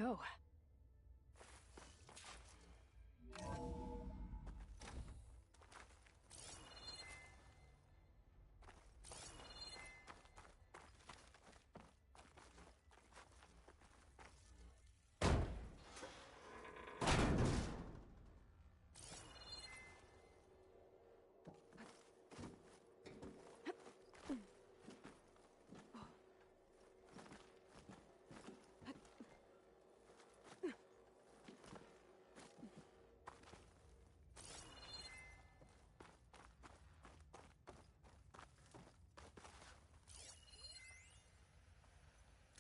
go.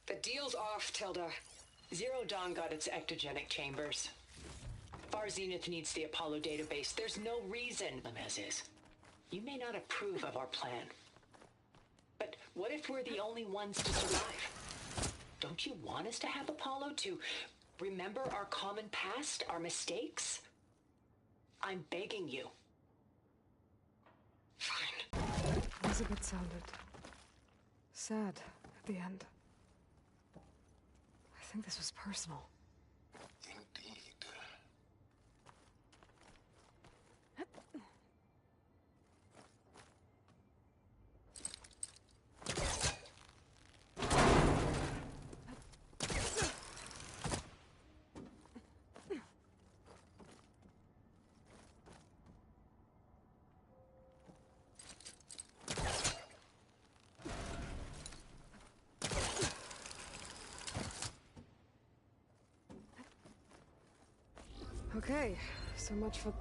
The deal's off, Tilda. Zero Dawn got its ectogenic chambers. Far Zenith needs the Apollo database. There's no reason them as is. You may not approve of our plan. But what if we're the only ones to survive? Don't you want us to have Apollo to remember our common past, our mistakes? I'm begging you. Fine. Elizabeth sounded sad at the end. I think this was personal. Indeed. Okay, so much for...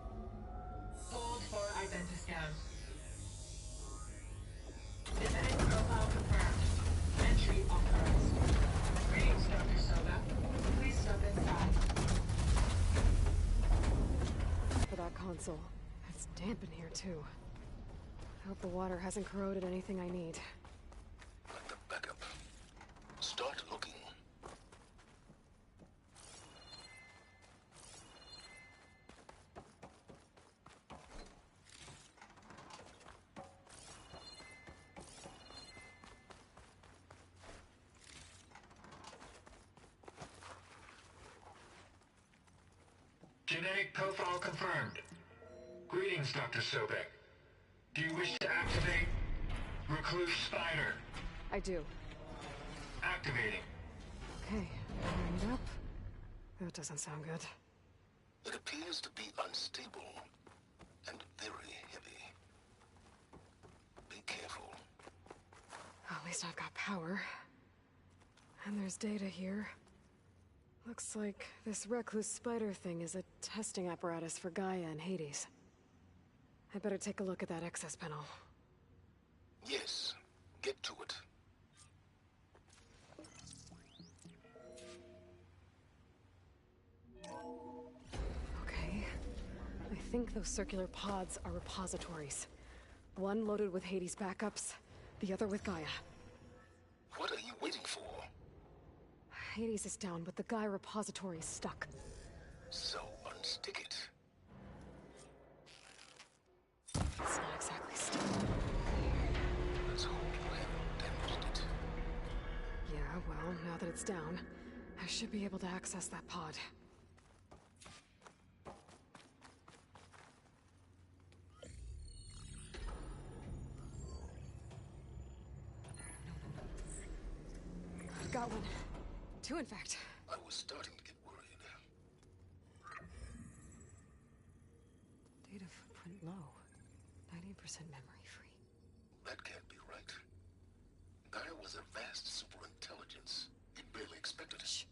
Hold for identiscan. Genetic profile confirmed. Entry authorized. Greetings, Dr. Soda. Please step inside. for that console. It's damp in here, too. I hope the water hasn't corroded anything I need. Let the backup. Start looking. Genetic profile confirmed. Greetings, Dr. Sobek. Do you wish to activate Recluse Spider? I do. Activating. Okay, wind up. That doesn't sound good. It appears to be unstable and very heavy. Be careful. At least I've got power. And there's data here. Looks like this recluse spider thing is a testing apparatus for Gaia and Hades. I better take a look at that access panel. Yes, get to it. Okay. I think those circular pods are repositories. One loaded with Hades backups, the other with Gaia. What are you waiting for? Hades is down, but the Gaia repository is stuck. So unstick it. It's not exactly stuck. Let's hope you haven't damaged it. Yeah, well, now that it's down, I should be able to access that pod. I've got one. Two, in fact. I was starting to get worried. Data footprint low. 90% memory free. That can't be right. Gaia was a vast superintelligence. It barely expected it. Shh.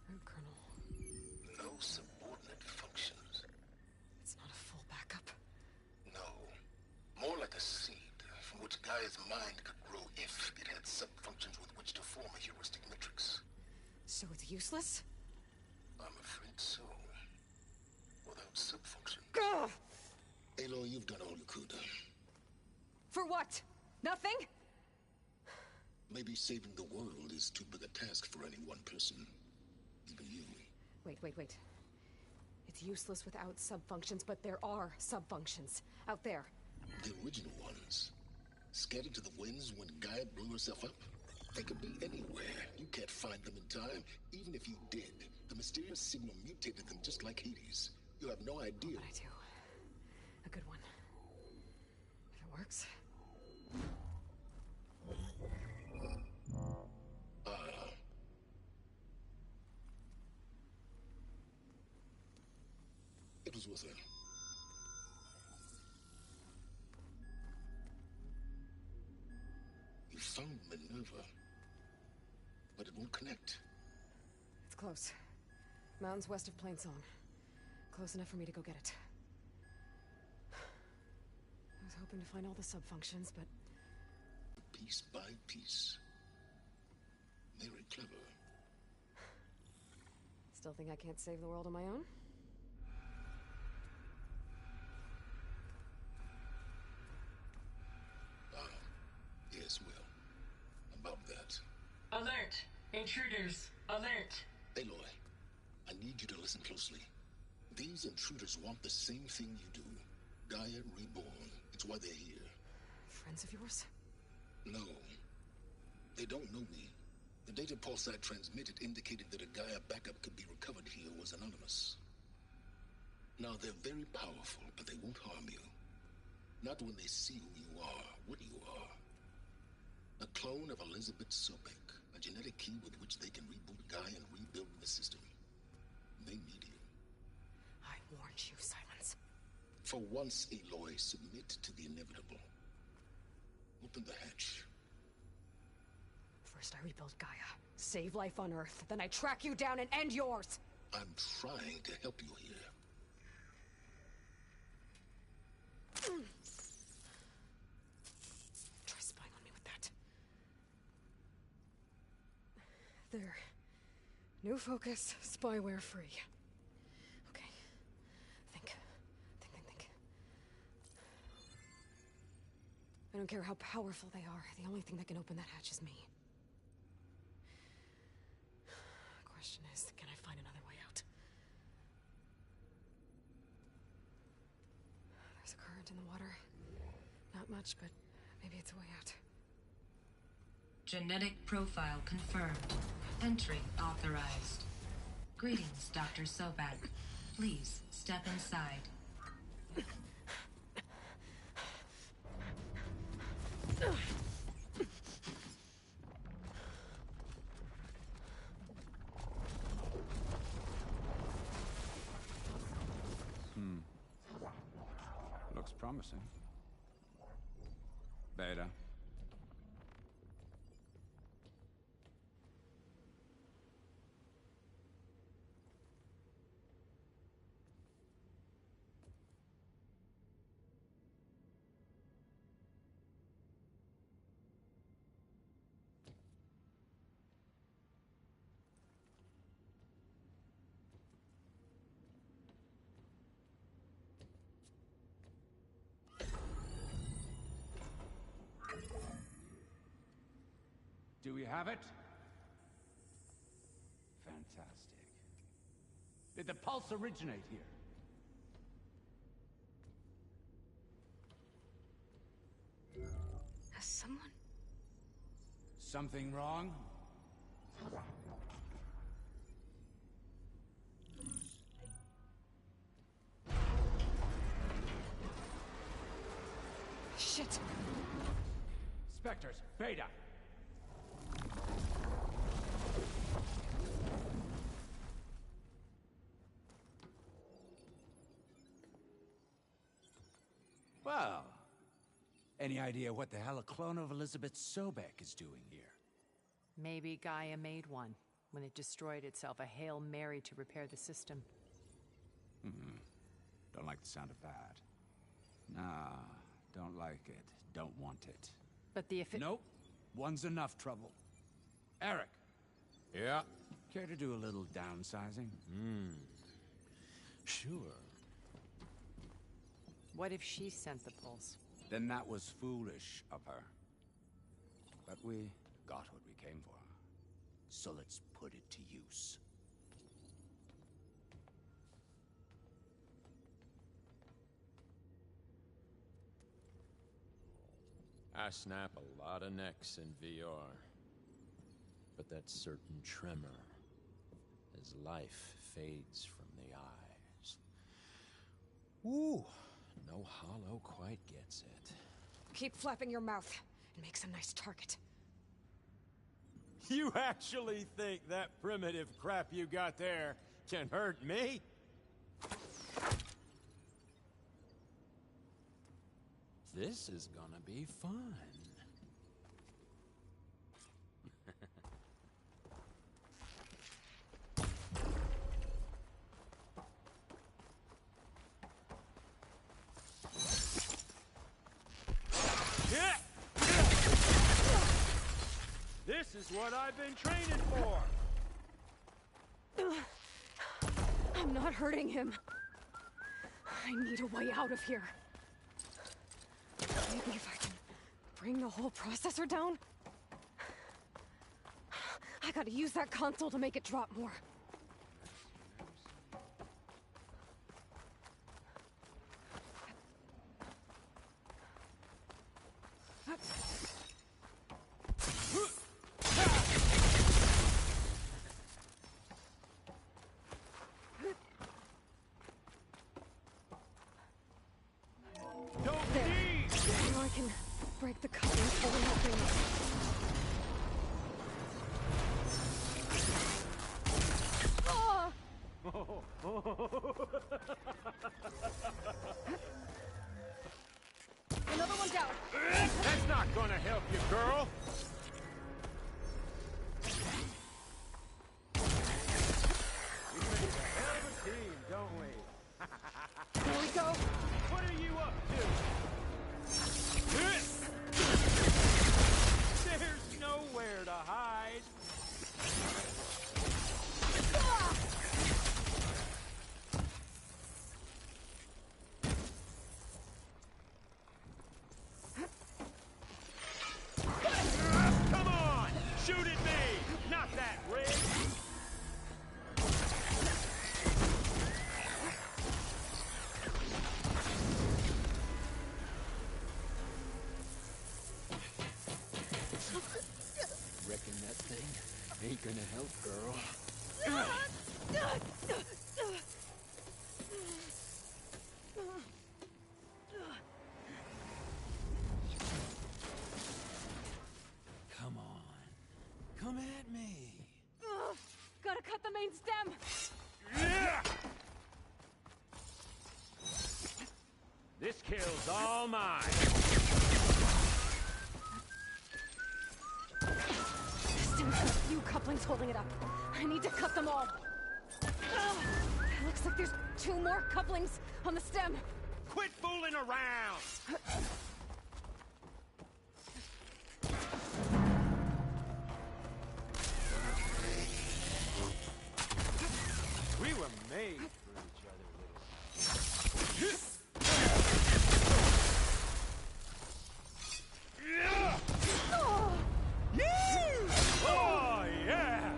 Root kernel. No subordinate functions. It's not a full backup. No. More like a seed from which Gaia's mind could grow if it had sub-functions with which to form a heuristic matrix. So it's useless? I'm afraid so. Without sub-function. Ugh! Aloy, you've done all you could. For what? Nothing? Maybe saving the world is too big a task for any one person. Even you. Wait. It's useless without subfunctions, but there are subfunctions out there. The original ones. Scattered to the winds when Gaia blew herself up? They could be anywhere. You can't find them in time. Even if you did, the mysterious signal mutated them just like Hades. You have no idea. But I do. A good one. If it works. It was with her. You found Minerva, but it won't connect. It's close. Mountains west of Plainsong. Close enough for me to go get it. I was hoping to find all the subfunctions, but... Piece by piece. Very clever. Still think I can't save the world on my own? Yes, well, about that. Alert! Intruders! Alert! Aloy, I need you to listen closely. These intruders want the same thing you do. Gaia reborn. It's why they're here. Friends of yours? No. They don't know me. The data pulse I transmitted indicated that a Gaia backup could be recovered here was anonymous. Now, they're very powerful, but they won't harm you. Not when they see who you are, what you are. A clone of Elizabeth Sobek, a genetic key with which they can reboot Gaia and rebuild the system. They need you. I warned you, Silence. For once, Aloy, submit to the inevitable. Open the hatch. First I rebuild Gaia, save life on Earth, then I track you down and end yours! I'm trying to help you here. Try spying on me with that. There. New focus, spyware free. Okay. Think. I don't care how powerful they are. The only thing that can open that hatch is me. Question is, can I find another way out? There's a current in the water. Not much, but maybe it's a way out. Genetic profile confirmed. Entry authorized. Greetings, Dr. Sobek. Please step inside. Looks promising. Beta. Do we have it? Fantastic. Did the pulse originate here? Has someone... Something wrong? Shit! Spectres, Beta! Well, any idea what the hell a clone of Elizabeth Sobek is doing here? Maybe Gaia made one when it destroyed itself, a Hail Mary to repair the system. Don't like the sound of that. Nah, don't like it. Don't want it. But the Nope. One's enough trouble. Eric. Yeah? Care to do a little downsizing? Sure. What if she sent the pulse? Then that was foolish of her. But we got what we came for. So let's put it to use. I snap a lot of necks in VR. But that certain tremor as life fades from the eyes. Ooh, no hollow quite gets it. Keep flapping your mouth and make some nice target. You actually think that primitive crap you got there can hurt me? This is gonna be fun. This is what I've been training for! I'm not hurting him. I need a way out of here. Maybe if I can bring the whole processor down? I gotta use that console to make it drop more. I can break the couplings holding that thing up. Another one down. That's not gonna help you, girl. We make a hell of a team, don't we? Here we go. What are you up to? There's nowhere to hide. Come on! Shoot at me! Not that rig! Reckon that thing ain't gonna help, girl. Come on. Come at me. Gotta cut the main stem. This kill's all mine. Stem's got a few couplings holding it up. I need to cut them all. It looks like there's 2 more couplings on the stem. Quit fooling around! We were made for each other, little. Oh, yeah!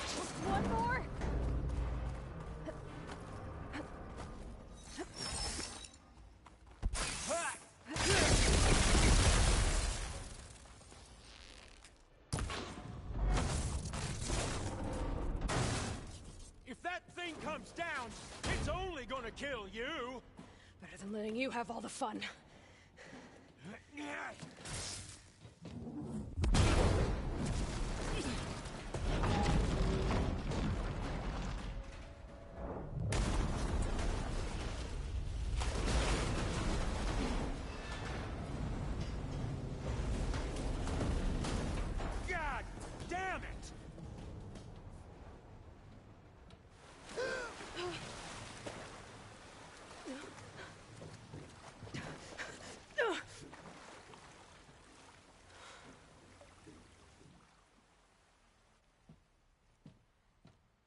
Just one more. If that thing comes down, it's only gonna kill you! Better than letting you have all the fun. God damn it!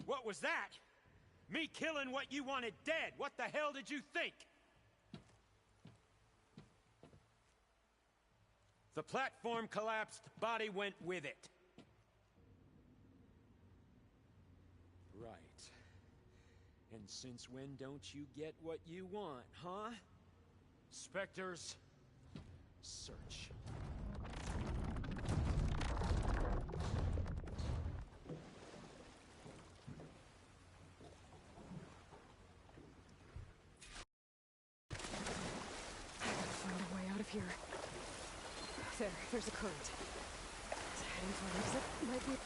What was that? Me killing what you wanted dead. What the hell did you think? The platform collapsed, body went with it. Right. And And since when don't you get what you want, huh? Spectres, search. Find a way out of here. There's a current. It's heading for an exit. Might be...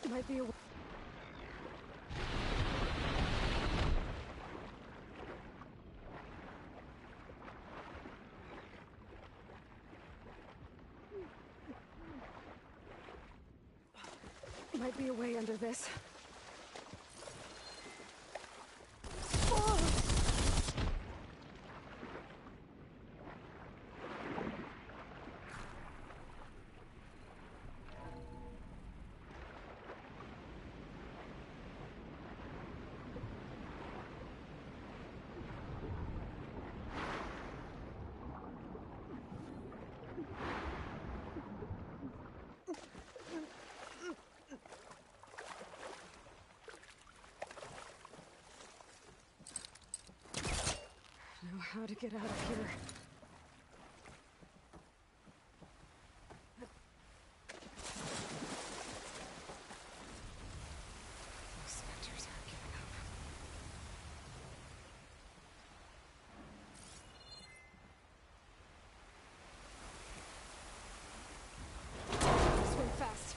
Might be a... Might be a way under this. Know how to get out of here. Those specters aren't giving up. Swim fast.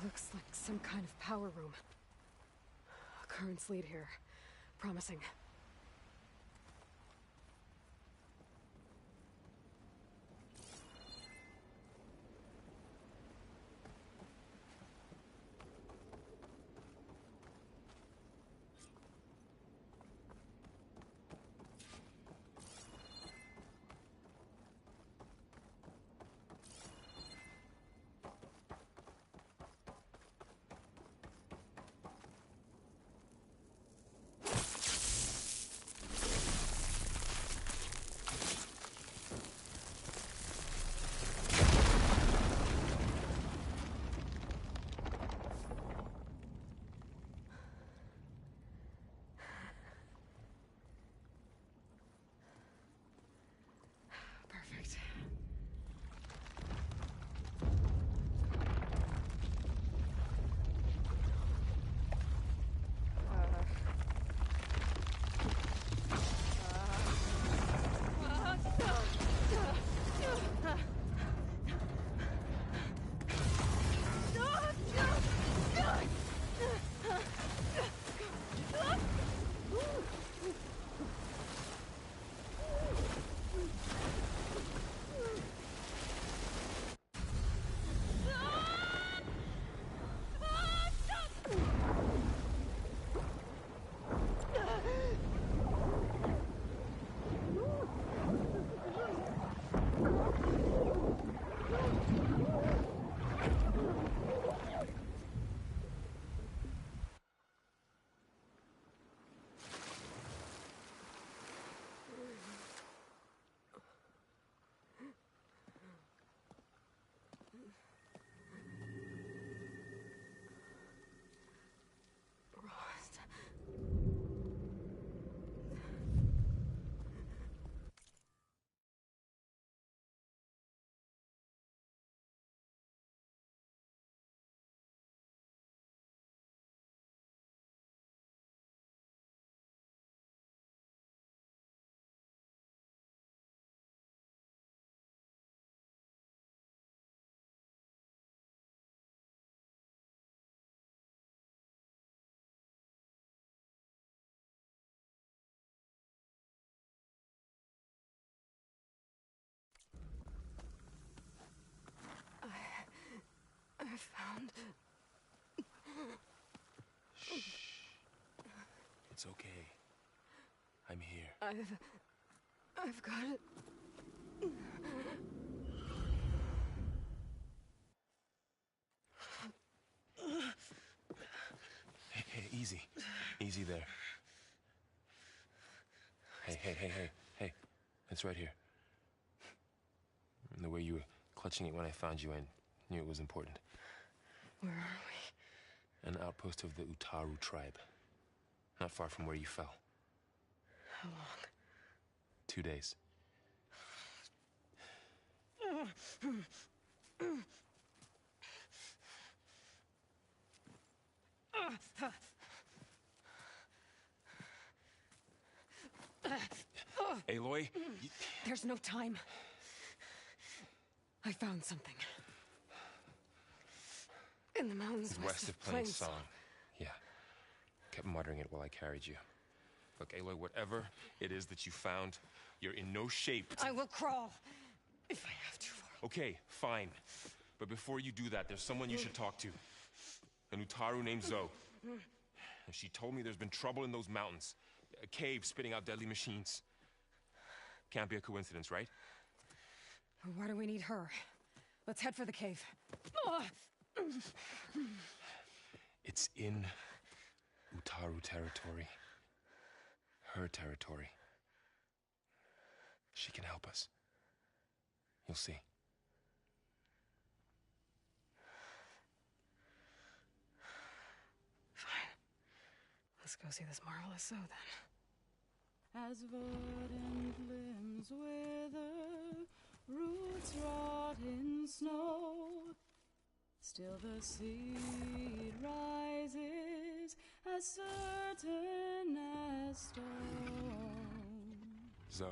Looks like some kind of power room. Currents lead here. Promising. found... Shh. It's okay. I'm here. I've got it. Hey, easy. Easy there. Hey. It's right here. The way you were clutching it when I found you, I knew it was important. Where are we? An outpost of the Utaru tribe. Not far from where you fell. How long? 2 days. Aloy? There's no time. I found something. In the mountains West of Plain Song. Yeah. Kept muttering it while I carried you. Look, Aloy, whatever it is that you found, you're in no shape to... I will crawl, if I have to. Okay, fine. But before you do that, there's someone you should talk to. An Utaru named Zoe. And she told me there's been trouble in those mountains. A cave spitting out deadly machines. Can't be a coincidence, right? Why do we need her? Let's head for the cave. It's in Utaru territory. Her territory. She can help us. You'll see. Fine. Let's go see this marvelous Zoe then. As verdant limbs wither, roots rot in snow, still the seed rises as certain as stone. Zoe?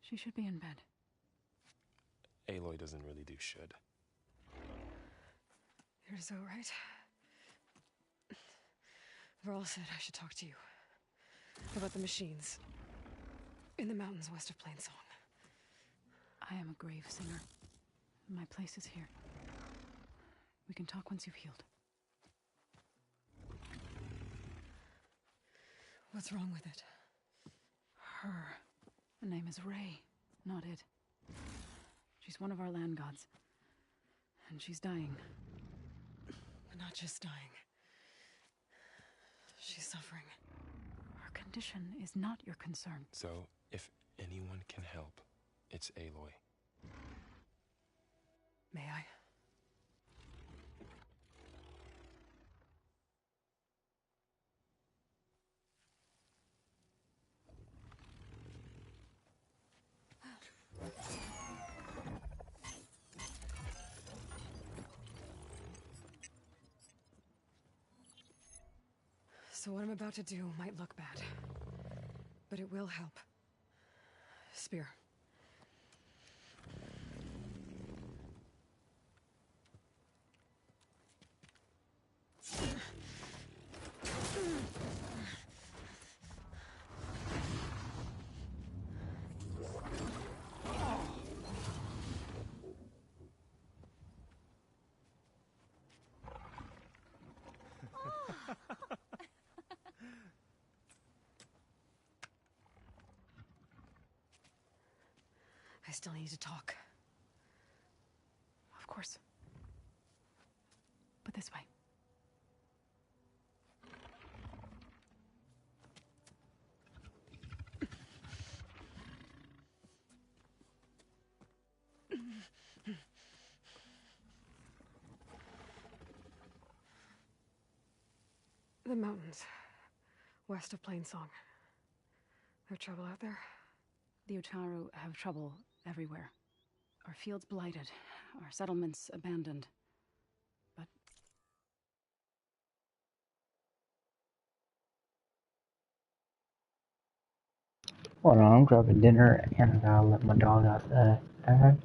She should be in bed. Aloy doesn't really do should. You're Zoe, right? Varl said I should talk to you. About the machines. In the mountains west of Plain Song. I am a grave singer. My place is here. We can talk once you've healed. What's wrong with it? Her. Her name is Ray, not it. She's one of our land gods. And she's dying. But not just dying. She's suffering. Her condition is not your concern. So, if anyone can help, it's Aloy. May I? So what I'm about to do might look bad, but it will help. Spear. I still need to talk. Of course. But this way. The mountains. West of Plain Song. There trouble out there? The Utaru have trouble everywhere. Our fields blighted, our settlements abandoned. But... Hold on, I'm grabbing dinner and I gotta let my dog outside. Alright?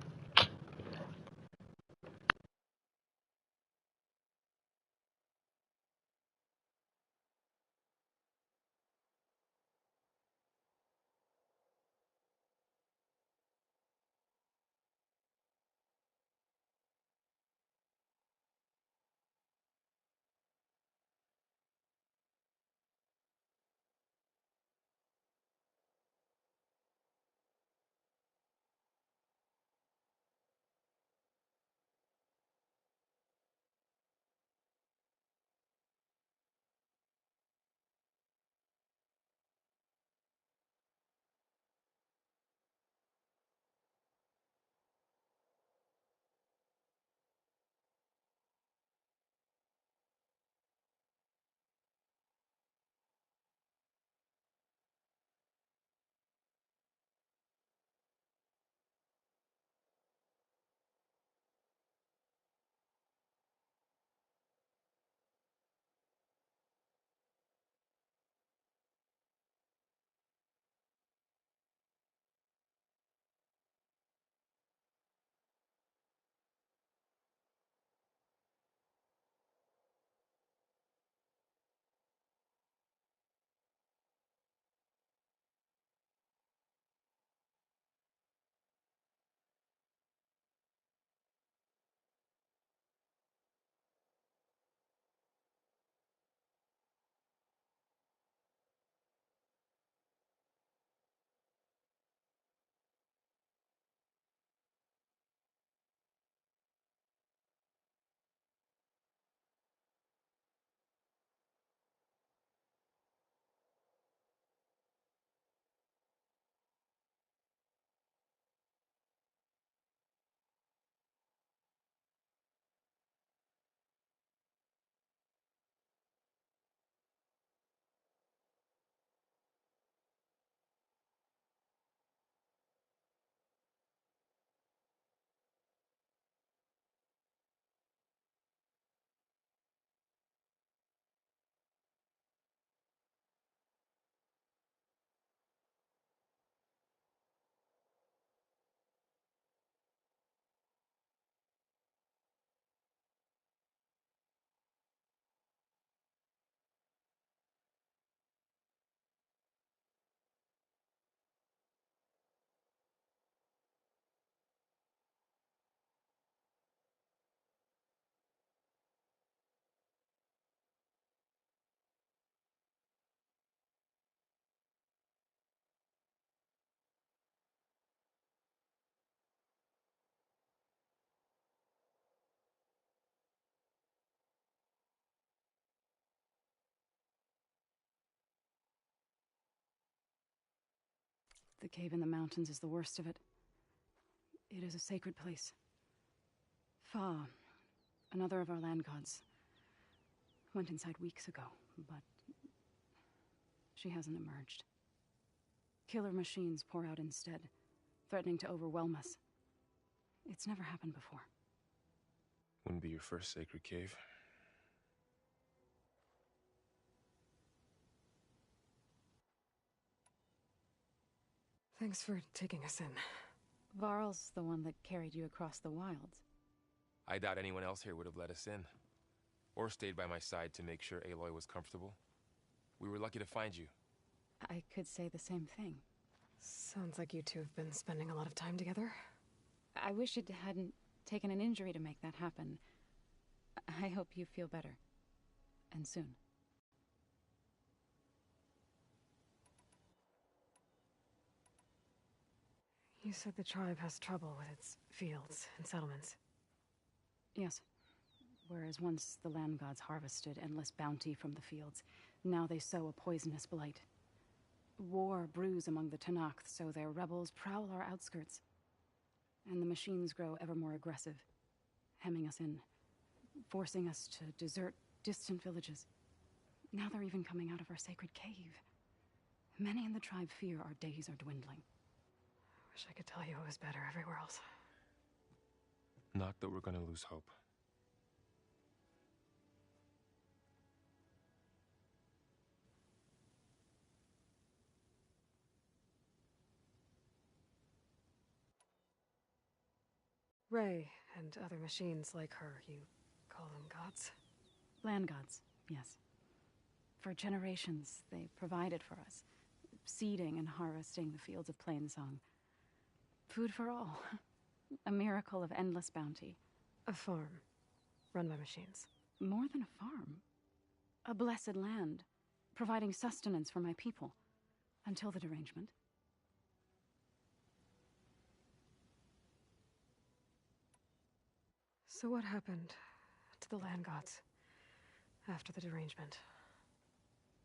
The cave in the mountains is the worst of it. It is a sacred place. Fa, another of our land gods, went inside weeks ago, but she hasn't emerged. Killer machines pour out instead, threatening to overwhelm us. It's never happened before. Wouldn't be your first sacred cave. Thanks for taking us in. Varl's the one that carried you across the wilds. I doubt anyone else here would have let us in. Or stayed by my side to make sure Aloy was comfortable. We were lucky to find you. I could say the same thing. Sounds like you two have been spending a lot of time together. I wish it hadn't taken an injury to make that happen. I hope you feel better. And soon. You said the tribe has trouble with its fields and settlements. Yes. Whereas once the land gods harvested endless bounty from the fields, now they sow a poisonous blight. War brews among the Tanakh, so their rebels prowl our outskirts. And the machines grow ever more aggressive, hemming us in, forcing us to desert distant villages. Now they're even coming out of our sacred cave. Many in the tribe fear our days are dwindling. Wish I could tell you it was better everywhere else. Not that we're gonna lose hope. Ray and other machines like her, you call them gods? Land gods, yes. For generations, they provided for us, seeding and harvesting the fields of Plainsong. Food for all. A miracle of endless bounty. A farm, run by machines. More than a farm. A blessed land, providing sustenance for my people. Until the derangement. So what happened to the land gods after the derangement?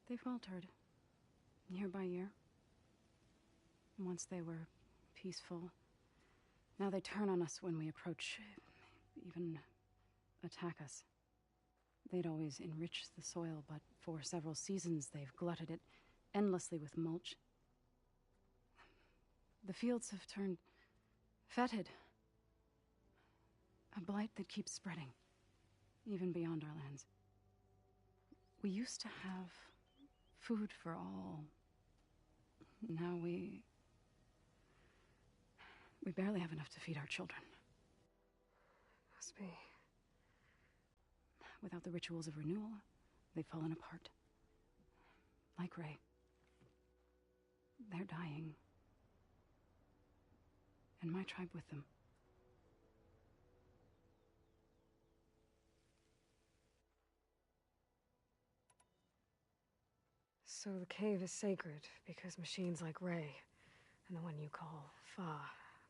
They faltered, year by year. Once they were peaceful. Now they turn on us when we approach, even attack us. They'd always enriched the soil, but for several seasons they've glutted it endlessly with mulch. The fields have turned fetid. A blight that keeps spreading, even beyond our lands. We used to have food for all. Now we barely have enough to feed our children. Must be. Without the rituals of renewal, they've fallen apart. Like Ray. They're dying. And my tribe with them. So the cave is sacred because machines like Ray and the one you call Fa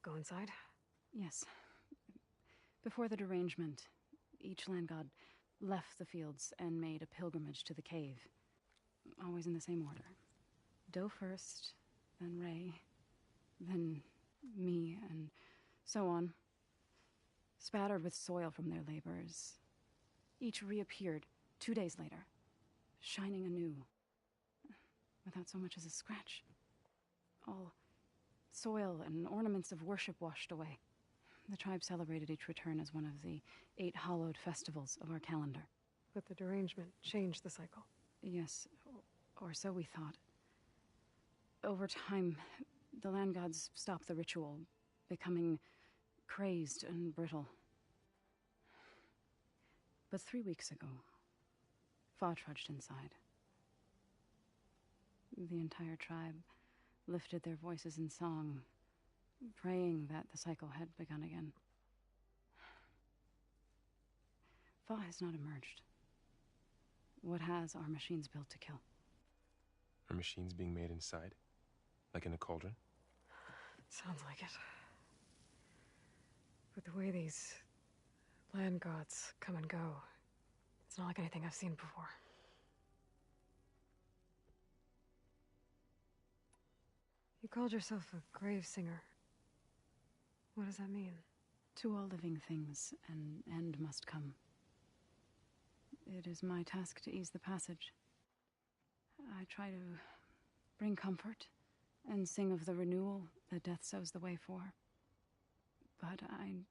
go inside? Yes. Before the derangement, each land god left the fields and made a pilgrimage to the cave. Always in the same order. Doe first, then Ray, then me, and so on. Spattered with soil from their labors. Each reappeared 2 days later, shining anew. Without so much as a scratch. All soil and ornaments of worship washed away. The tribe celebrated each return as one of the 8 hallowed festivals of our calendar. But the derangement changed the cycle. Yes, or so we thought. Over time, the land gods stopped the ritual, becoming crazed and brittle. But 3 weeks ago, Fa trudged inside. The entire tribe lifted their voices in song, praying that the cycle had begun again. Fa has not emerged. What has are machines built to kill? Are machines being made inside? Like in a cauldron? Sounds like it. But the way these land gods come and go, it's not like anything I've seen before. You called yourself a grave singer. What does that mean? To all living things, an end must come. It is my task to ease the passage. I try to bring comfort and sing of the renewal that death sows the way for. But I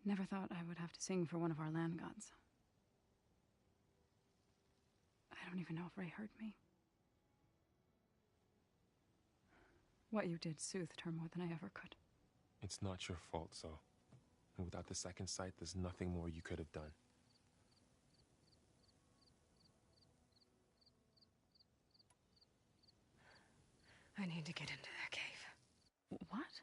never thought I would have to sing for one of our land gods. I don't even know if Ray heard me. What you did soothed her more than I ever could. It's not your fault, Zo. And without the second sight, there's nothing more you could have done. I need to get into that cave. What?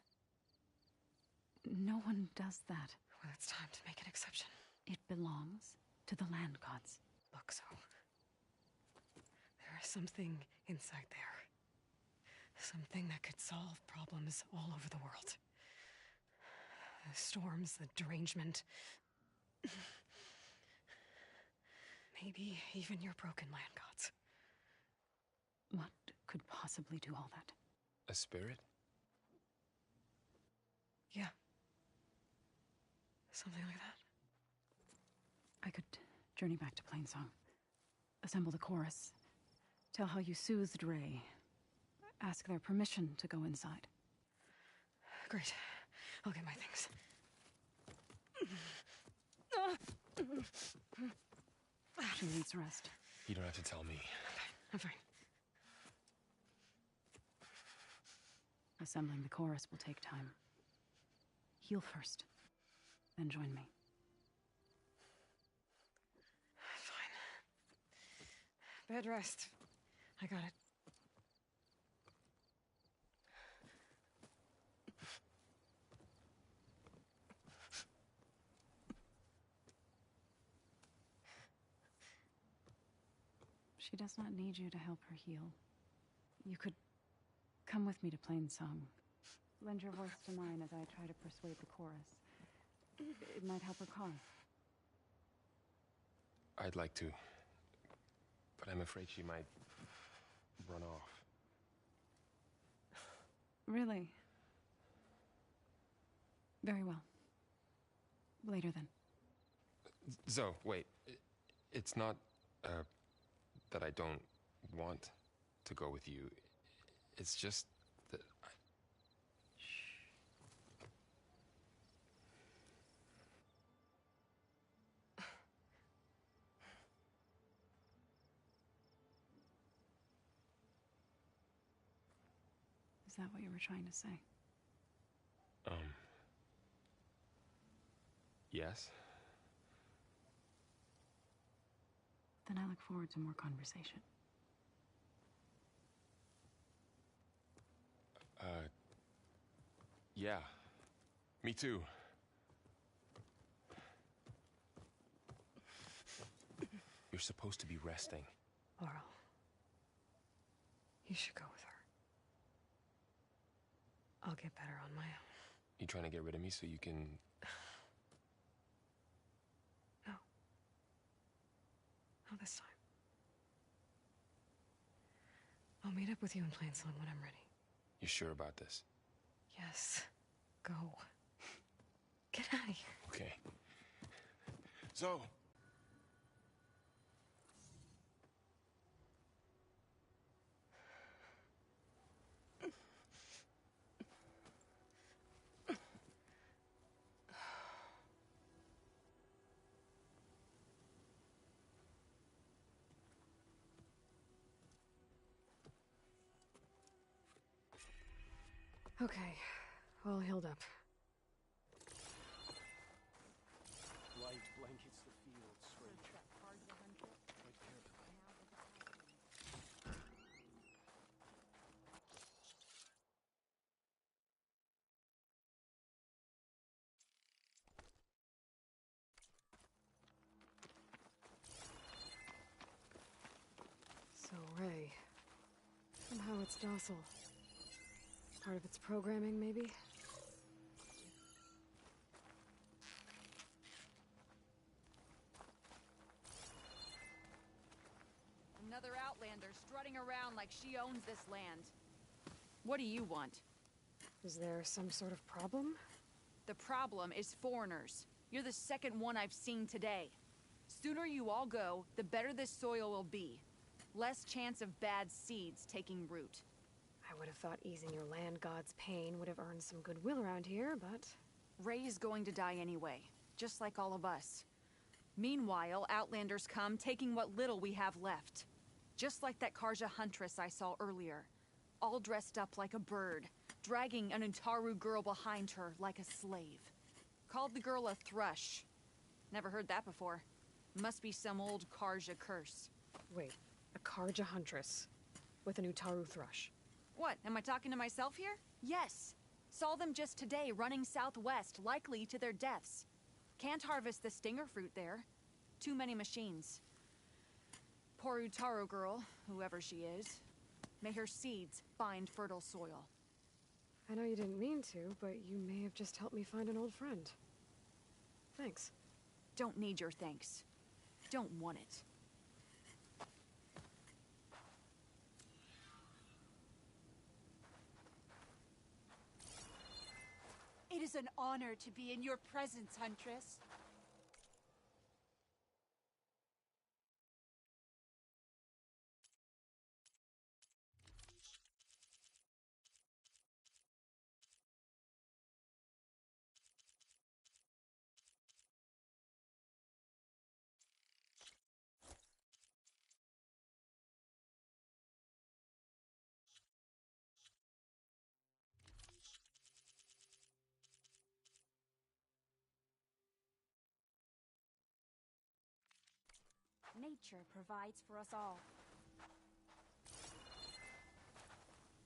No one does that. Well, it's time to make an exception. It belongs to the land gods. Look, Zo. There is something inside there. Something that could solve problems all over the world. The storms, the derangement. Maybe even your broken land gods. What could possibly do all that? A spirit? Yeah. Something like that. I could journey back to Plainsong. Assemble the chorus. Tell how you soothed Ray. Ask their permission to go inside. Great. I'll get my things. She needs rest. You don't have to tell me. I'm fine. Assembling the chorus will take time. Heal first, then join me. Fine. Bed rest. I got it. She does not need you to help her heal. You could come with me to Plainsong. Lend your voice to mine as I try to persuade the chorus. It might help her cause. I'd like to, but I'm afraid she might run off. Really? Very well. Later then. Zo, wait. It's not, that I don't want to go with you. It's just that I... Is that what you were trying to say? Yes? Then I look forward to more conversation. Yeah. Me too. You're supposed to be resting. Laurel. You should go with her. I'll get better on my own. You trying to get rid of me so you can... No. Not this time. I'll meet up with you in Plainsong when I'm ready. You sure about this? Yes. Go. Get out of here. Okay. So... Okay. All healed up. Light blankets the field, stranger. Tread carefully. So, Ray. Somehow it's docile. Part of its programming, maybe? Another Outlander strutting around like she owns this land. What do you want? Is there some sort of problem? The problem is foreigners. You're the second one I've seen today. Sooner you all go, the better this soil will be. Less chance of bad seeds taking root. I would have thought easing your land god's pain would have earned some goodwill around here, but... Ray's going to die anyway, just like all of us. Meanwhile, Outlanders come, taking what little we have left. Just like that Karja huntress I saw earlier. All dressed up like a bird, dragging an Utaru girl behind her like a slave. Called the girl a thrush. Never heard that before. Must be some old Karja curse. Wait, a Karja huntress with an Utaru thrush. What, am I talking to myself here? Yes. Saw them just today running southwest, likely to their deaths. Can't harvest the stinger fruit there. Too many machines. Poor Utaru girl, whoever she is. May her seeds find fertile soil. I know you didn't mean to, but you may have just helped me find an old friend. Thanks. Don't need your thanks. Don't want it. It is an honor to be in your presence, Huntress. Nature provides for us all.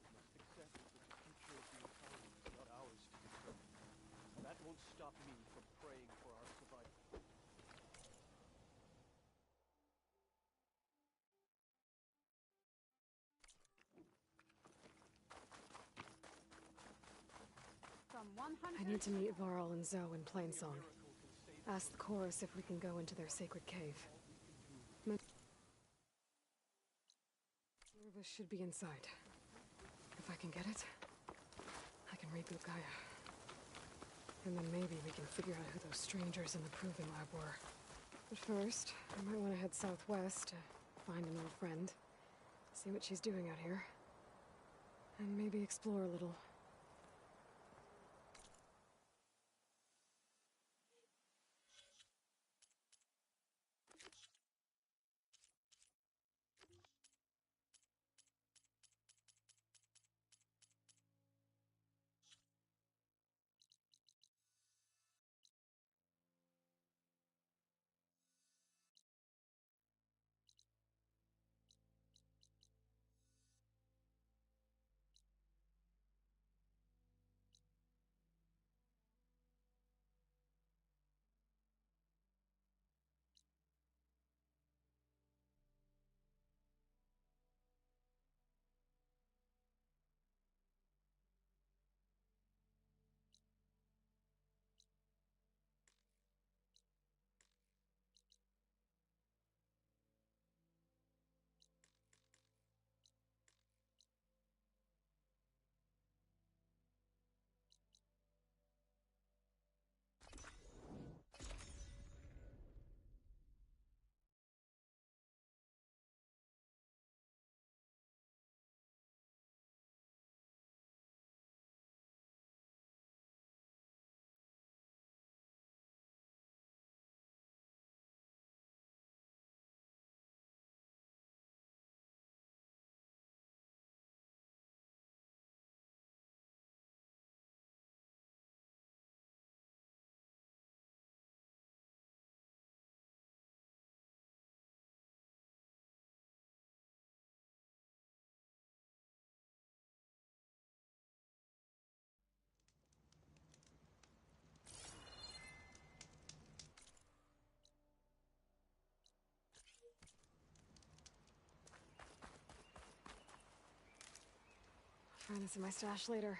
Must accept that the future of the economy is not ours to determine. That won't stop me from praying for our survival. I need to meet Varl and Zoe in Plainsong. Ask the chorus if we can go into their sacred cave. This should be inside. If I can get it, I can reboot Gaia. And then maybe we can figure out who those strangers in the proving lab were. But first, I might want to head southwest to find an old friend. See what she's doing out here. And maybe explore a little. Find this in my stash later.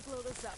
blow this up.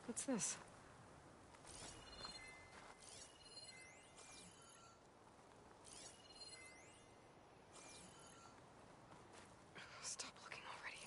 What's this? Stop looking already.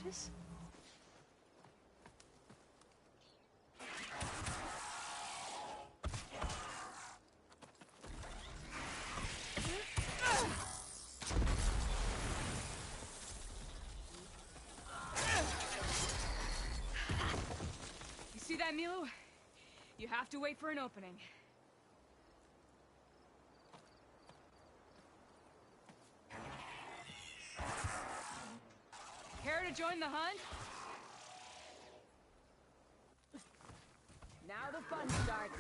Notice? You see that, Milo? You have to wait for an opening. Care to join the hunt? Now the fun starts.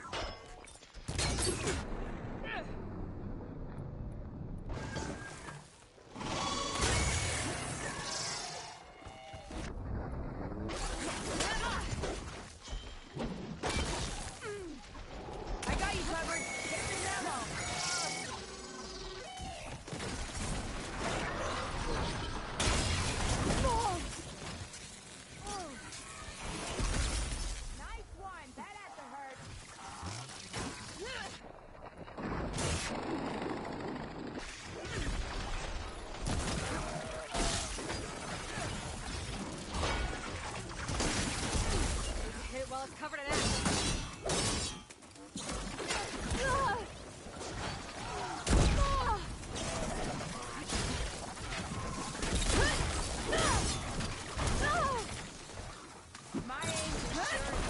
I got you covered. Get your ammo. Nice one. That had to hurt. Hit it while it's covered in ash. My aim is sure.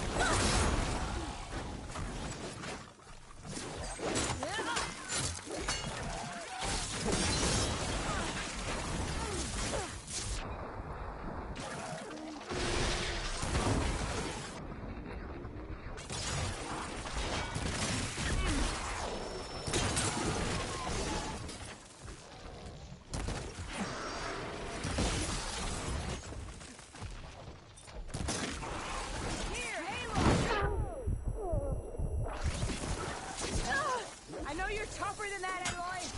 Here, Aloy! I know you're tougher than that, Aloy!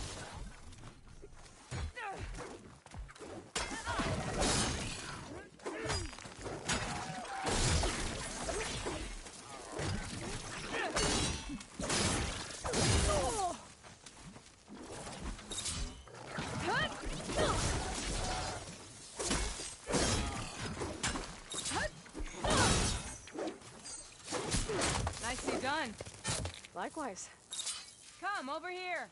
Nicely done. Likewise. Come, over here.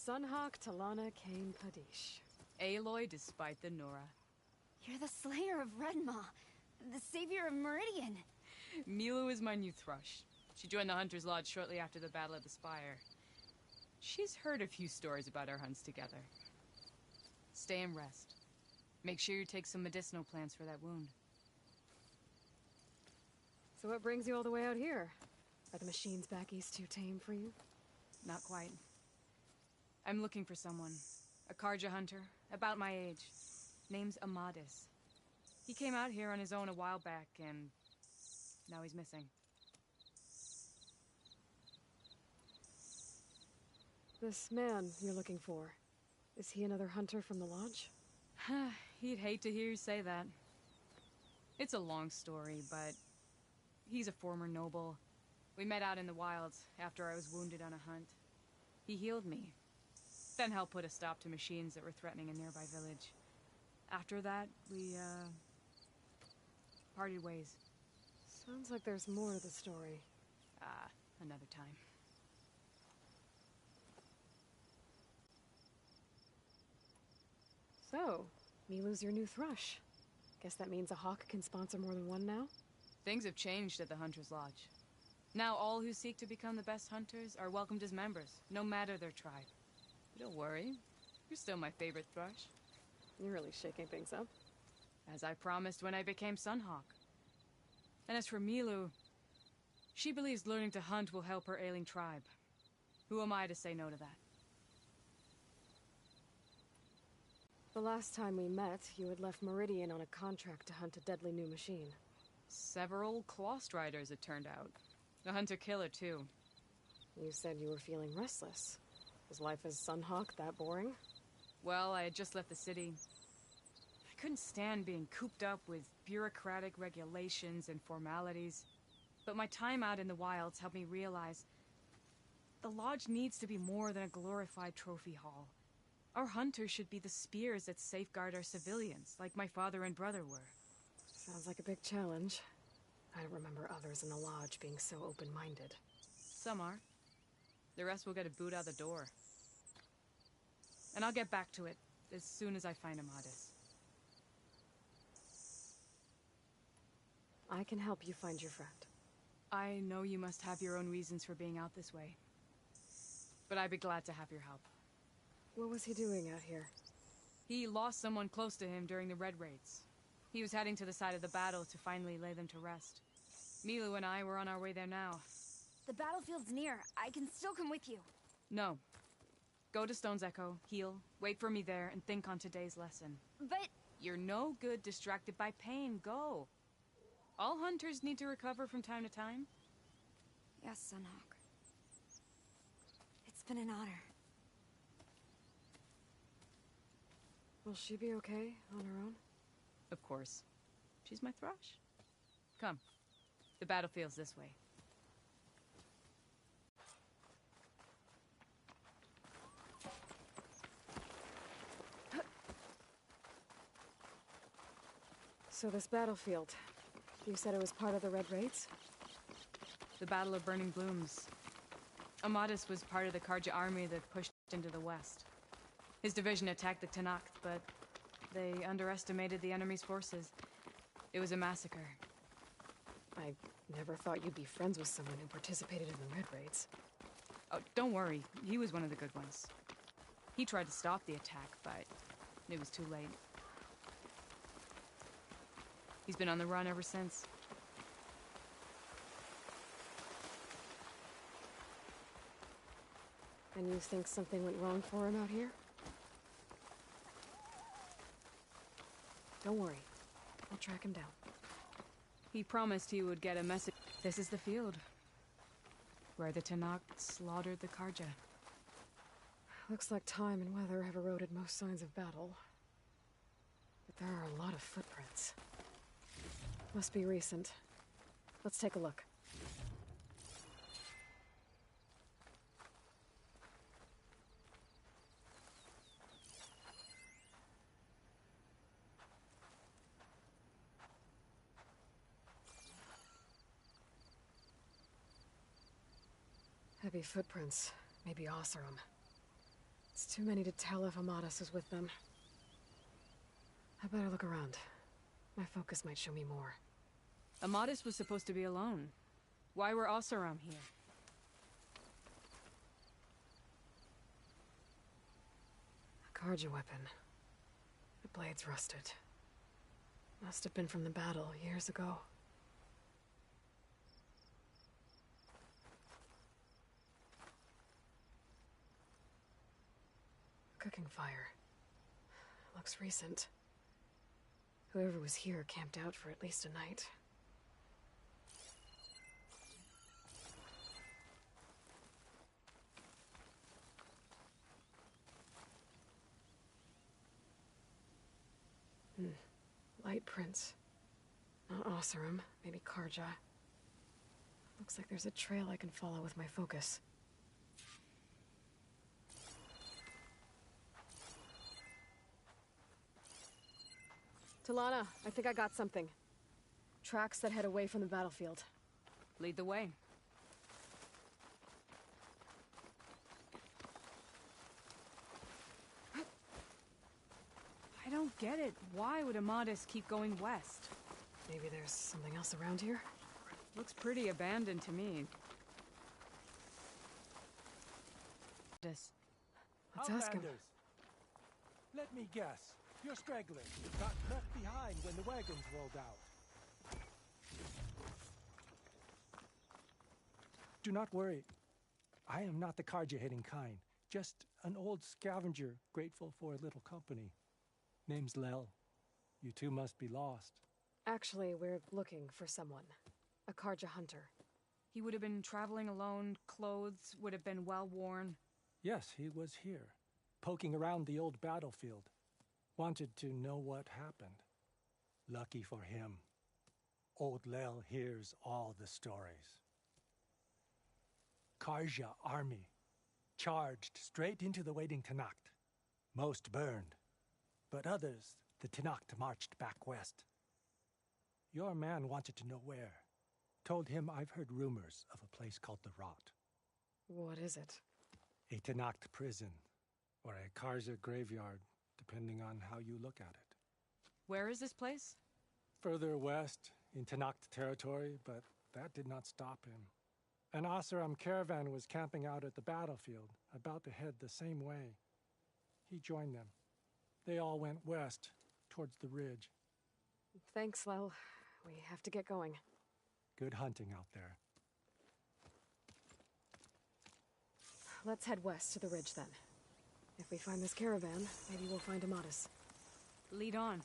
Sunhawk Talana Kane Padish. Aloy despite the Nora. You're the slayer of Redmaw, the savior of Meridian. Milo is my new thrush. She joined the Hunter's Lodge shortly after the Battle of the Spire. She's heard a few stories about our hunts together. Stay and rest. Make sure you take some medicinal plants for that wound. So what brings you all the way out here? Are the machines back east too tame for you? Not quite. I'm looking for someone. A Karja hunter, about my age. Name's Amadis. He came out here on his own a while back, and now he's missing. This man you're looking for, is he another hunter from the lodge? He'd hate to hear you say that. It's a long story, but he's a former noble. We met out in the wilds after I was wounded on a hunt. He healed me, then helped put a stop to machines that were threatening a nearby village. After that, we, parted ways. Sounds like there's more to the story. Another time. So, Milu's your new thrush. Guess that means a hawk can sponsor more than one now? Things have changed at the Hunter's Lodge. Now all who seek to become the best hunters are welcomed as members, no matter their tribe. But don't worry, you're still my favorite thrush. You're really shaking things up. As I promised when I became Sunhawk. And as for Milu, she believes learning to hunt will help her ailing tribe. Who am I to say no to that? The last time we met, you had left Meridian on a contract to hunt a deadly new machine. Several Claw Striders, it turned out. A hunter-killer, too. You said you were feeling restless. Was life as Sunhawk that boring? Well, I had just left the city. I couldn't stand being cooped up with bureaucratic regulations and formalities. But my time out in the wilds helped me realize the lodge needs to be more than a glorified trophy hall. Our hunters should be the spears that safeguard our civilians, like my father and brother were. Sounds like a big challenge. I don't remember others in the lodge being so open-minded. Some are. The rest will get a boot out the door. And I'll get back to it as soon as I find Amadis. I can help you find your friend. I know you must have your own reasons for being out this way. But I'd be glad to have your help. What was he doing out here? He lost someone close to him during the Red Raids. He was heading to the side of the battle to finally lay them to rest. Milu and I were on our way there now. The battlefield's near. I can still come with you. No. Go to Stone's Echo, heal, wait for me there, and think on today's lesson. But... You're no good distracted by pain. Go. All hunters need to recover from time to time. Yes, Sunhawk. It's been an honor. Will she be okay on her own? Of course. She's my thrush. Come. The battlefield's this way. So this battlefield, you said it was part of the Red Raids? The Battle of Burning Blooms. Amadis was part of the Karja army that pushed into the west. His division attacked the Tanakh, but they underestimated the enemy's forces. It was a massacre. I never thought you'd be friends with someone who participated in the Red Raids. Oh, don't worry. He was one of the good ones. He tried to stop the attack, but it was too late. He's been on the run ever since. And you think something went wrong for him out here? Don't worry. I'll track him down. He promised he would get a message. This is the field. Where the Tanakh slaughtered the Karja. Looks like time and weather have eroded most signs of battle. But there are a lot of footprints. Must be recent. Let's take a look. Heavy footprints. Maybe Oseram. It's too many to tell if Amadis is with them. I better look around. My focus might show me more. Amadis was supposed to be alone. Why were Oseram here? A Karja weapon. The blade's rusted. Must have been from the battle years ago. Cooking fire. Looks recent. Whoever was here camped out for at least a night. Light prints. Not Oseram, maybe Karja. Looks like there's a trail I can follow with my focus. Talana, I think I got something. Tracks that head away from the battlefield. Lead the way. I don't get it. Why would Amadis keep going west? Maybe there's something else around here? Looks pretty abandoned to me. Let's ask him. Outlanders, let me guess. You're stragglers who got left behind when the wagons rolled out. Do not worry. I am not the Karja-hating kind. Just an old scavenger grateful for a little company. Name's Lel. You two must be lost. Actually, we're looking for someone. A Karja hunter. He would have been traveling alone, clothes would have been well worn. Yes, he was here, poking around the old battlefield. Wanted to know what happened. Lucky for him, old Lel hears all the stories. Karja army charged straight into the waiting Tenakth. Most burned, but others, the Tenakth marched back west. Your man wanted to know where. Told him I've heard rumors of a place called the Rot. What is it? A Tenakth prison, or a Karja graveyard, depending on how you look at it. Where is this place? Further west, in Tenakth territory, but that did not stop him. An Oseram caravan was camping out at the battlefield, about to head the same way. He joined them. They all went west, towards the ridge. Thanks, Lel. We have to get going. Good hunting out there. Let's head west to the ridge, then. If we find this caravan, maybe we'll find Amadis. Lead on.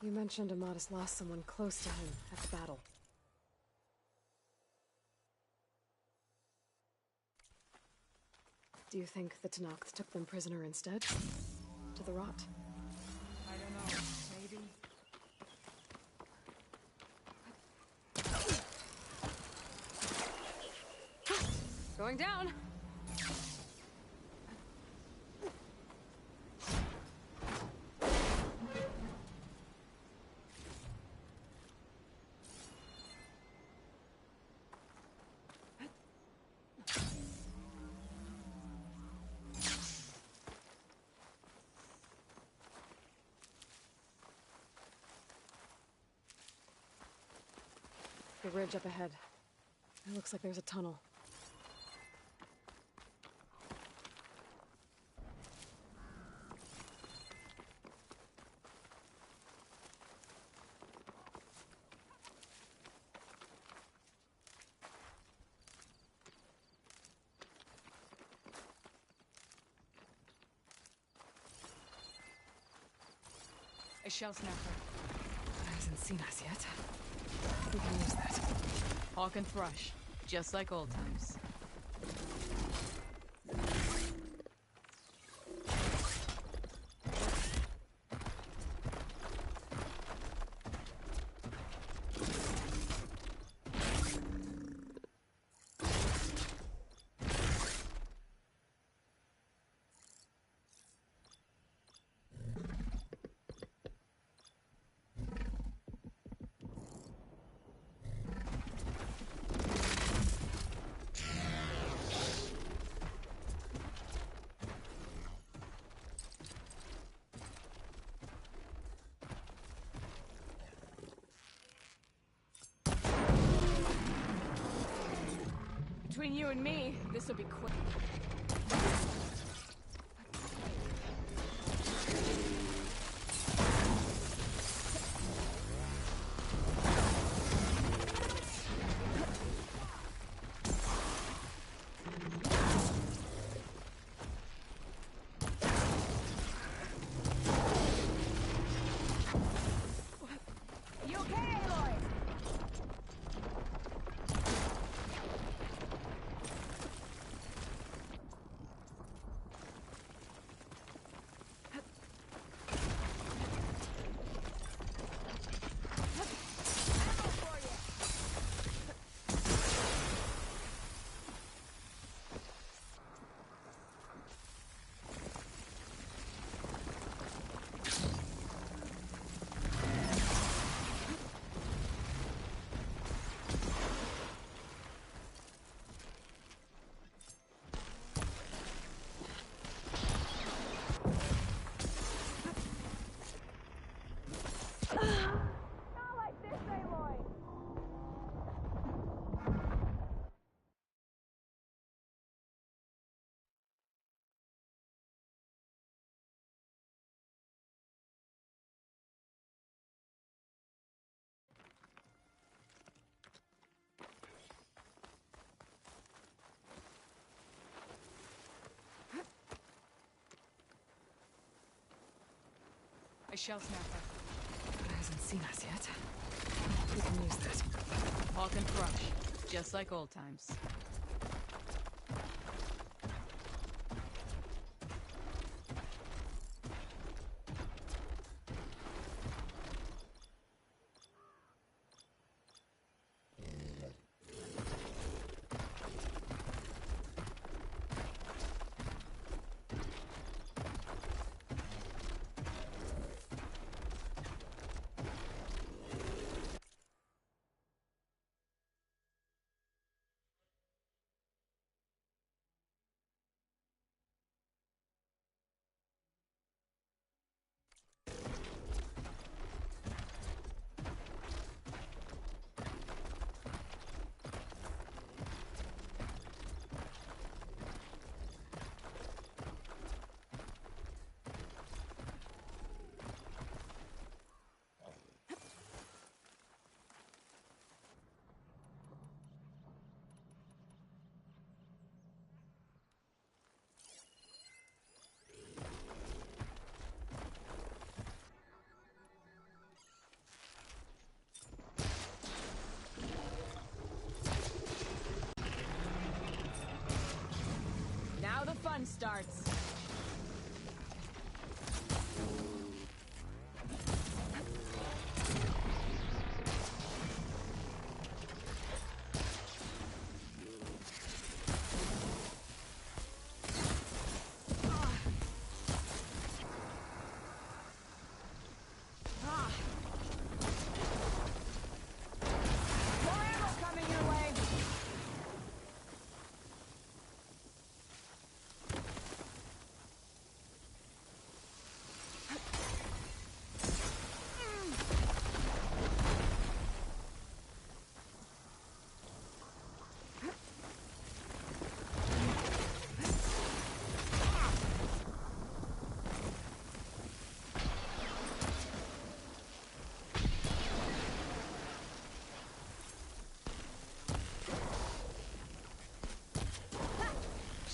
You mentioned Amadis lost someone close to him at the battle. Do you think the Tenakth took them prisoner instead? To the Rot? I don't know. Maybe. Going down! The ridge up ahead. It looks like there's a tunnel. A shell snapper. It hasn't seen us yet. We can use that. Hawk and thrush, just like old times. Between you and me, this will be quick. You okay, Aloy? A shell snapper. It hasn't seen us yet. We can use this. Hawk and crush, just like old times. Now the fun starts. More ammo coming your way.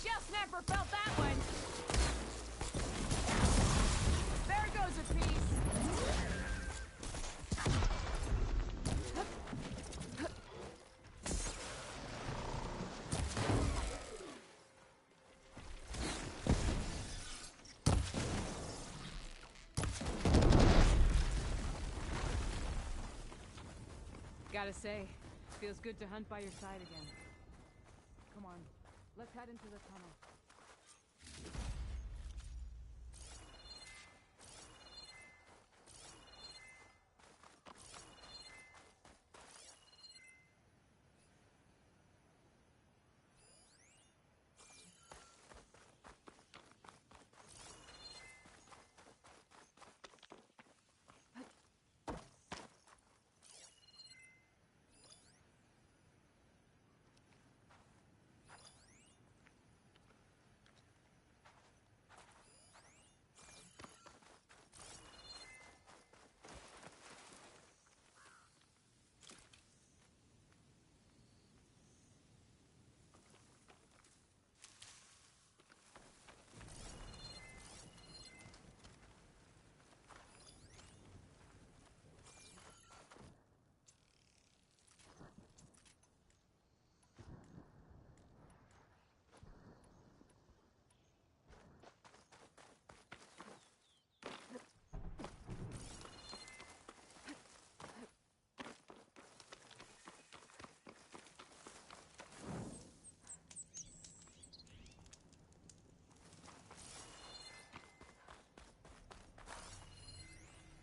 Shell snapper felt that one. There goes a piece. Gotta say, feels good to hunt by your side again. Come on, let's head into the tunnel.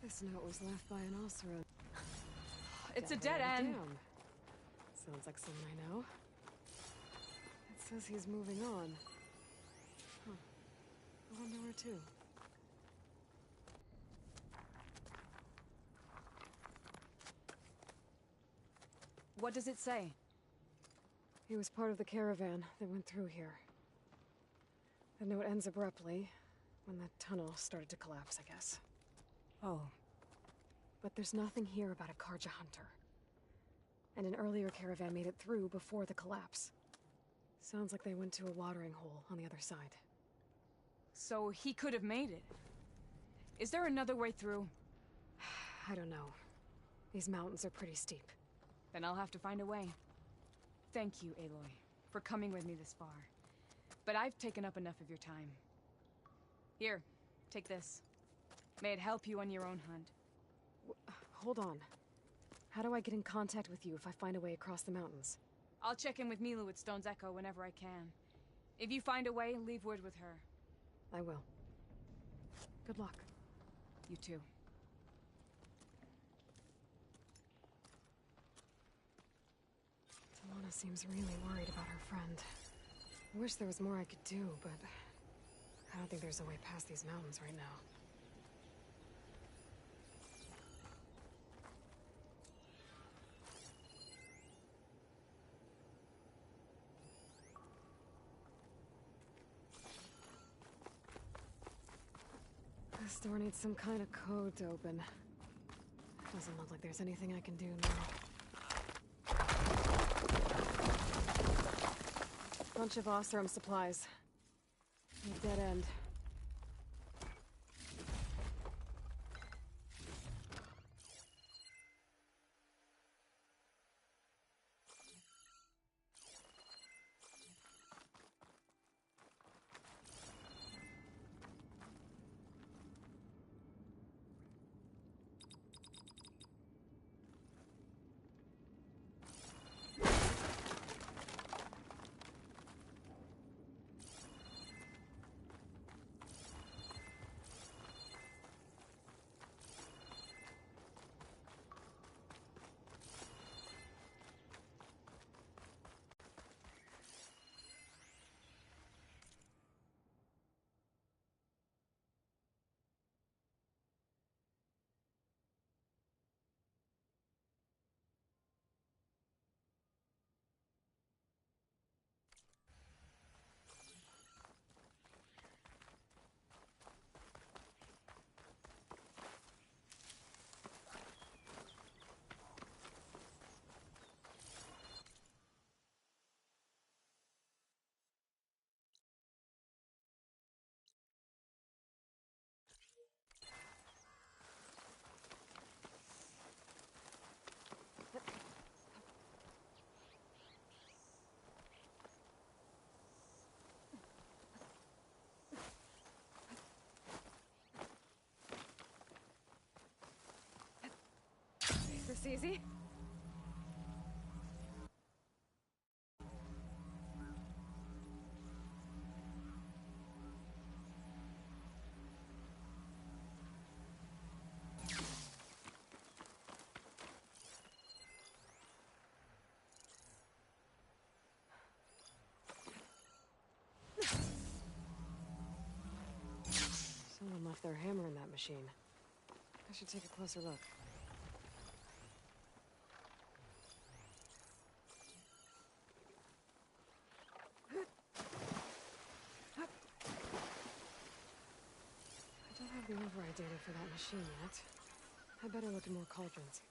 This note was left by an Osira. It's a dead end. Sounds like someone I know. It says he's moving on. Huh. I wonder where to. What does it say? He was part of the caravan that went through here. The note ends abruptly, when the tunnel started to collapse, I guess. Oh. But there's nothing here about a Karja hunter. And an earlier caravan made it through before the collapse. Sounds like they went to a watering hole on the other side. So he could have made it. Is there another way through? I don't know. These mountains are pretty steep. Then I'll have to find a way. Thank you, Aloy, for coming with me this far. But I've taken up enough of your time. Here, take this. May it help you on your own hunt. Hold on. How do I get in contact with you if I find a way across the mountains? I'll check in with Milu at Stone's Echo whenever I can. If you find a way, leave word with her. I will. Good luck. You too. Tawana seems really worried about her friend. I wish there was more I could do, but I don't think there's a way past these mountains right now. This door needs some kind of code to open. Doesn't look like there's anything I can do now. Bunch of Ostrom supplies. A dead end. This easy? Someone left their hammer in that machine. I should take a closer look. I don't have the override data for that machine yet. I better look in more cauldrons.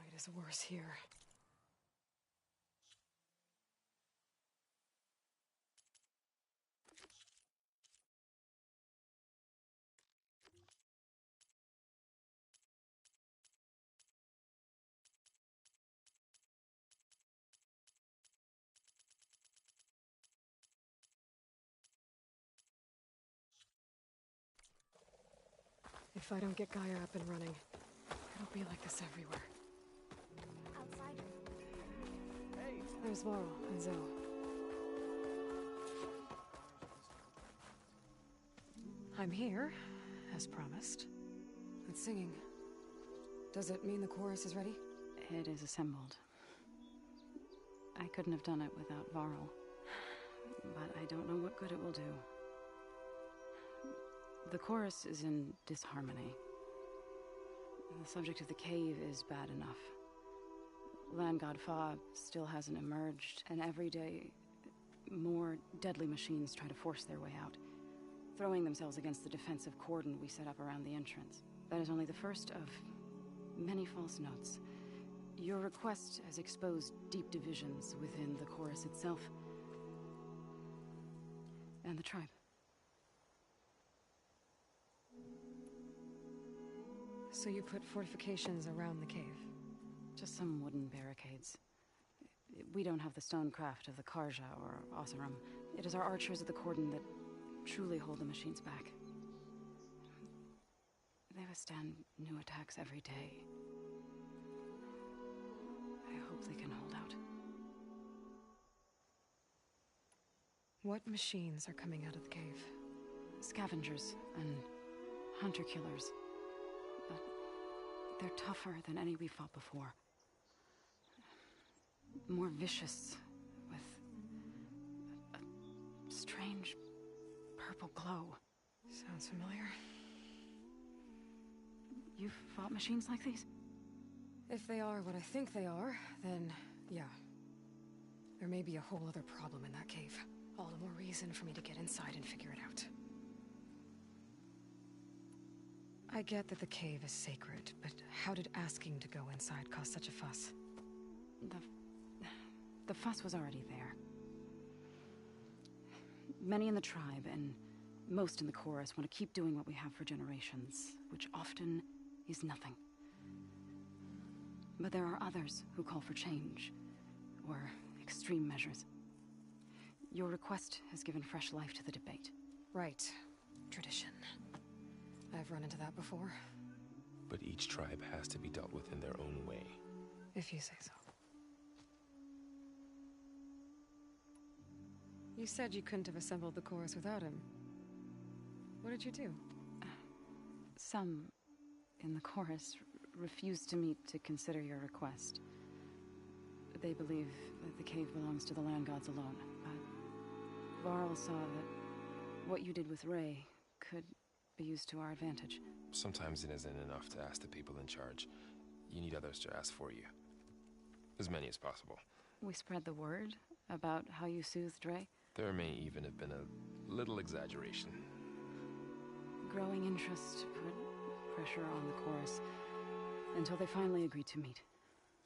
fight is worse here. If I don't get Gaia up and running, it'll be like this everywhere. Outside. Hey! There's Varl and Zoe. I'm here, as promised. And singing. Does it mean the chorus is ready? It is assembled. I couldn't have done it without Varl. But I don't know what good it will do. The chorus is in disharmony. The subject of the cave is bad enough. Land God Fa still hasn't emerged, and every day, more deadly machines try to force their way out, throwing themselves against the defensive cordon we set up around the entrance. That is only the first of many false notes. Your request has exposed deep divisions within the chorus itself and the tribe. So you put fortifications around the cave? Just some wooden barricades. We don't have the stonecraft of the Karja or Oseram. It is our archers of the cordon that truly hold the machines back. They withstand new attacks every day. I hope they can hold out. What machines are coming out of the cave? Scavengers and hunter-killers. But they're tougher than any we've fought before. More vicious, with a strange purple glow. Sounds familiar. You've fought machines like these? If they are what I think they are, then yeah. There may be a whole other problem in that cave. All the more reason for me to get inside and figure it out. I get that the cave is sacred, but how did asking to go inside cause such a fuss? The fuss was already there. Many in the tribe, and most in the chorus, want to keep doing what we have for generations, which often is nothing. But there are others who call for change, or extreme measures. Your request has given fresh life to the debate. Right. Tradition. I've run into that before. But each tribe has to be dealt with in their own way. If you say so. You said you couldn't have assembled the chorus without him. What did you do? Some in the chorus refused to meet to consider your request. They believe that the cave belongs to the land gods alone, but Varl saw that what you did with Ray could be used to our advantage. Sometimes it isn't enough to ask the people in charge. You need others to ask for you. As many as possible. We spread the word about how you soothed Ray. There may even have been a little exaggeration. Growing interest put pressure on the chorus until they finally agreed to meet.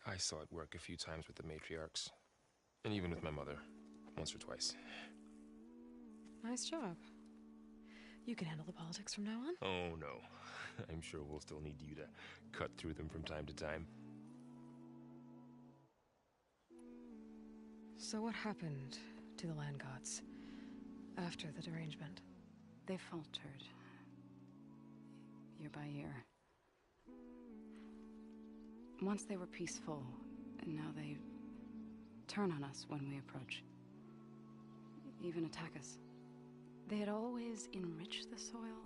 I saw it work a few times with the matriarchs. And even with my mother. Once or twice. Nice job. You can handle the politics from now on? Oh, no. I'm sure we'll still need you to cut through them from time to time. So what happened to the land gods after the derangement? They faltered. Year by year. Once they were peaceful, and now they turn on us when we approach. Even attack us. They had always enriched the soil,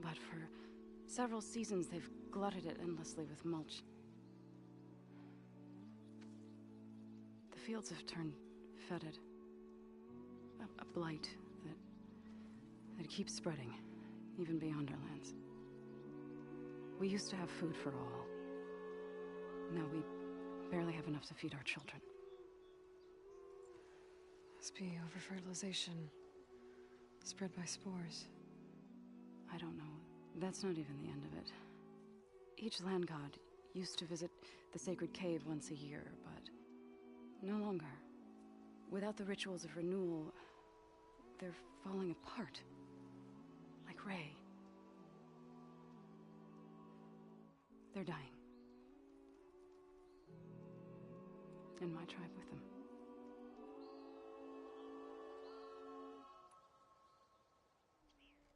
but for several seasons they've glutted it endlessly with mulch. The fields have turned fetid. A blight that keeps spreading, even beyond our lands. We used to have food for all. Now we barely have enough to feed our children. Must be over-fertilization. Spread by spores. I don't know. That's not even the end of it. Each land god Used to visit the sacred cave once a year, but no longer. Without the rituals of renewal, they're falling apart. Like Ray. They're dying. And my tribe with them.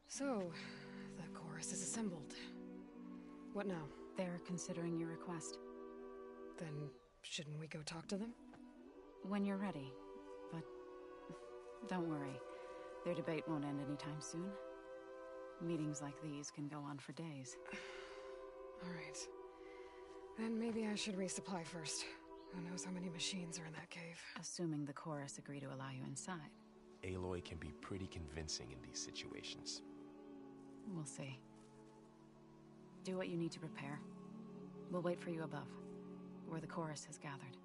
So, the chorus is assembled. What now? They're considering your request. Then, shouldn't we go talk to them? When you're ready. But don't worry. Their debate won't end anytime soon. Meetings like these can go on for days. Alright. Then maybe I should resupply first. Who knows how many machines are in that cave? Assuming the chorus agree to allow you inside. Aloy can be pretty convincing in these situations. We'll see. Do what you need to prepare. We'll wait for you above, where the chorus has gathered.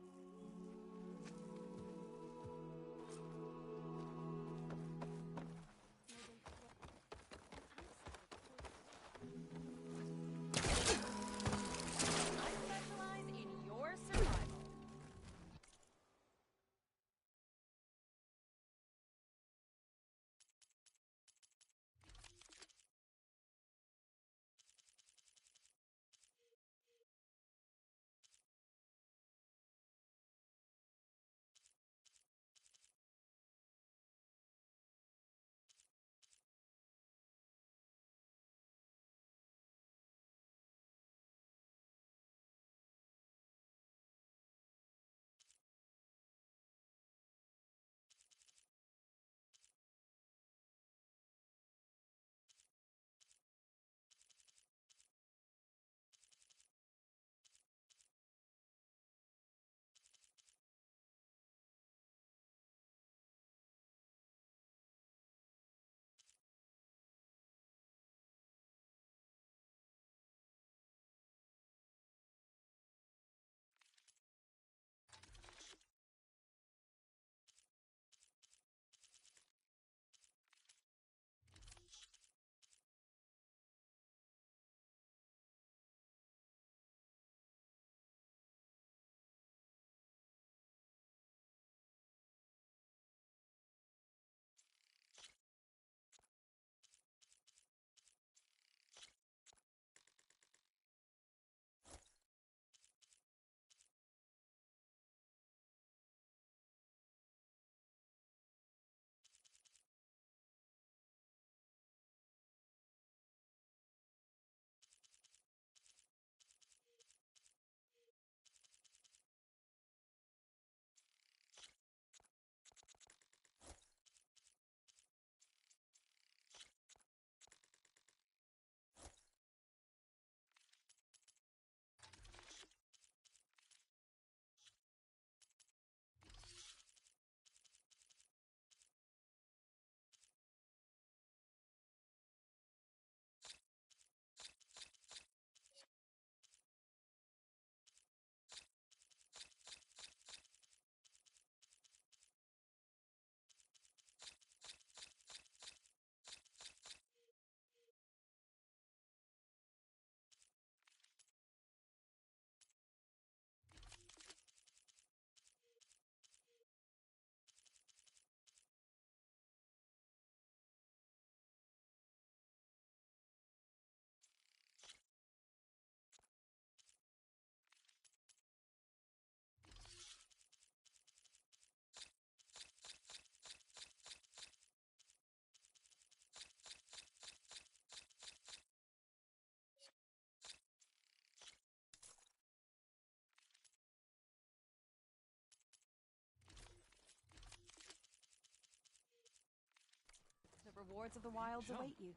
The rewards of the wilds await you.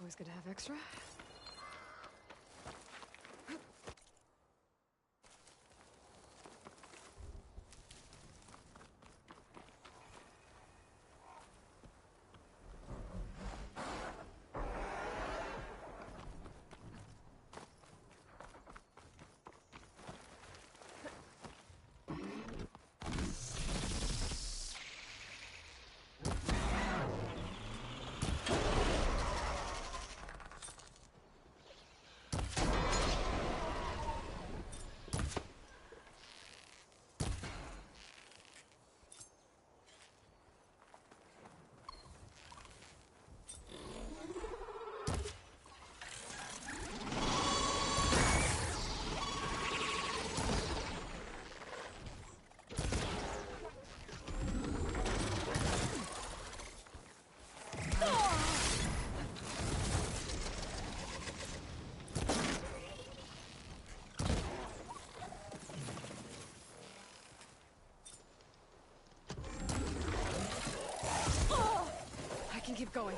Always good to have extra. I can keep going.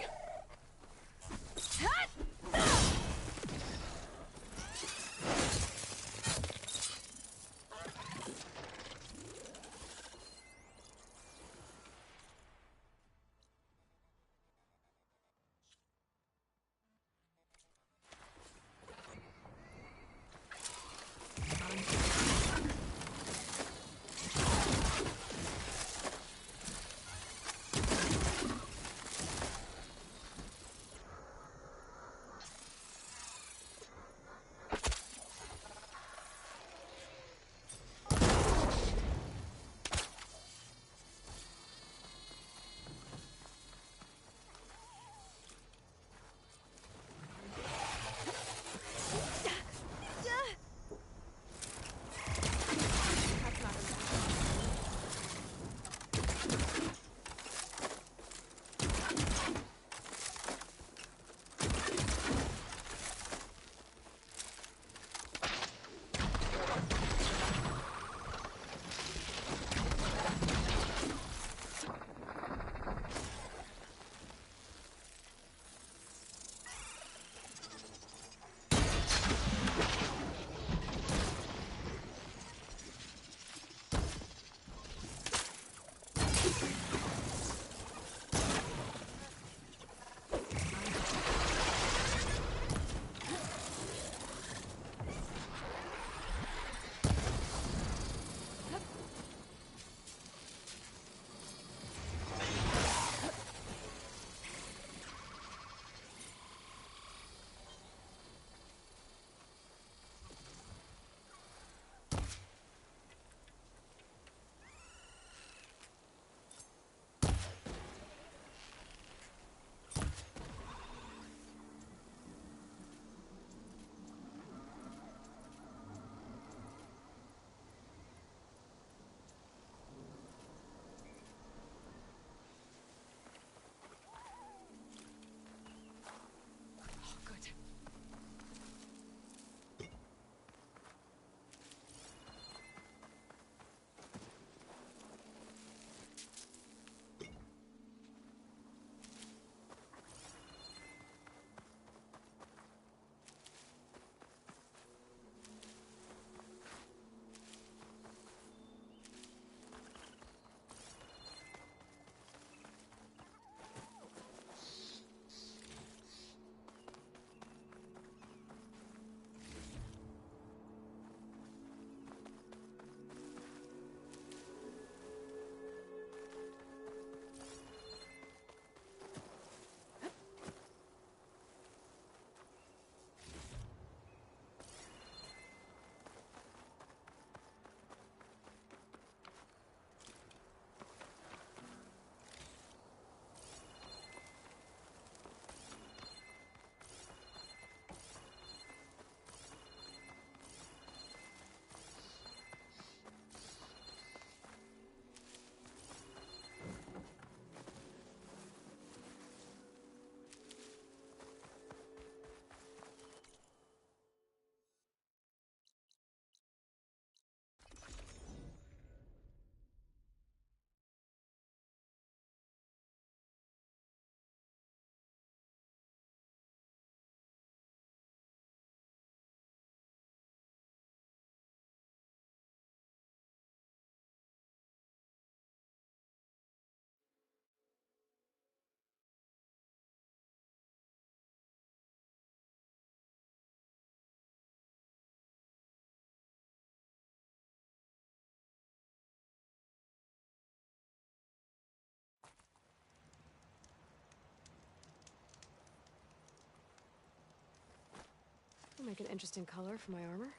like an interesting color for my armor?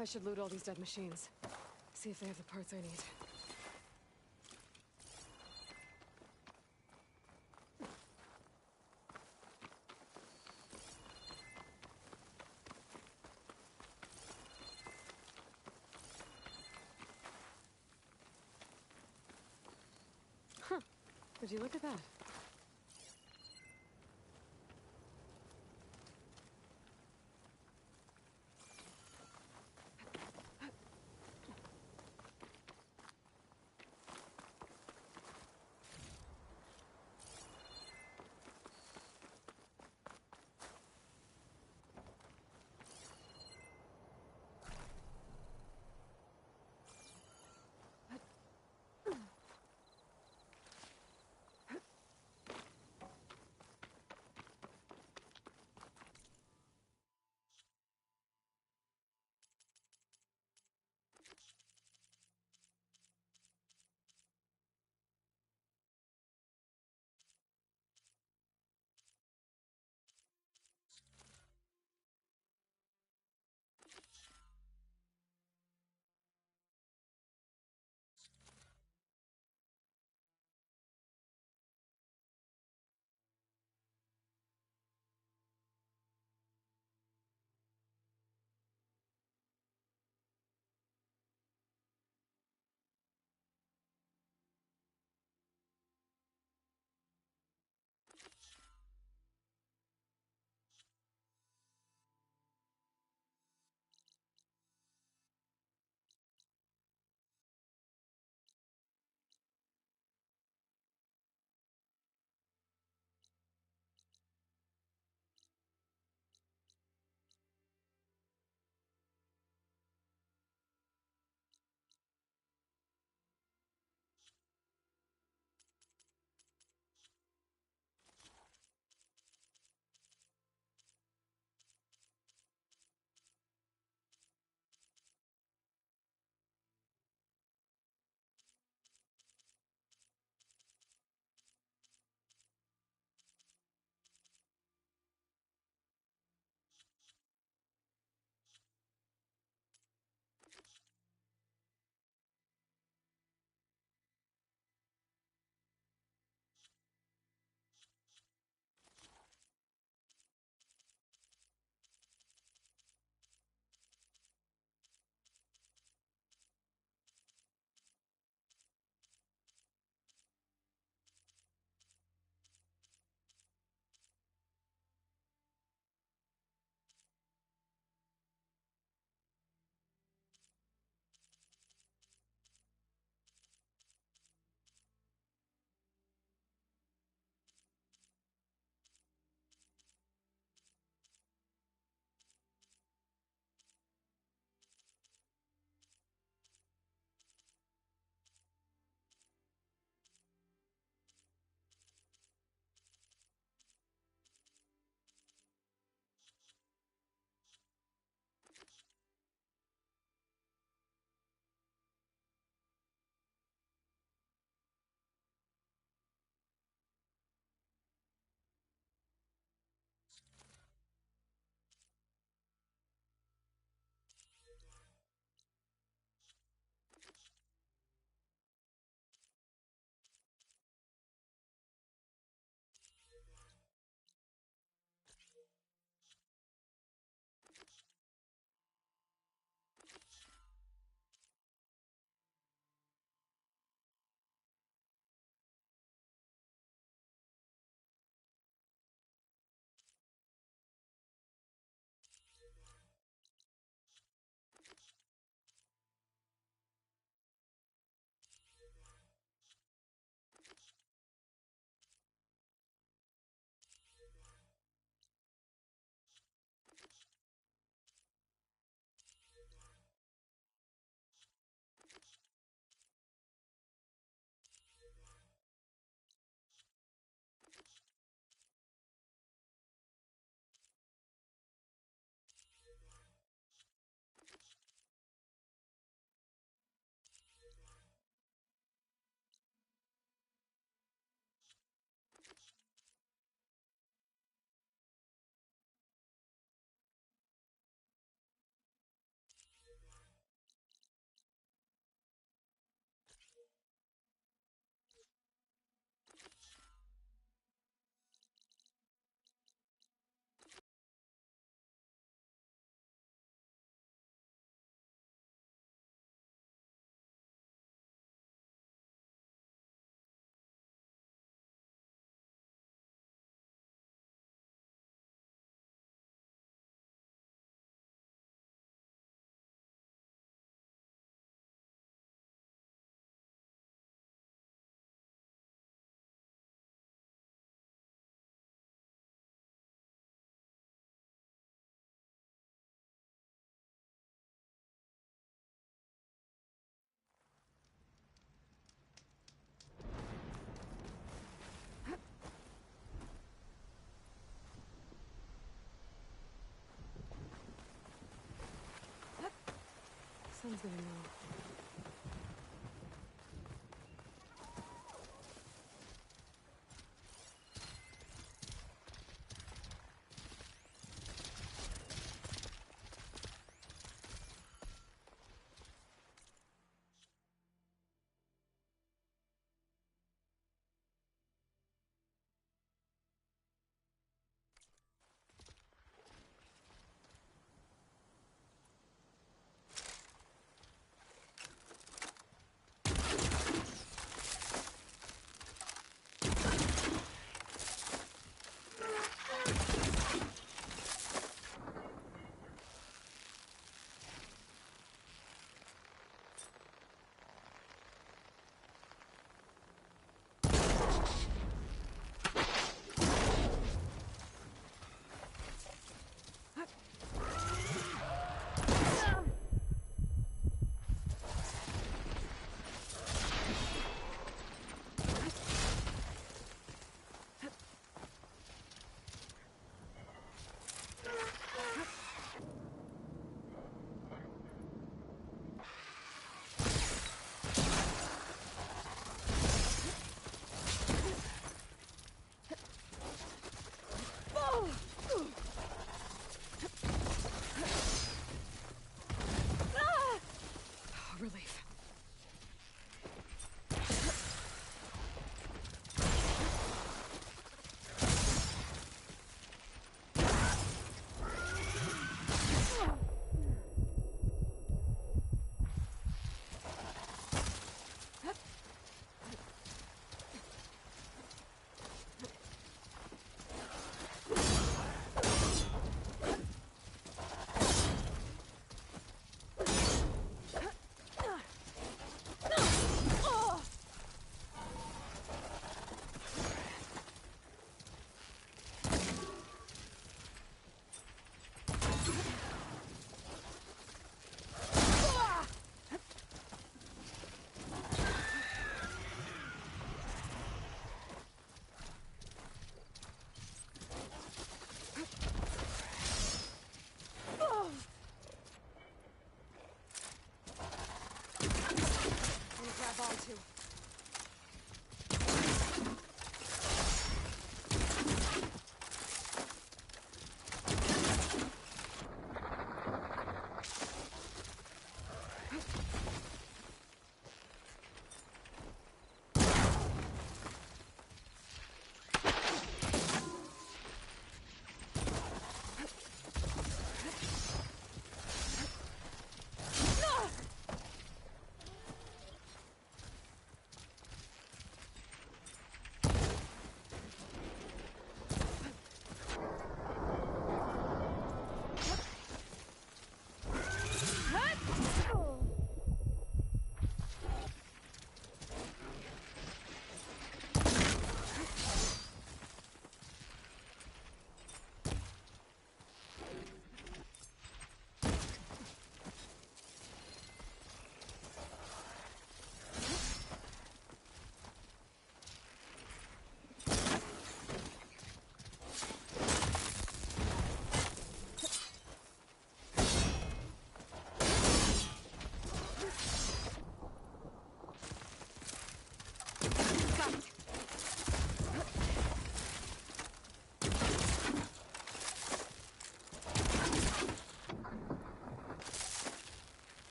I should loot all these dead machines. See if they have the parts I need. Huh. Would you look at that?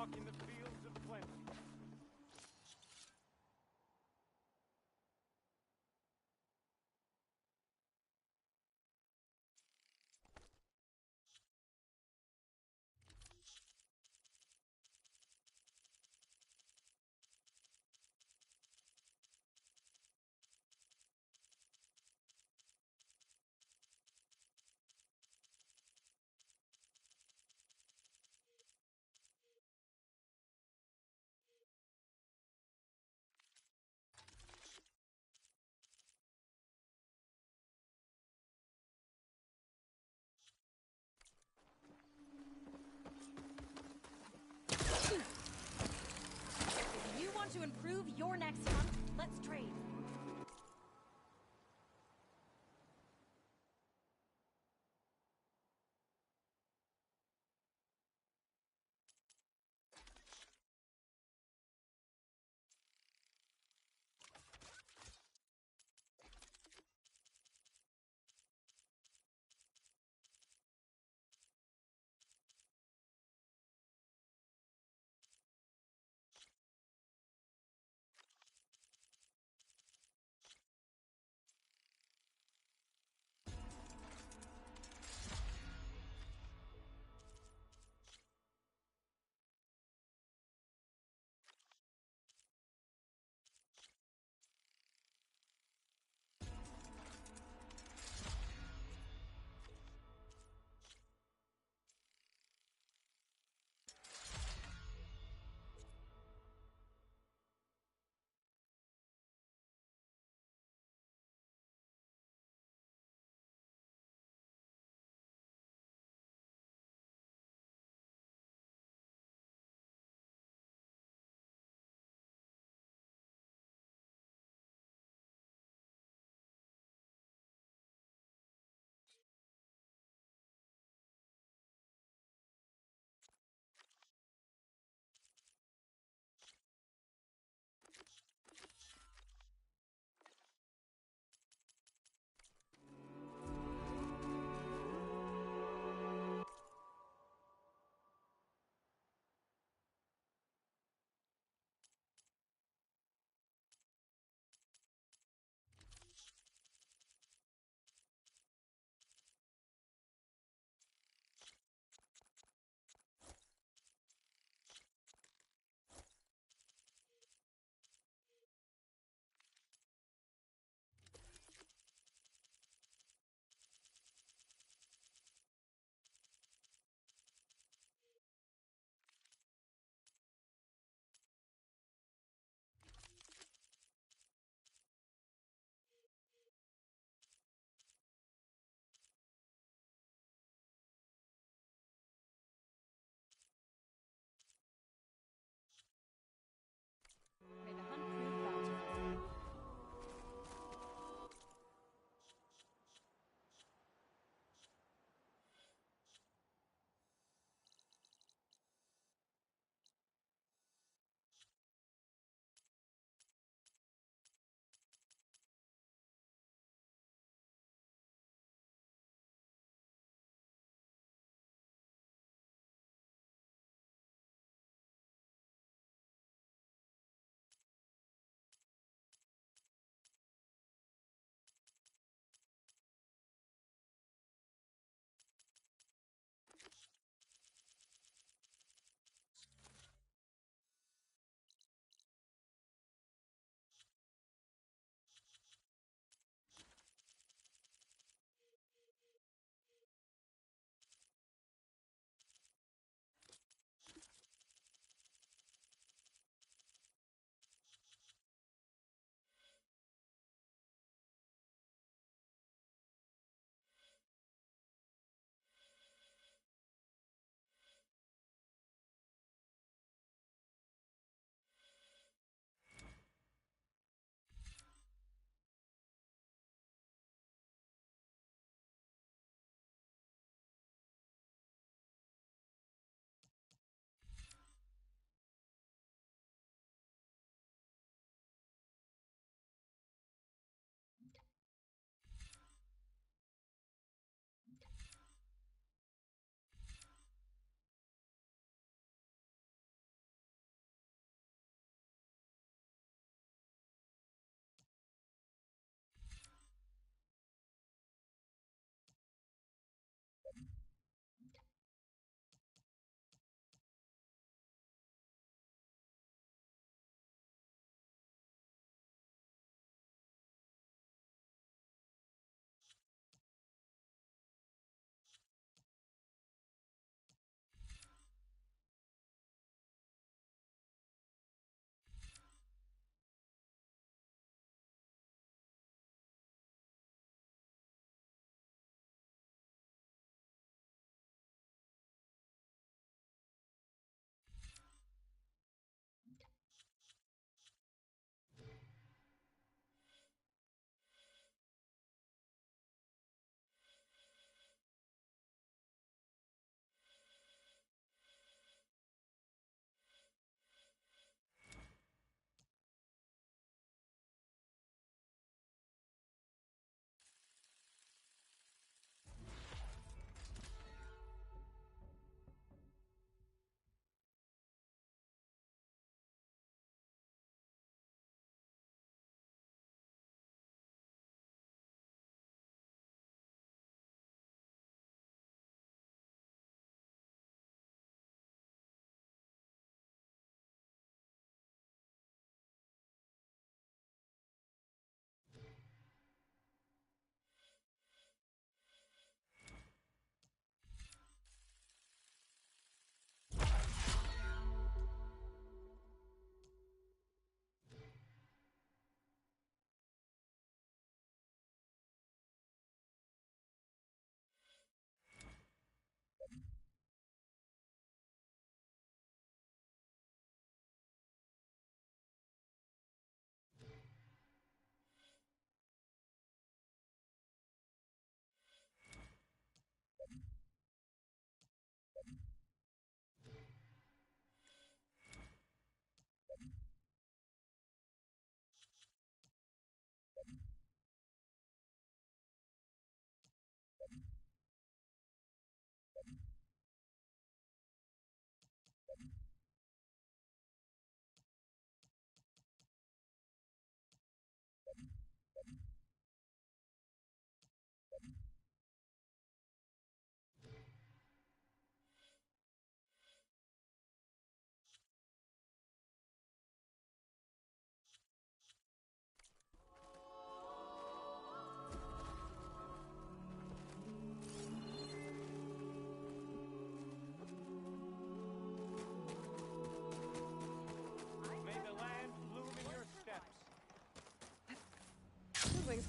walk in the fields of plenty. You want to improve your next hunt? Let's trade.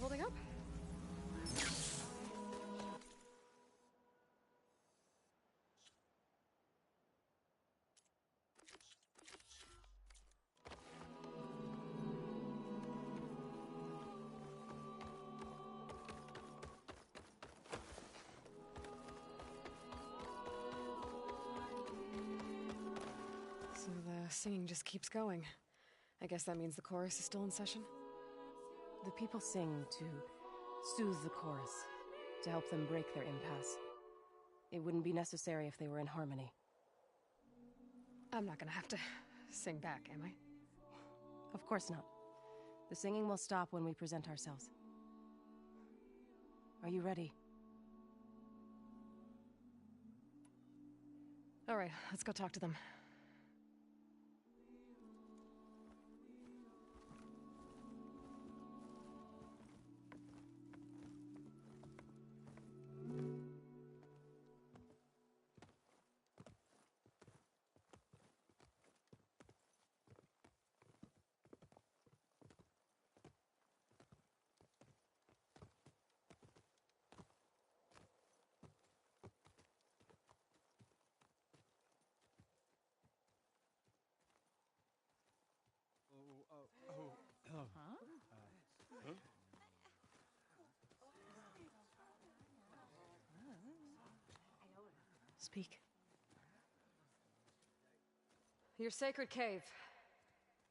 holding up? So the singing just keeps going. I guess that means the chorus is still in session? The people sing to soothe the chorus, to help them break their impasse. It wouldn't be necessary if they were in harmony. I'm not gonna have to sing back, am I? Of course not. The singing will stop when we present ourselves. Are you ready? All right, let's go talk to them. Speak. Your sacred cave.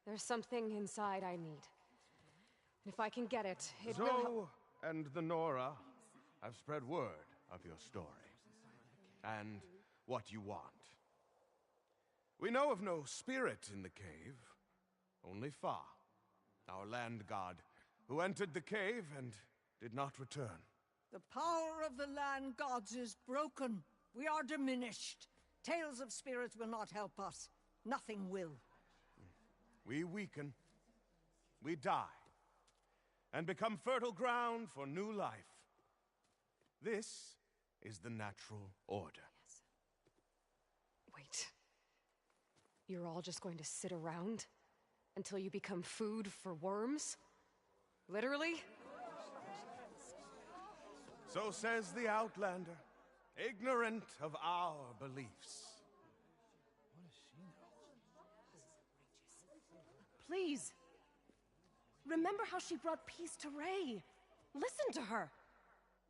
There's something inside I need. And if I can get it, it will help. Zoe and the Nora have spread word of your story. And what you want. We know of no spirit in the cave, only Fa, our land god, who entered the cave and did not return. The power of the land gods is broken. We are diminished. Tales of spirits will not help us. Nothing will. We weaken, we die, and become fertile ground for new life. This is the natural order. Yes. Wait. You're all just going to sit around until you become food for worms? Literally? So says the Outlander, ignorant of our beliefs. What does she know? Please. Remember how she brought peace to Ray. Listen to her.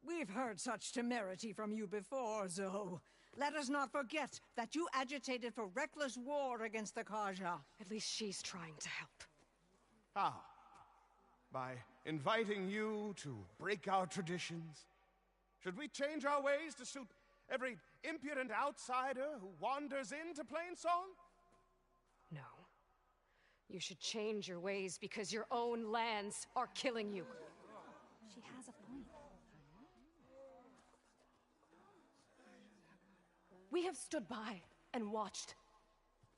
We've heard such temerity from you before, Zoe. Let us not forget that you agitated for reckless war against the Kaja. At least she's trying to help. How? By inviting you to break our traditions? Should we change our ways to suit every impudent outsider who wanders into Plainsong? No. You should change your ways because your own lands are killing you. She has a point. We have stood by and watched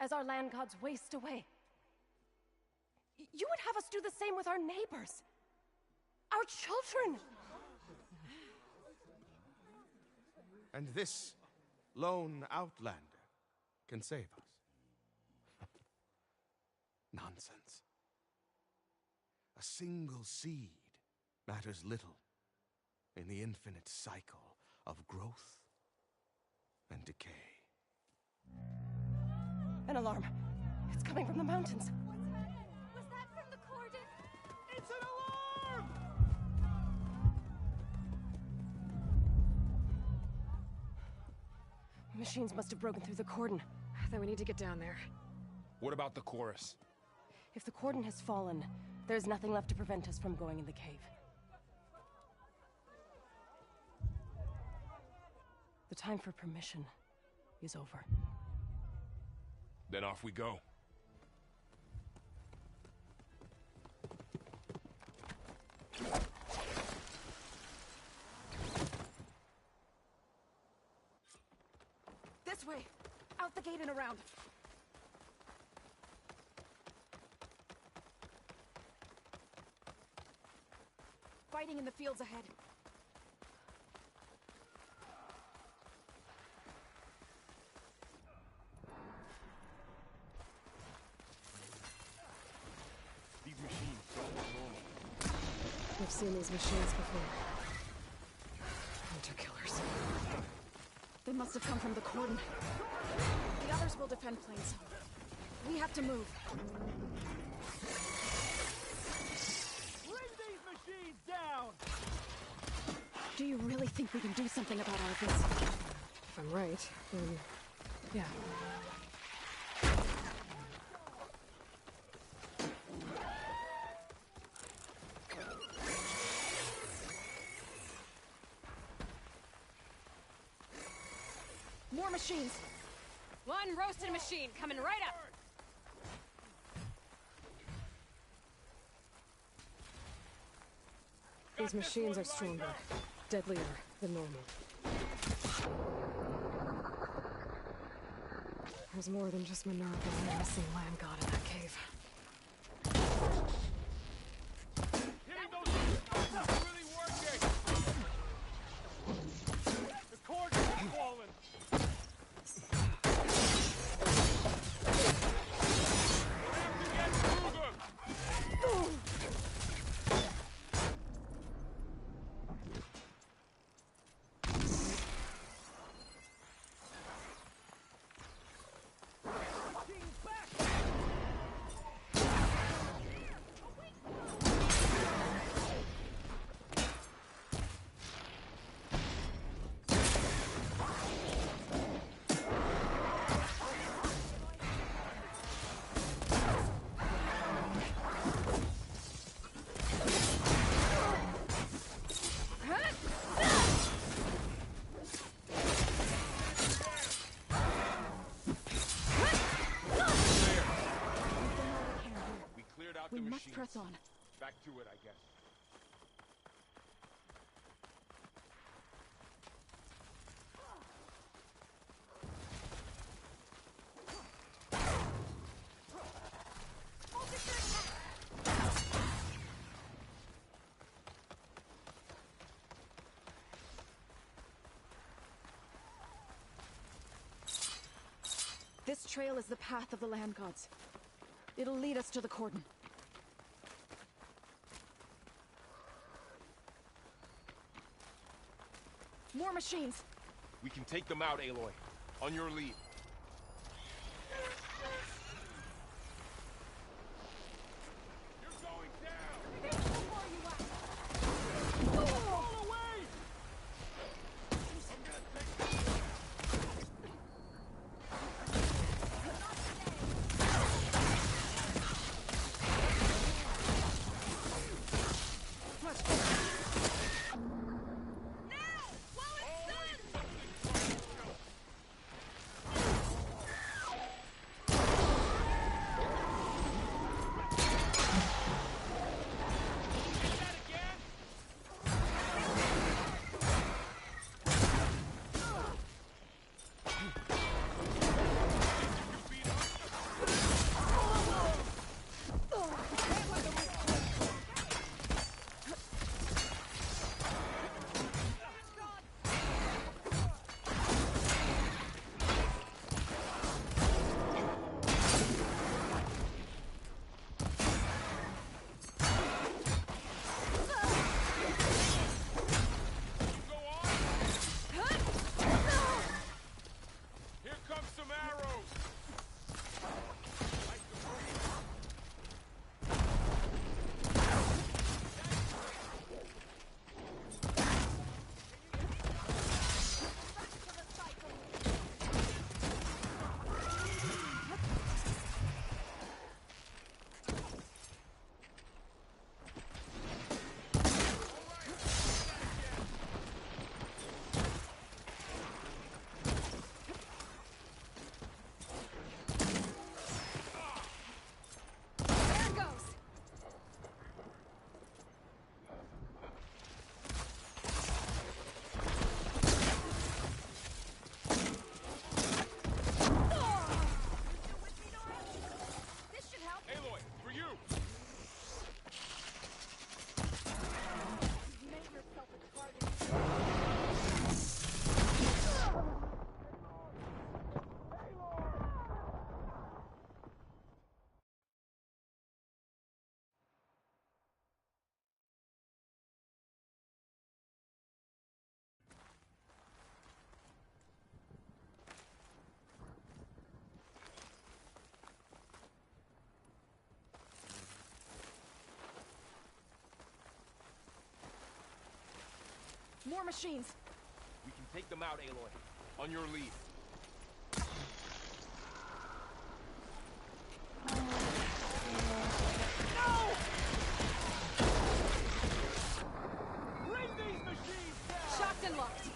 as our land gods waste away. You would have us do the same with our neighbors, our children. And this lone outlander can save us. Nonsense. A single seed matters little in the infinite cycle of growth and decay. An alarm. It's coming from the mountains. Was that from the cordon? It's an alarm! Machines must have broken through the cordon. Then we need to get down there. What about the chorus? If the cordon has fallen, there's nothing left to prevent us from going in the cave. The time for permission is over. Then off we go. This way! Out the gate and around! Fighting in the fields ahead. These machines don't look normal. I've seen these machines before. Hunter killers. They must have come from the cordon. The others will defend planes. We have to move. Bring these machines down! Do you really think we can do something about all of this? If I'm right, then yeah. More machines! One roasted machine coming right up! These machines are stronger, deadlier than normal. There's more than just Minerva and the missing land god in that cave. Hitting those not really working! The cordon is fallen! We must press on. Back to it, I guess. This trail is the path of the land gods. It'll lead us to the cordon. More machines! We can take them out, Aloy. On your lead. You're going down! Roll away! more machines. We can take them out, Aloy. On your lead. No! Bring these machines down! Shocked and locked.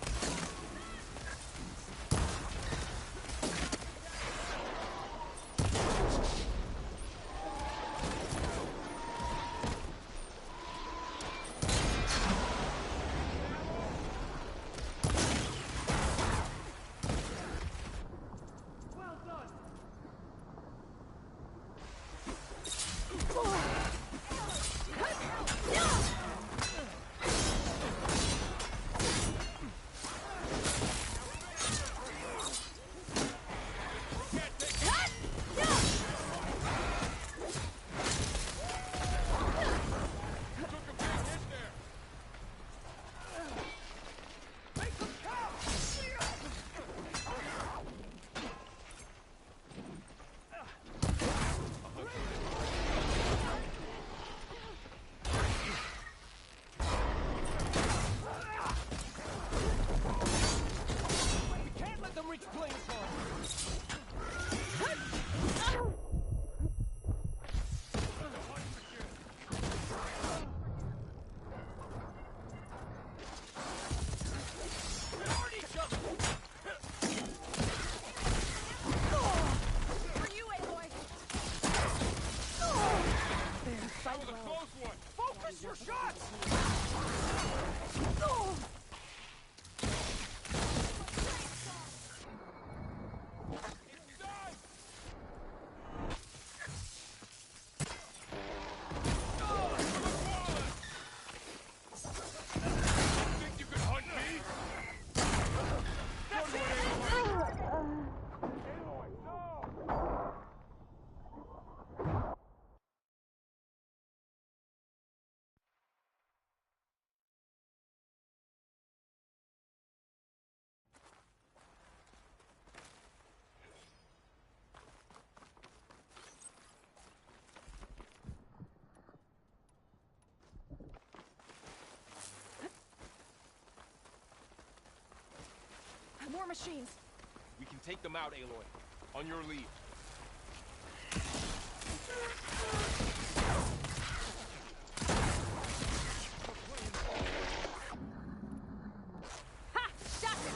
Your shots! More machines. We can take them out, Aloy. On your lead. Ha! Shot it!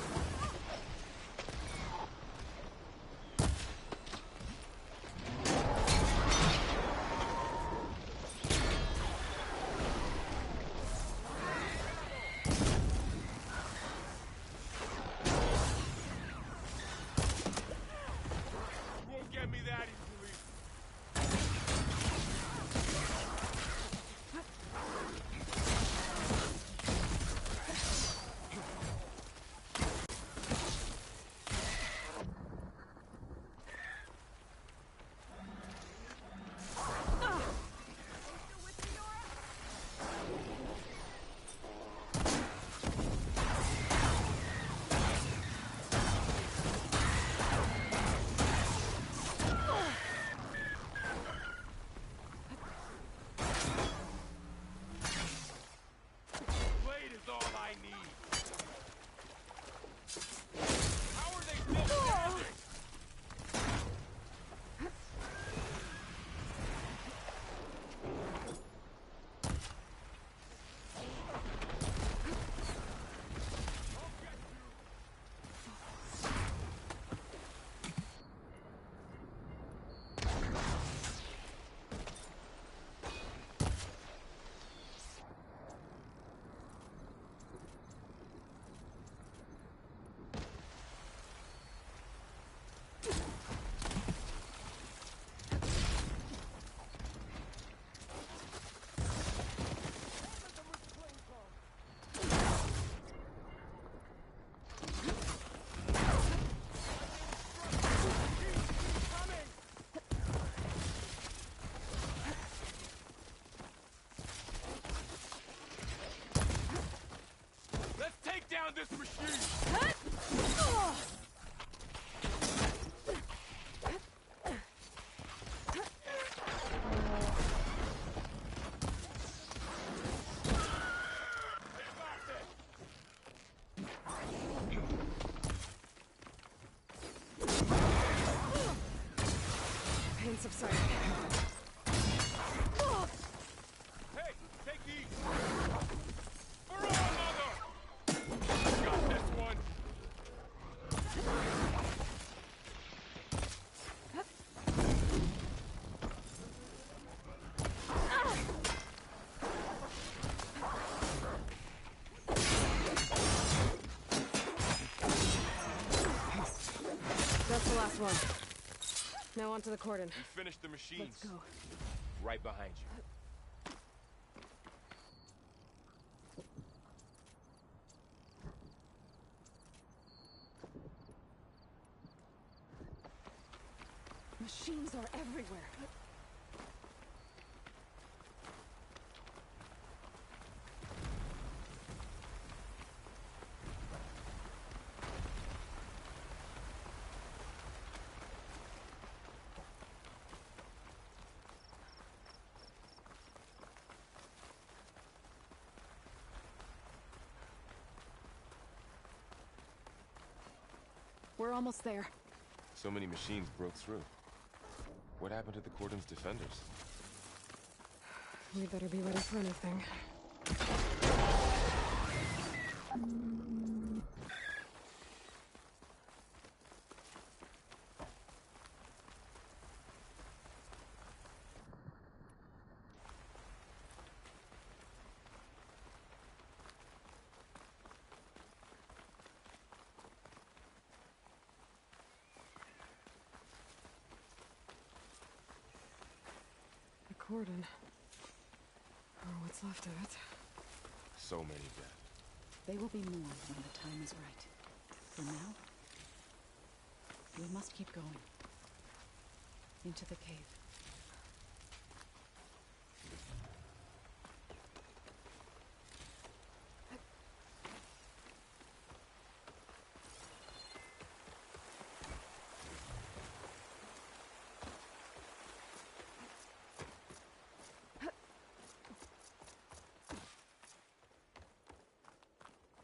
Get me that easily. down this machine! left side. Hey, take these! For all mother! Got this one! That's the last one. Now onto the cordon. We finished the machines. Let's go. Right behind you. Machines are everywhere. We're almost there. So many machines broke through. What happened to the cordon's defenders? We better be ready for anything. Cordon. Or what's left of it. So many dead. They will be more when the time is right. For now, we must keep going. Into the cave.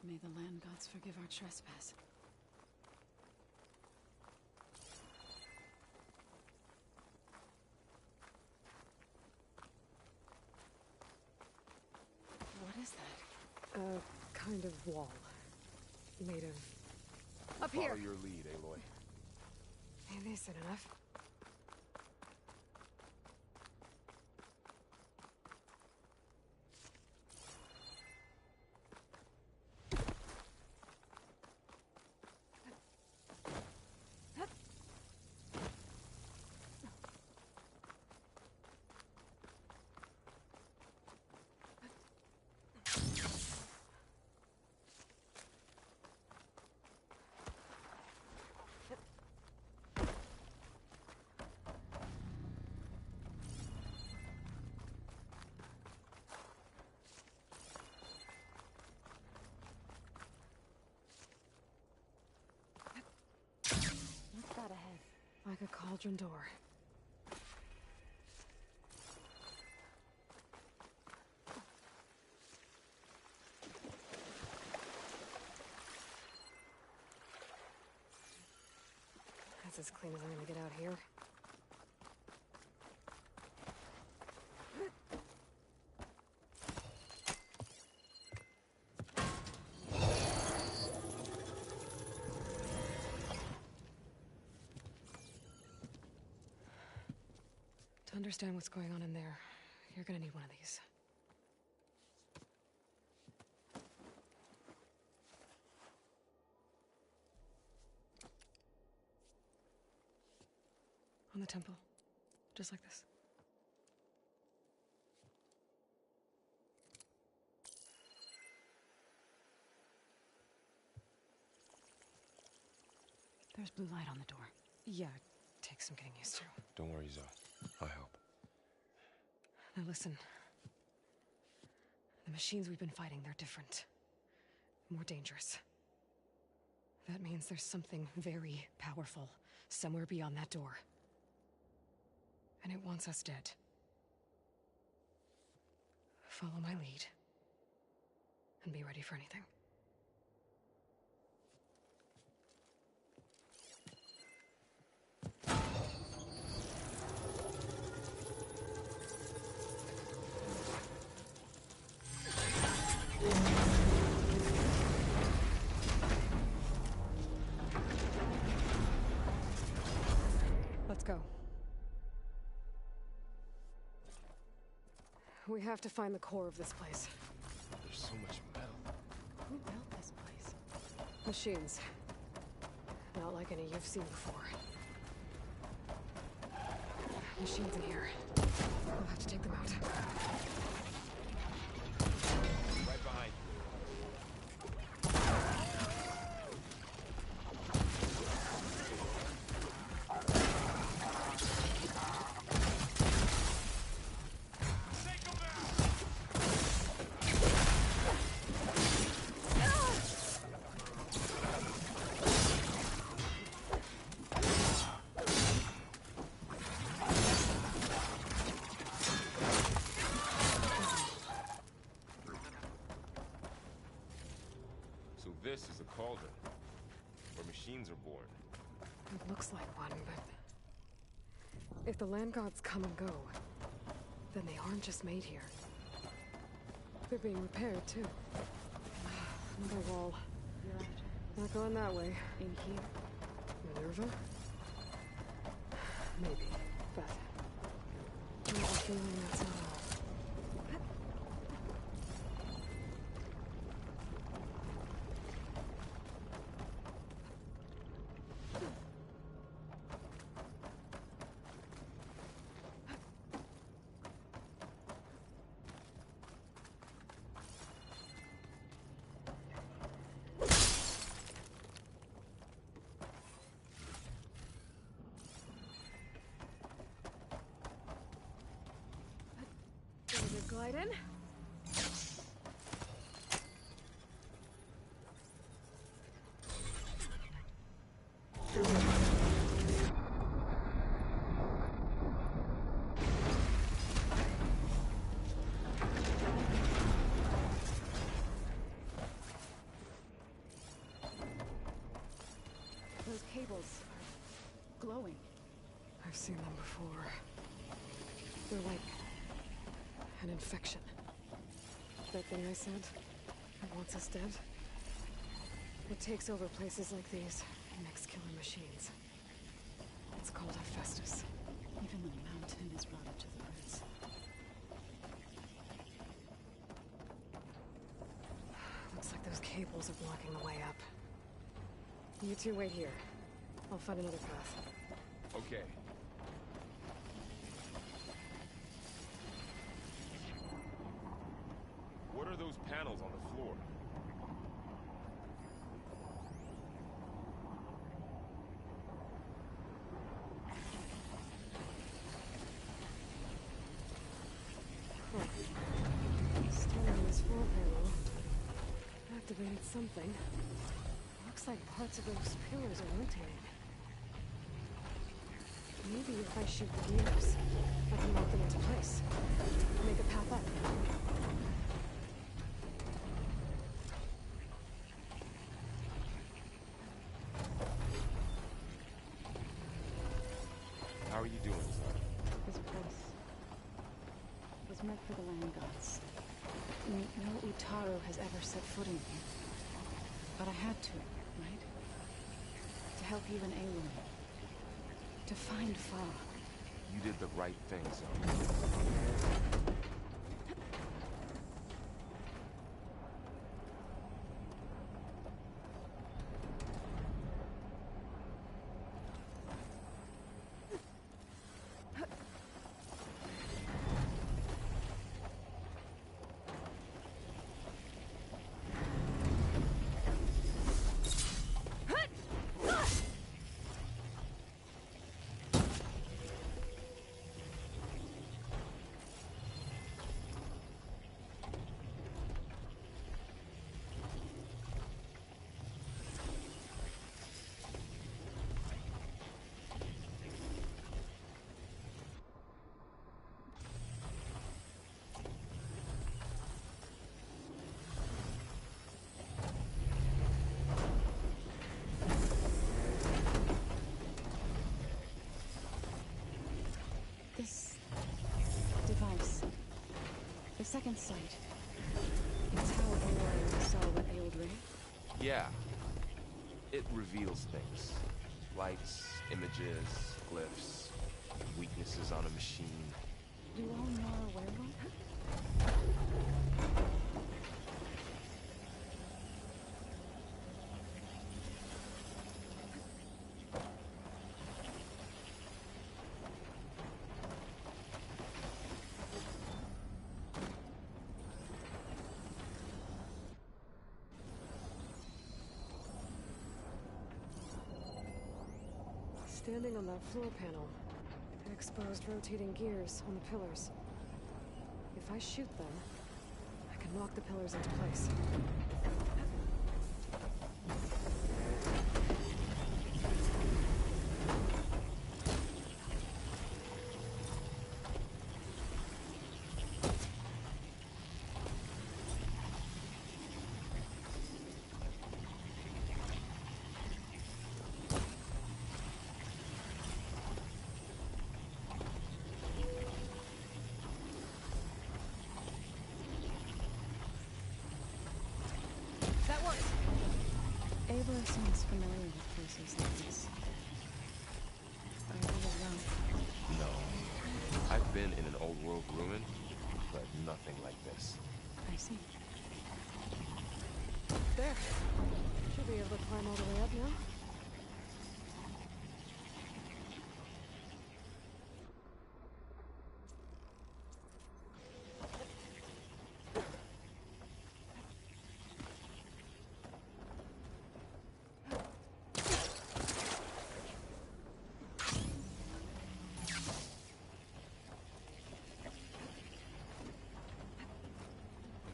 May the land gods forgive our trespass. What is that? A kind of wall. Made of... Up here! Follow your lead, Aloy. Maybe this enough. Like a cauldron door. That's as clean as I'm gonna get out here. To understand what's going on in there, you're gonna need one of these. On the temple. Just like this. There's blue light on the door. Yeah, it takes some getting used to. Don't worry, Zoe. I'll help. Now listen. The machines we've been fighting, they're different. More dangerous. That means there's something very powerful somewhere beyond that door. And it wants us dead. Follow my lead. And be ready for anything. We have to find the core of this place. There's so much metal. Who built this place? Machines. Not like any you've seen before. Machines in here. We'll have to take them out. Right behind you. So this is a cauldron, where machines are born. It looks like one, but... if the land gods come and go, then they aren't just made here. They're being repaired, too. Another wall. You're after. Not going that way. In here? Minerva? Maybe, but... I have a feeling that's not all. Glide in. Those cables are glowing. I've seen them before. They're like an infection. That thing I said, that wants us dead. It takes over places like these and makes killer machines. It's called Hephaestus. Even the mountain is rotted to the roots. Looks like those cables are blocking the way up. You two wait here. I'll find another path. Okay. What are those panels on the floor? Still on this floor panel. Activated something. Looks like parts of those pillars are rotating. Maybe if I shoot the gears, I can lock them into place. Make a path up. How are you doing, son? This place was meant for the land gods. No Utaru has ever set foot in here. But I had to, right? To help you and Aloy. To find Fa. You did the right thing, son. This device, the second sight, it's how Aloy saw what ailed Ray? Yeah. It reveals things. Lights, images, glyphs, weaknesses on a machine. Do all Nora wear one? Standing on that floor panel, it exposed rotating gears on the pillars. If I shoot them, I can lock the pillars into place. That worked. Aloy seems familiar with places like this. Are you alone? No. I've been in an old world ruin, but nothing like this. I see. There. Should be able to climb all the way up now.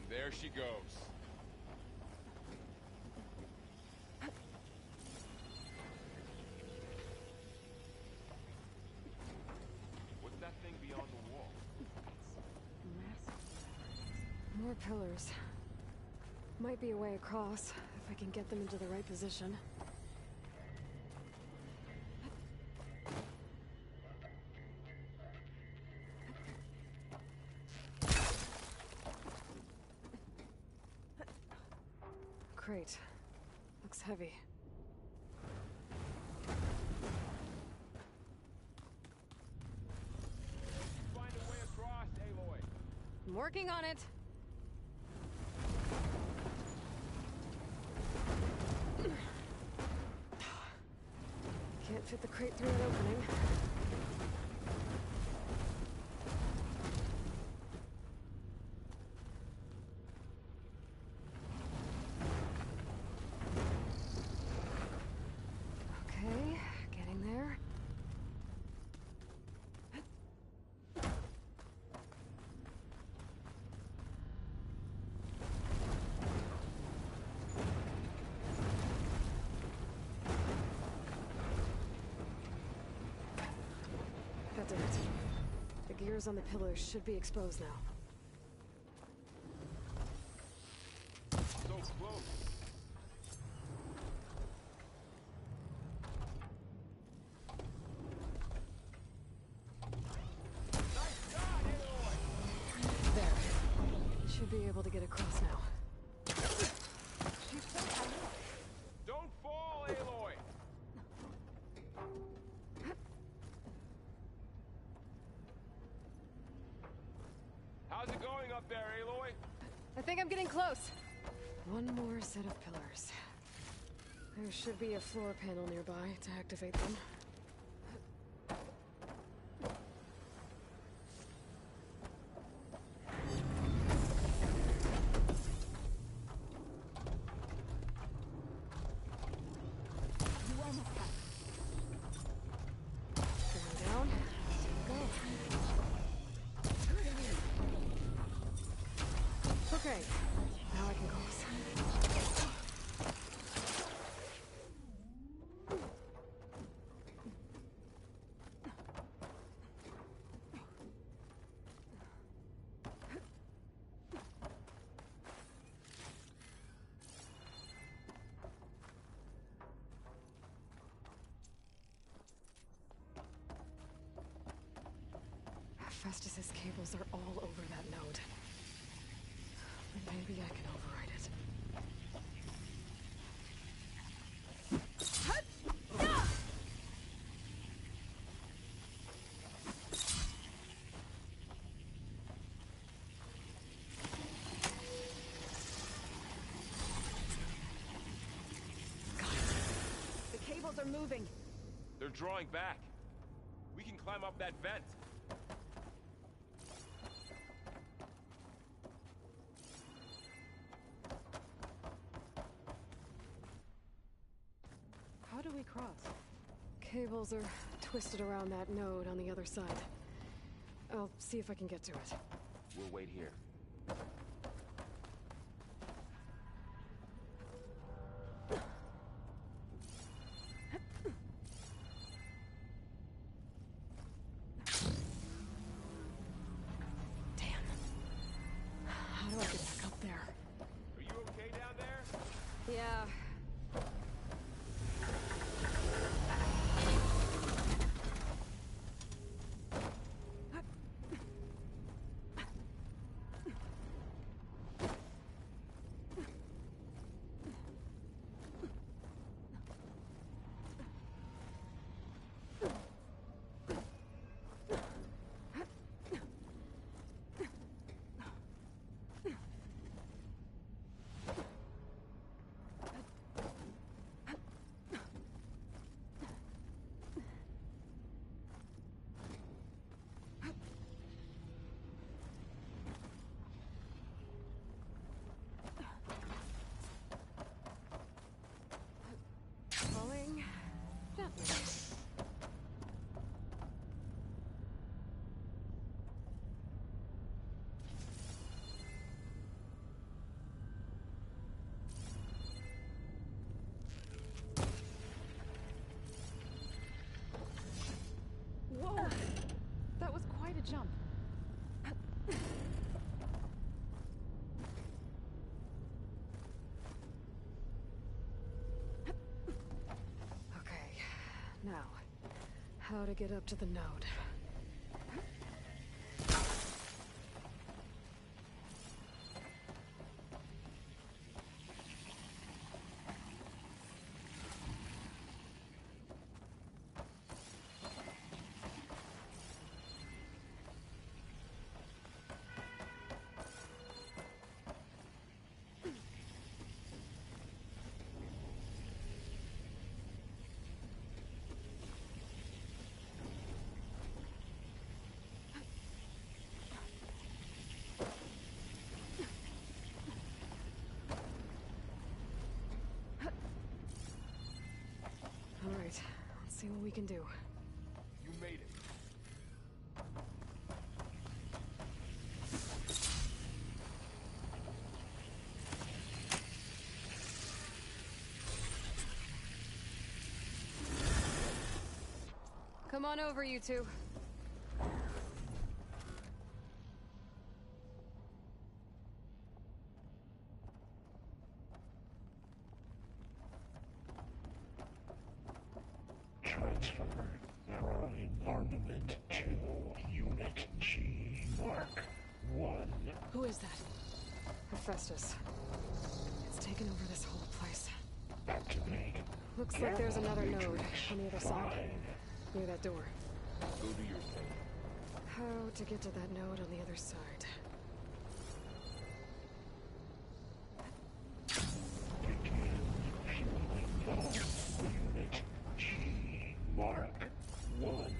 There she goes. What's that thing beyond the wall? More pillars. Might be a way across, if I can get them into the right position. Crate. Looks heavy. Find a way across, Aloy. I'm working on it. Can't fit the crate through that opening. Okay, getting there. That did it. The gears on the pillars should be exposed now. So close. There. Should be able to get across now. Don't fall, Aloy. How's it going up there, Aloy? I think I'm getting close. One more set of pillars. There should be a floor panel nearby to activate them. Going down. Go. Okay, now I can cross. Festus's cables are all over that node. Maybe I can override it. missiles are moving. They're drawing back. We can climb up that vent. How do we cross? Cables are twisted around that node on the other side. I'll see if I can get to it. We'll wait here. How do I get back up there? Are you okay down there? Yeah. Falling gently. Whoa! That was quite a jump. Okay, now, how to get up to the node? All right, let's see what we can do. You made it. Come on over, you two. Transfer Prime armament to Unit G Mark 1. Who is that? Hephaestus. It's taken over this whole place. Activate. Looks like there's another node on the other side. Near that door. Go do your thing. How to get to that node on the other side? Unit G Mark 1.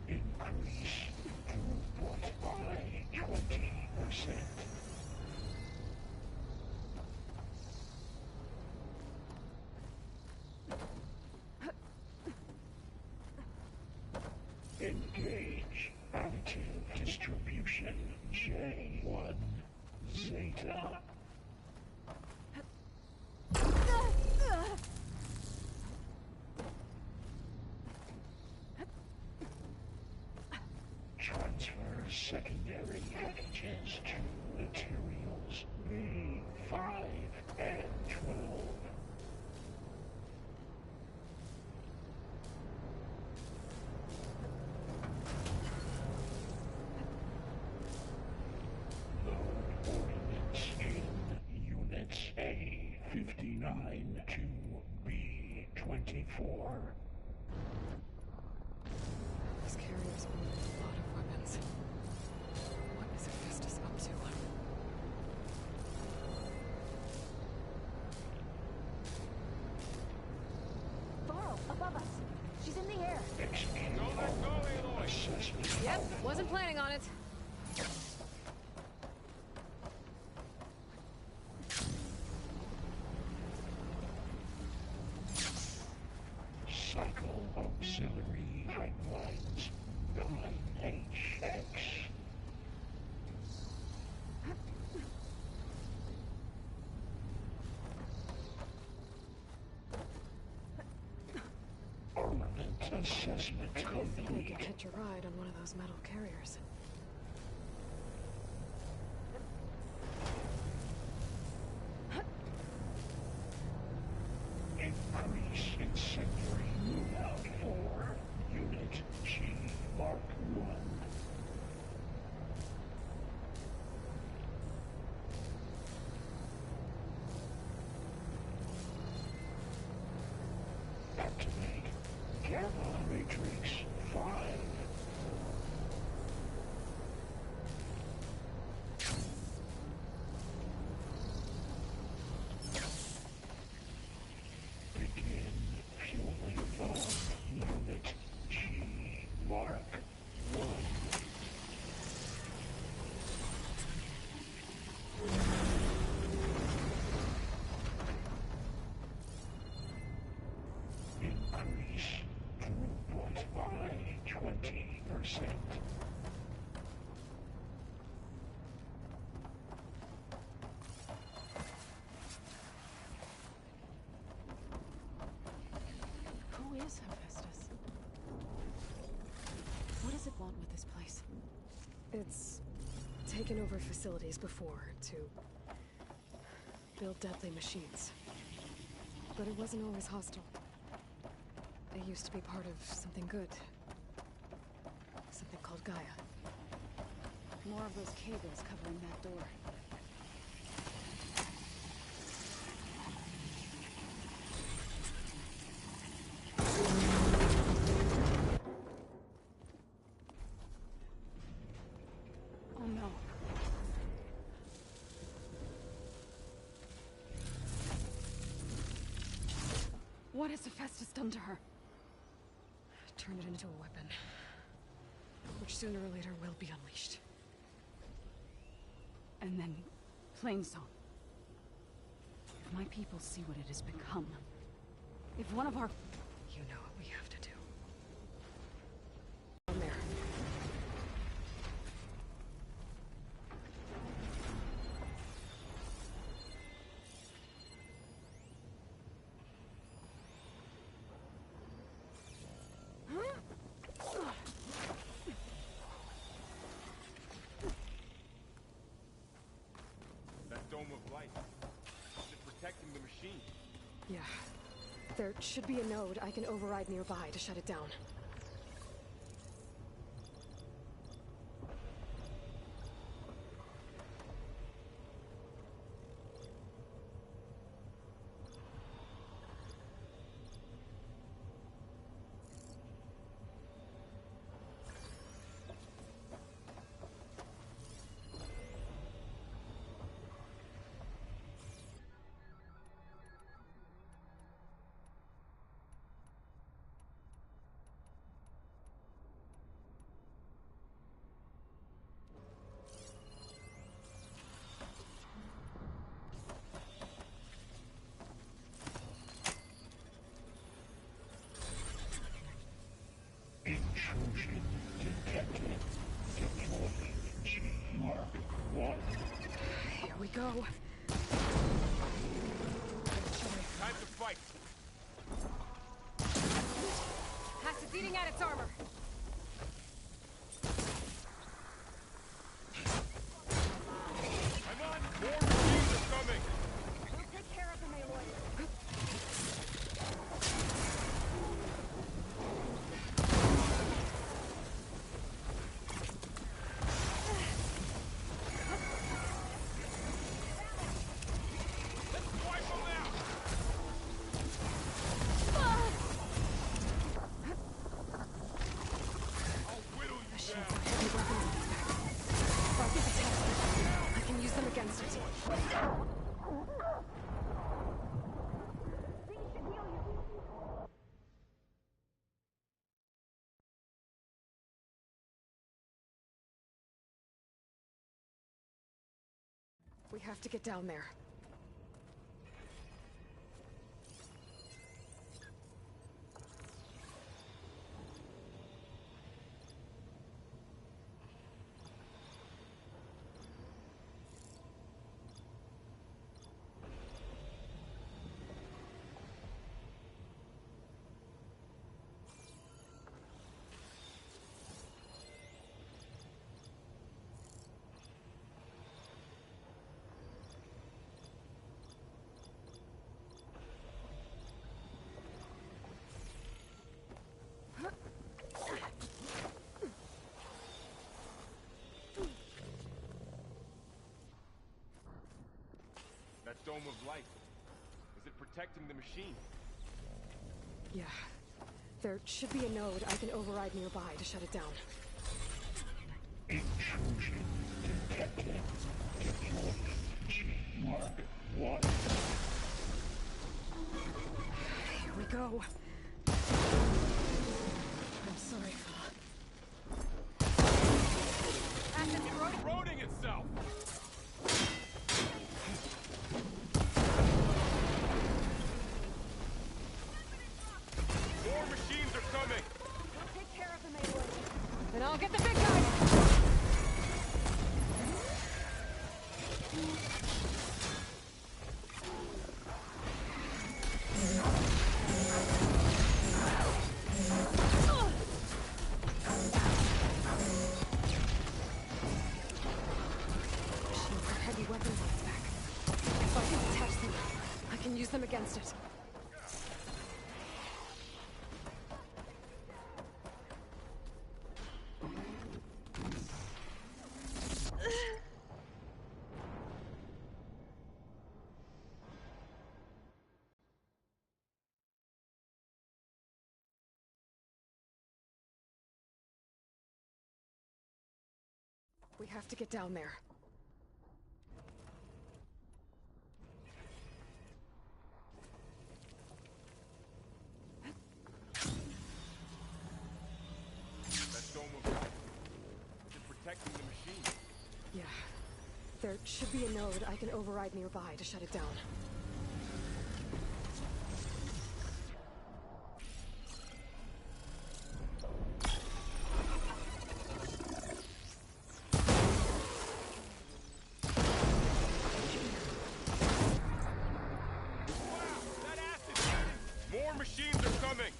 Increase throughput by 20%. Engage active distribution J1 Zeta. Transfer secondary packages to materials B5 and 12. Ordnance in Units A59 to B24. These carriers hold a lot of weapons. Yep, wasn't planning on it. Cycle auxiliary pipelines 9HX. Armament assessment I think I complete. could hitch a ride on one of those metal carriers. Increase incendiary loadout for Unit G Mark 1. Activate Gamma Matrix 5. Begin fueling bomb Unit G Mark 1. Increase throughput by 20%. Who is Hephaestus? What does it want with this place? It's taken over facilities before to build deadly machines. But it wasn't always hostile. It used to be part of something good. Something called Gaia. More of those cables covering that door. Oh no. What has Hephaestus done to her? Turned it into a weapon. Which sooner or later will be unleashed. And then, Plainsong. If my people see what it has become, if one of our... You know what we have to do. On there. That dome of light. Is it protecting the machine? Yeah. There should be a node I can override nearby to shut it down. Intrusion detected. Deploying G Mark 1. Here we go. Time to fight. It's eating at its armor. I'm on! More machines are coming! We'll take care of them, Aloy. We have to get down there. That dome of light. Is it protecting the machine? Yeah. There should be a node I can override nearby to shut it down. Intrusion detected. Mark 1. Here we go. I'm sorry, Fa. It's corroding itself! More machines are coming! We'll take care of them, Aloy. Then I'll get the big guy! Use them against it. We have to get down there. Yeah. There should be a node I can override nearby to shut it down. More machines are coming!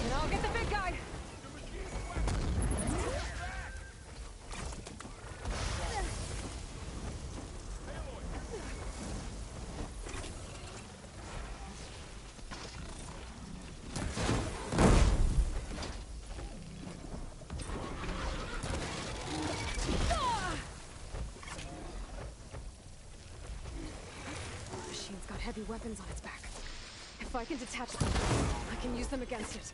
And I'll get the big guy! Machine's got heavy weapons on its back. If I can detach them, I can use them against it.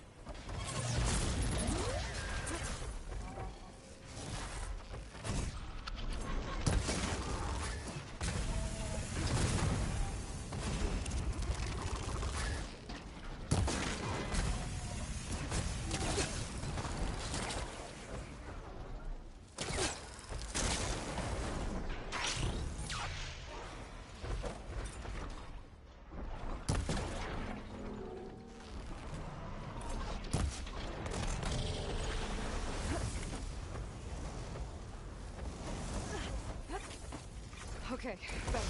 Okay, better.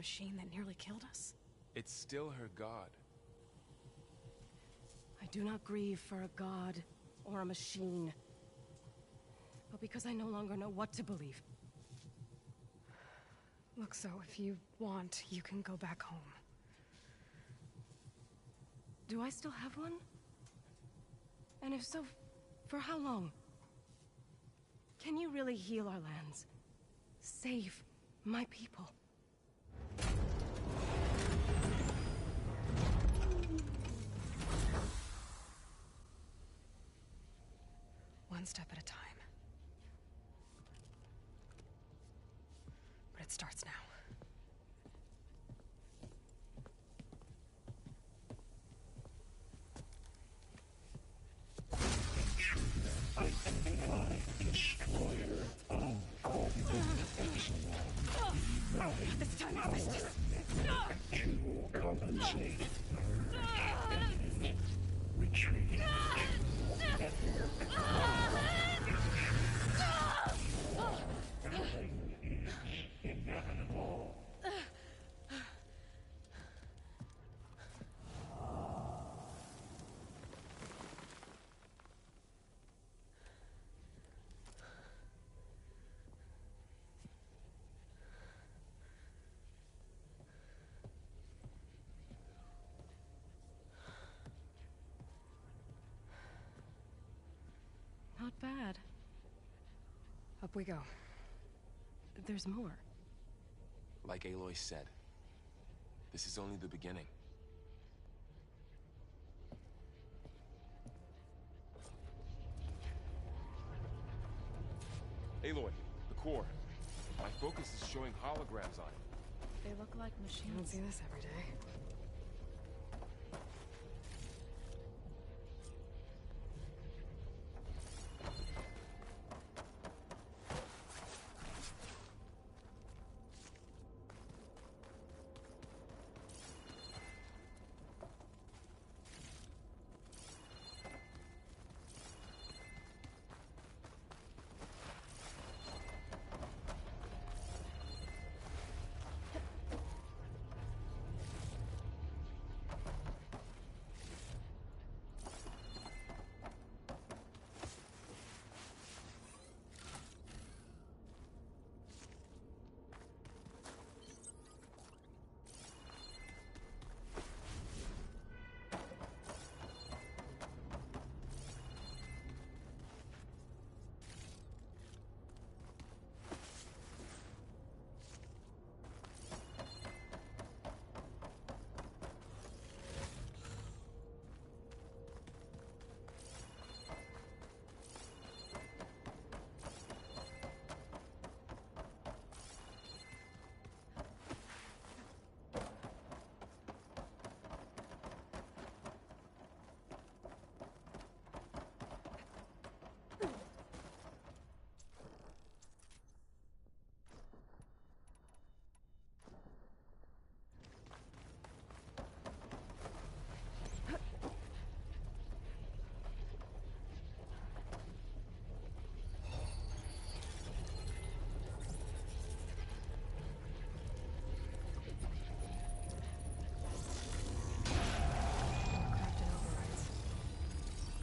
machine that nearly killed us? It's still her god. I do not grieve for a god or a machine, but because I no longer know what to believe. Look, so if you want, you can go back home. Do I still have one? And if so, for how long? Can you really heal our lands? Save my people? One step at a time. But it starts now. This time is business. To compensate. Retreat. Nothing is inevitable. Not bad. Up we go. There's more. Like Aloy said, this is only the beginning. Aloy, the core. My focus is showing holograms on it. They look like You don't machines. see this every day.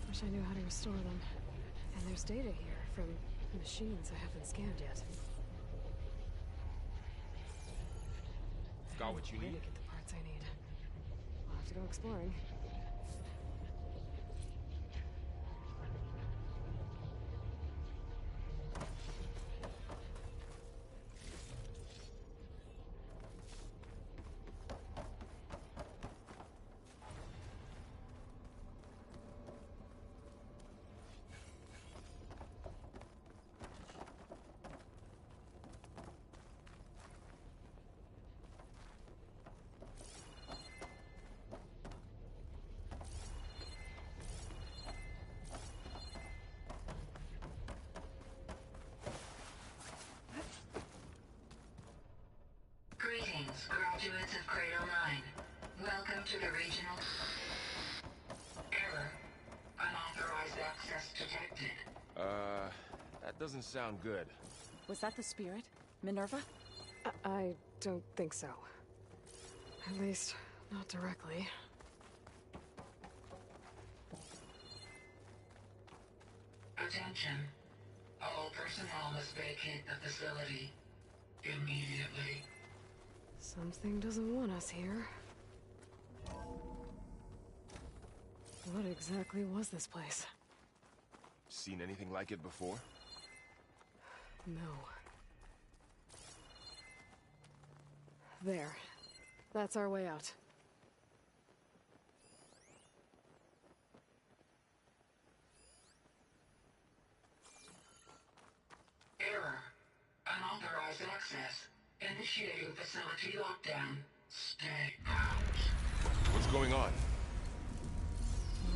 Wish I knew how to restore them. And there's data here from machines I haven't scanned yet. Got what you Where need? to get the parts I need. I'll have to go exploring. Greetings, graduates of Cradle 9. Welcome to the regional... Error. Unauthorized access detected. That doesn't sound good. Was that the spirit? Minerva? I don't think so. At least, not directly. Attention. All personnel must vacate the facility immediately. Something doesn't want us here. What exactly was this place? Seen anything like it before? No. There. That's our way out. Error. Unauthorized access. Initiating facility lockdown. Stay out. What's going on?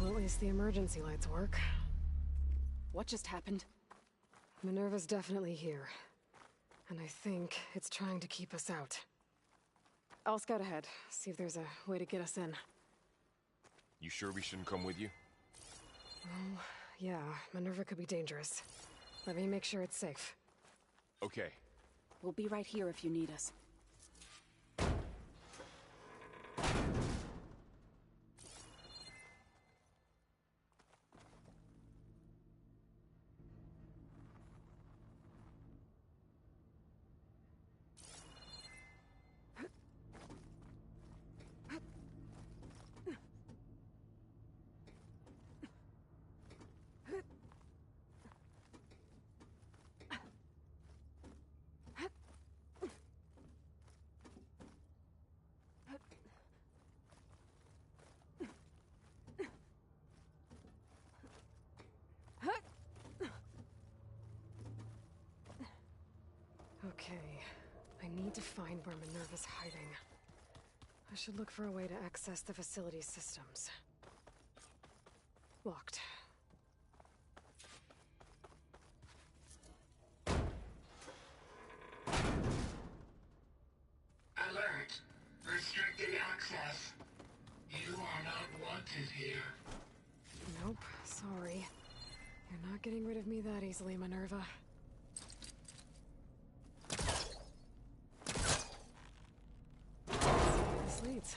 Well, at least the emergency lights work. What just happened? Minerva's definitely here. And I think it's trying to keep us out. I'll scout ahead, see if there's a way to get us in. You sure we shouldn't come with you? Well, yeah, Minerva could be dangerous. Let me make sure it's safe. Okay. We'll be right here if you need us. Okay, I need to find where Minerva's hiding. I should look for a way to access the facility's systems. Locked. Alert. Restricted access. You are not wanted here. Nope, sorry. You're not getting rid of me that easily, Minerva. Let's see where this leads.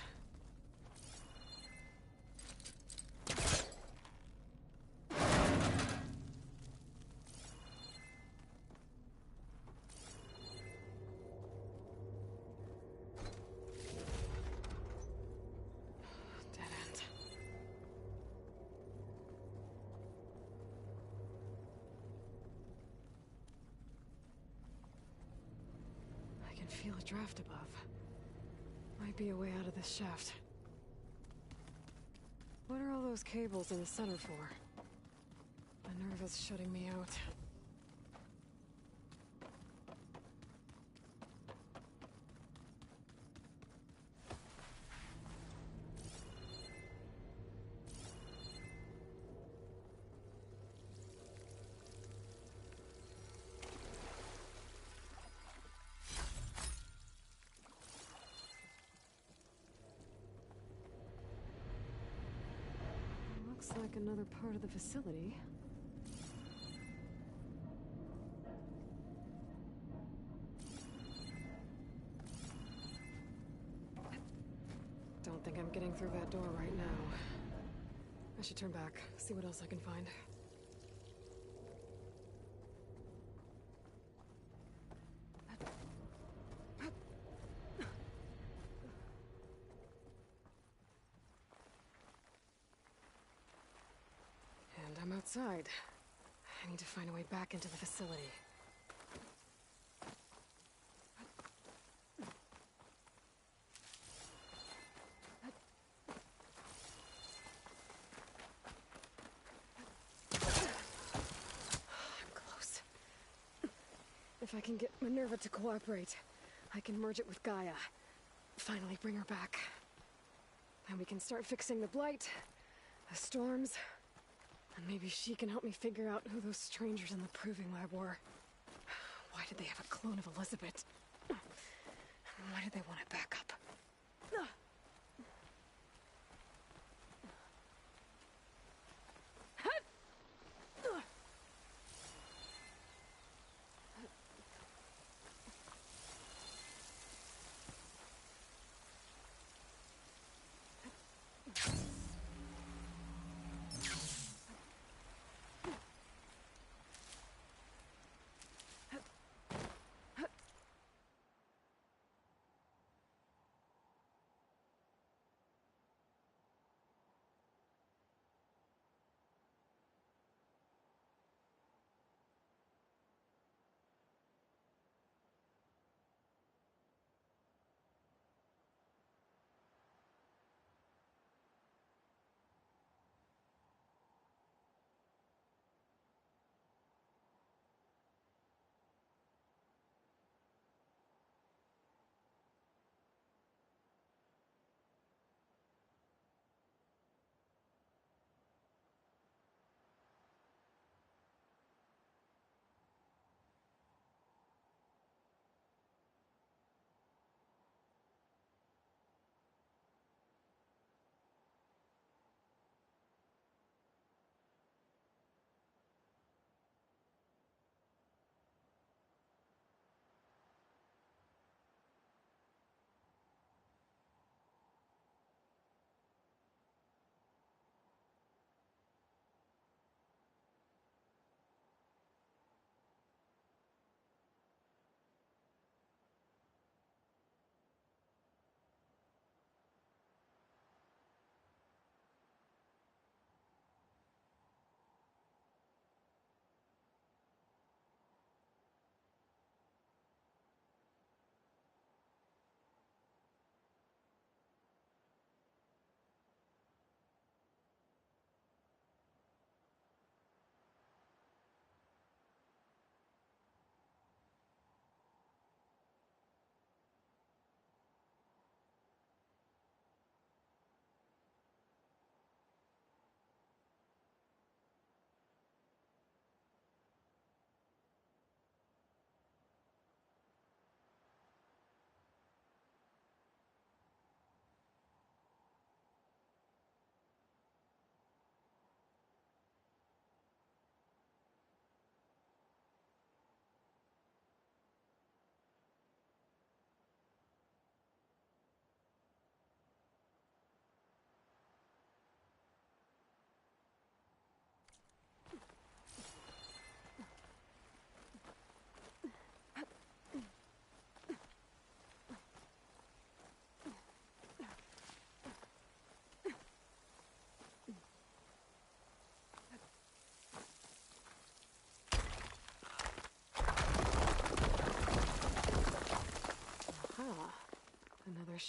Dead end. I can feel a draft above. Might be a way out of this shaft. What are all those cables in the center for? Minerva's shutting me out. Looks like another part of the facility. Don't think I'm getting through that door right now. I should turn back, see what else I can find. And I'm outside. I need to find a way back into the facility. I'm close. If I can get Minerva to cooperate, I can merge it with Gaia. Finally bring her back. And we can start fixing the blight, the storms, and maybe she can help me figure out who those strangers in the proving lab were. Why did they have a clone of Elizabeth? Why did they want it back up?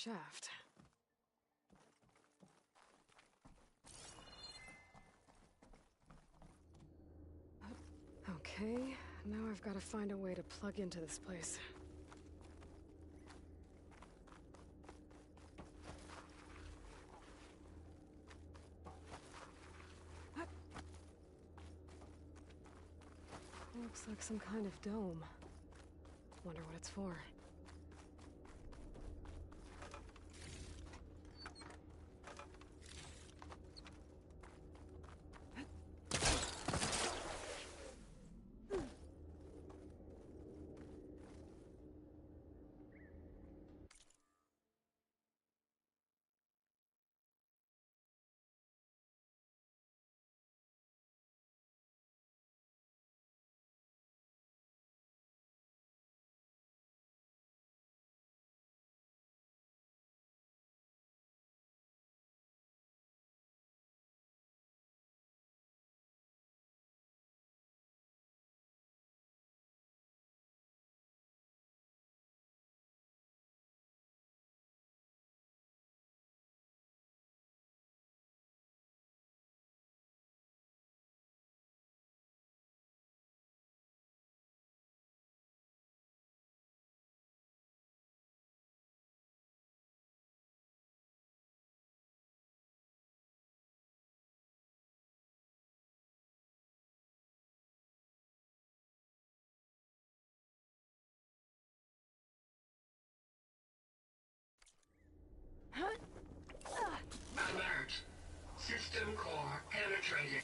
shaft. Okay, now I've got to find a way to plug into this place. Looks like some kind of dome. Wonder what it's for. Alert. System core penetrated.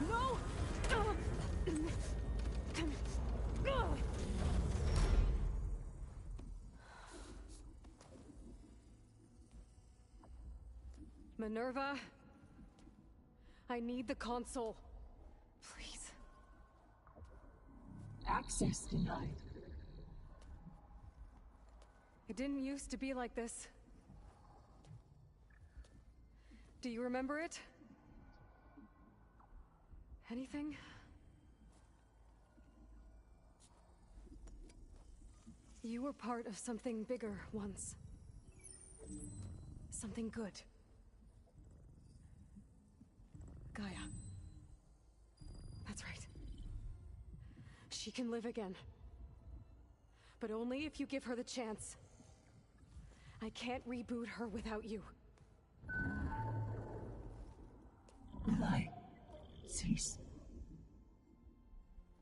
No! Minerva? I need the console. Please. Access denied. It didn't used to be like this. Do you remember it? Anything? You were part of something bigger once. Something good. Gaia. That's right. She can live again. But only if you give her the chance. I can't reboot her without you. Lie. Cease.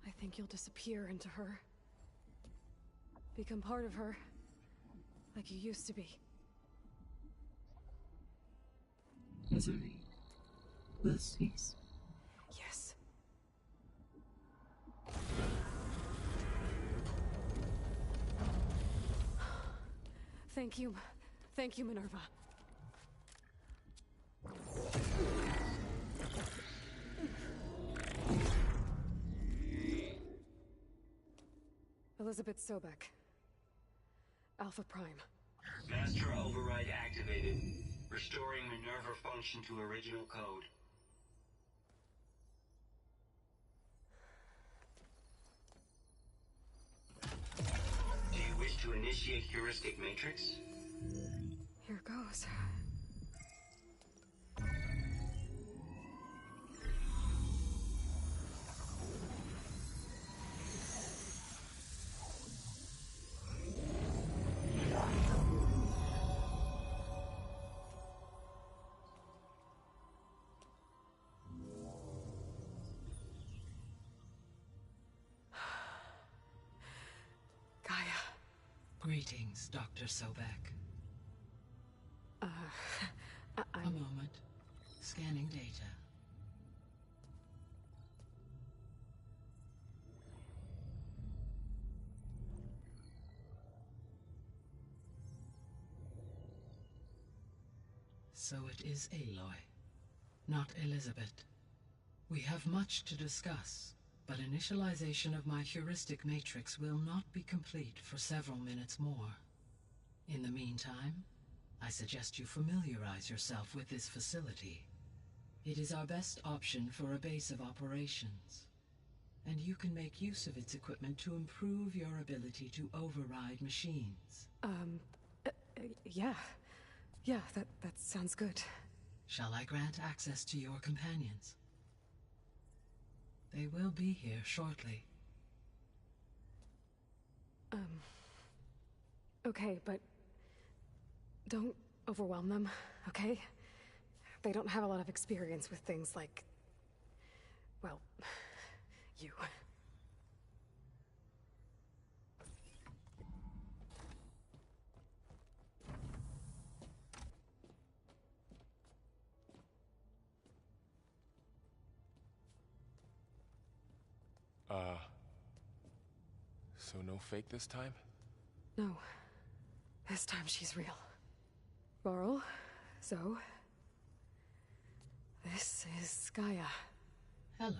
I think you'll disappear into her. Become part of her. Like you used to be. Misery will cease. Yes. Thank you. Thank you, Minerva. Elizabeth Sobek. Alpha Prime. Master override activated. Restoring Minerva function to original code. Do you wish to initiate heuristic matrix? Here goes. Greetings, Dr. Sobek. A moment. Scanning data. So it is Aloy, not Elizabeth. We have much to discuss, but initialization of my heuristic matrix will not be complete for several minutes more. In the meantime, I suggest you familiarize yourself with this facility. It is our best option for a base of operations, and you can make use of its equipment to improve your ability to override machines. Yeah. Yeah, that sounds good. Shall I grant access to your companions? They will be here shortly. Okay, but don't overwhelm them, okay? They don't have a lot of experience with things like, well, you. So no fake this time? No. This time she's real. Varl, Zoe. This is Gaia. Hello.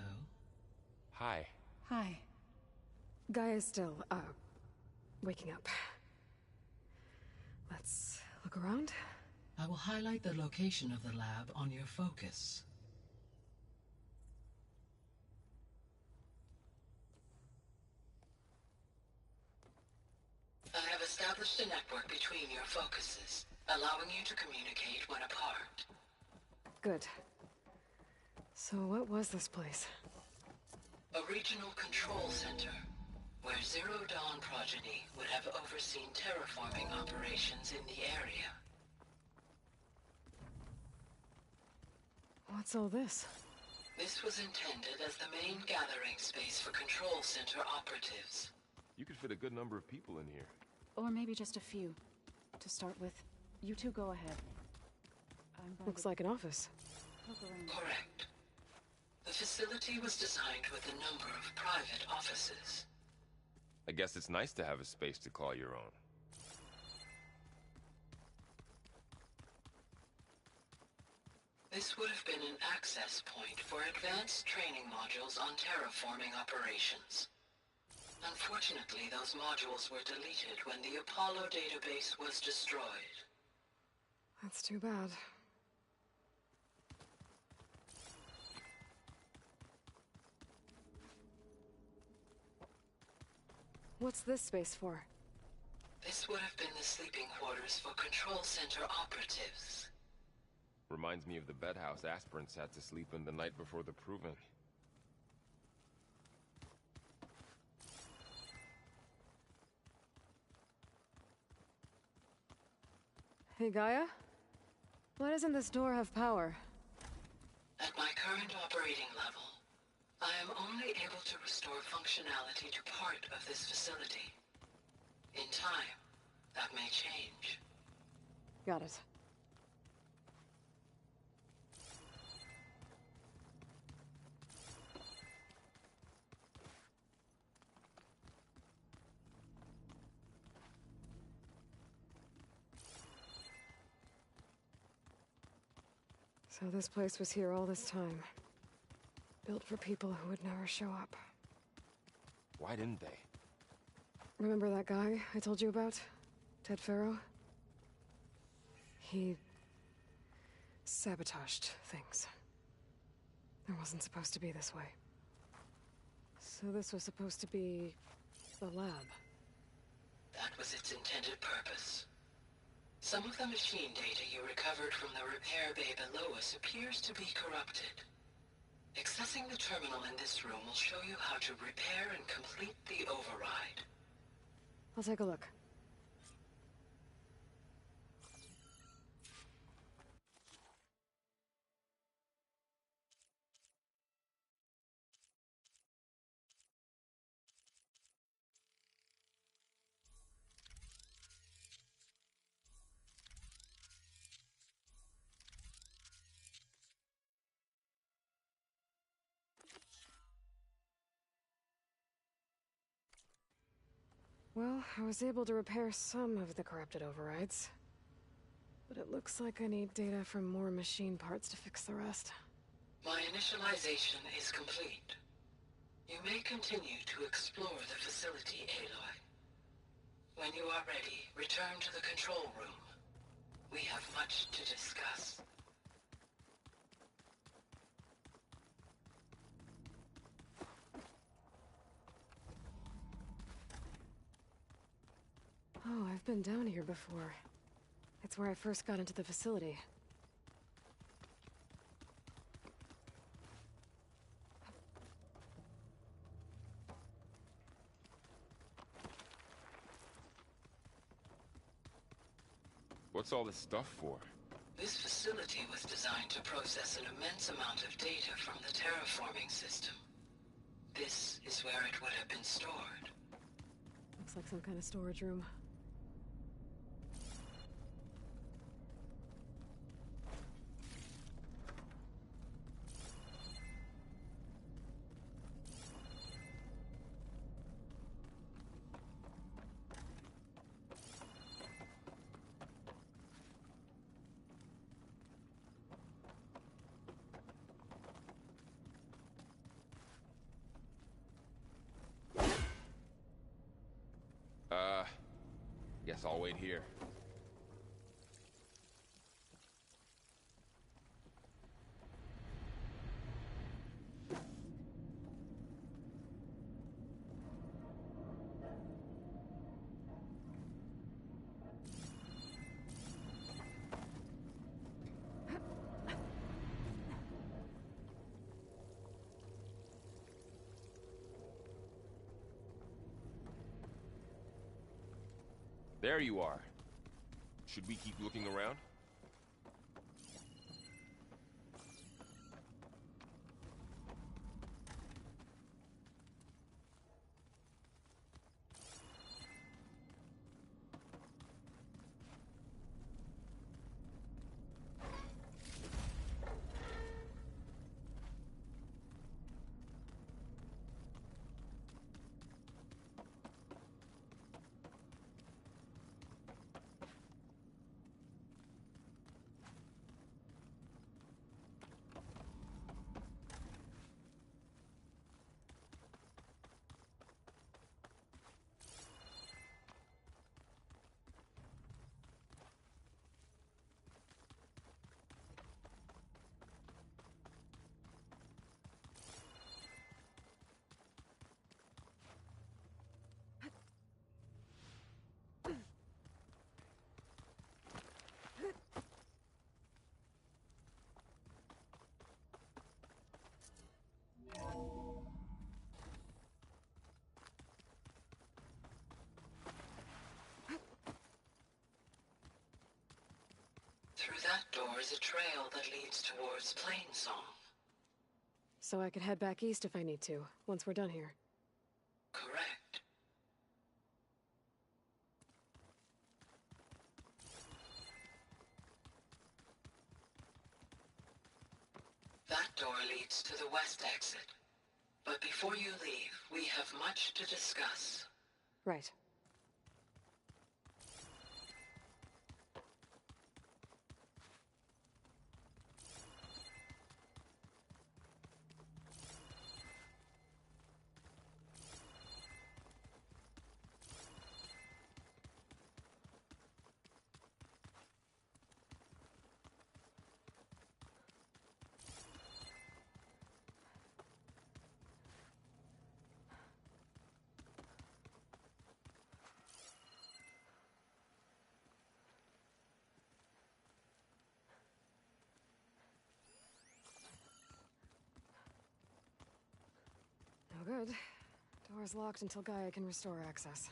Hi. Hi. Gaia's still, waking up. Let's look around. I will highlight the location of the lab on your focus. I have established a network between your focuses, allowing you to communicate when apart. Good. So what was this place? A regional control center, where Zero Dawn progeny would have overseen terraforming operations in the area. What's all this? This was intended as the main gathering space for control center operatives. You could fit a good number of people in here. Or maybe just a few. To start with, you two go ahead. Looks like an office. Correct. The facility was designed with a number of private offices. I guess it's nice to have a space to call your own. This would have been an access point for advanced training modules on terraforming operations. Unfortunately, those modules were deleted when the Apollo database was destroyed. That's too bad. What's this space for? This would have been the sleeping quarters for control center operatives. Reminds me of the bedhouse aspirants had to sleep in the night before the proving. Hey, Gaia? Why doesn't this door have power? At my current operating level, I am only able to restore functionality to part of this facility. In time, that may change. Got it. So this place was here all this time. Built for people who would never show up. Why didn't they? Remember that guy I told you about? Ted Farrow? He sabotaged things. It wasn't supposed to be this way. So this was supposed to be the lab. That was its intended purpose. Some of the machine data you recovered from the repair bay below us appears to be corrupted. Accessing the terminal in this room will show you how to repair and complete the override. I'll take a look. Well, I was able to repair some of the corrupted overrides. But it looks like I need data from more machine parts to fix the rest. My initialization is complete. You may continue to explore the facility, Aloy. When you are ready, return to the control room. We have much to discuss. Oh, I've been down here before. It's where I first got into the facility. What's all this stuff for? This facility was designed to process an immense amount of data from the terraforming system. This is where it would have been stored. Looks like some kind of storage room. Guess I'll wait here. There you are. Should we keep looking around? Through that door is a trail that leads towards Plainsong. So I could head back east if I need to, once we're done here. Correct. That door leads to the west exit. But before you leave, we have much to discuss. Right. No good. Door's locked until Gaia can restore access.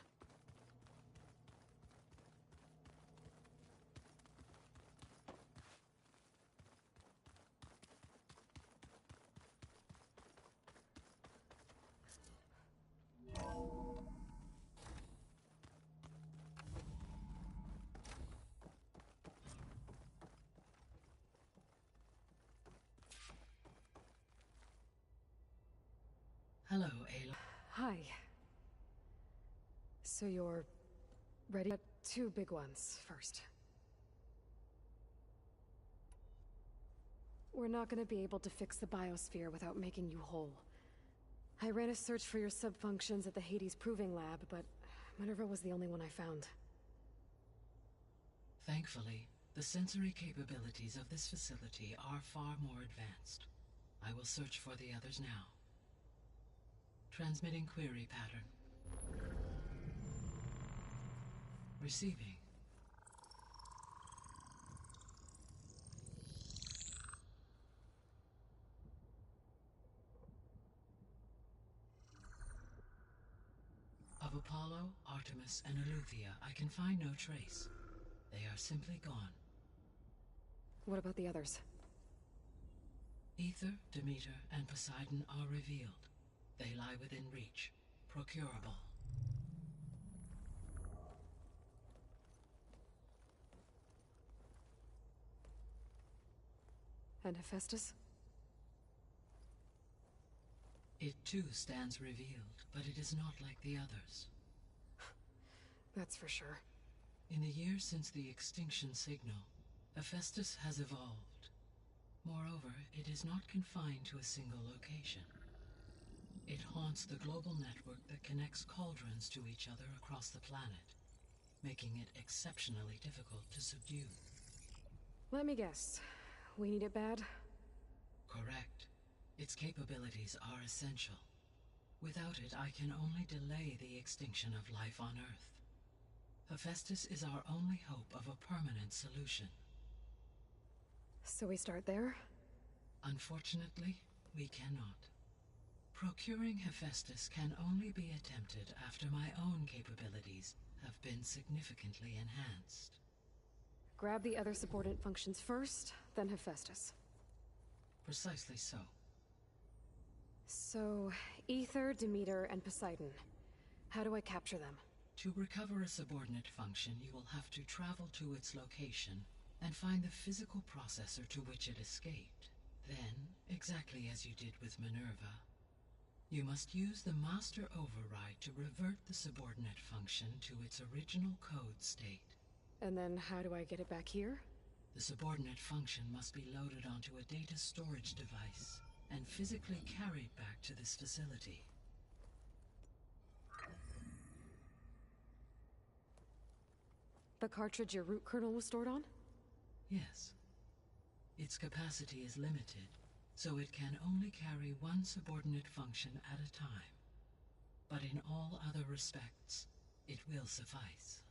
Hello, Aloy. Hi. So you're ready? Two big ones first. We're not gonna be able to fix the biosphere without making you whole. I ran a search for your subfunctions at the Hades Proving Lab, but Minerva was the only one I found. Thankfully, The sensory capabilities of this facility are far more advanced. I will search for the others now. Transmitting query pattern. Receiving. Of Apollo, Artemis, and Eleuthia, I can find no trace. They are simply gone. What about the others? Ether, Demeter, and Poseidon are revealed. They lie within reach. Procurable. And Hephaestus? It too stands revealed, but it is not like the others. That's for sure. In the years since the extinction signal, Hephaestus has evolved. Moreover, it is not confined to a single location. It haunts the global network that connects cauldrons to each other across the planet, making it exceptionally difficult to subdue. Let me guess. We need it bad? Correct. Its capabilities are essential. Without it, I can only delay the extinction of life on Earth. Hephaestus is our only hope of a permanent solution. So we start there? Unfortunately, we cannot. Procuring Hephaestus can only be attempted after my own capabilities have been significantly enhanced. Grab the other subordinate functions first, then Hephaestus. Precisely so. So, Ether, Demeter, and Poseidon. How do I capture them? To recover a subordinate function, you will have to travel to its location and find the physical processor to which it escaped. Then, exactly as you did with Minerva, you must use the master override to revert the subordinate function to its original code state. And then how do I get it back here? The subordinate function must be loaded onto a data storage device and physically carried back to this facility. The cartridge your root kernel was stored on? Yes. Its capacity is limited, so it can only carry one subordinate function at a time. But in all other respects, it will suffice.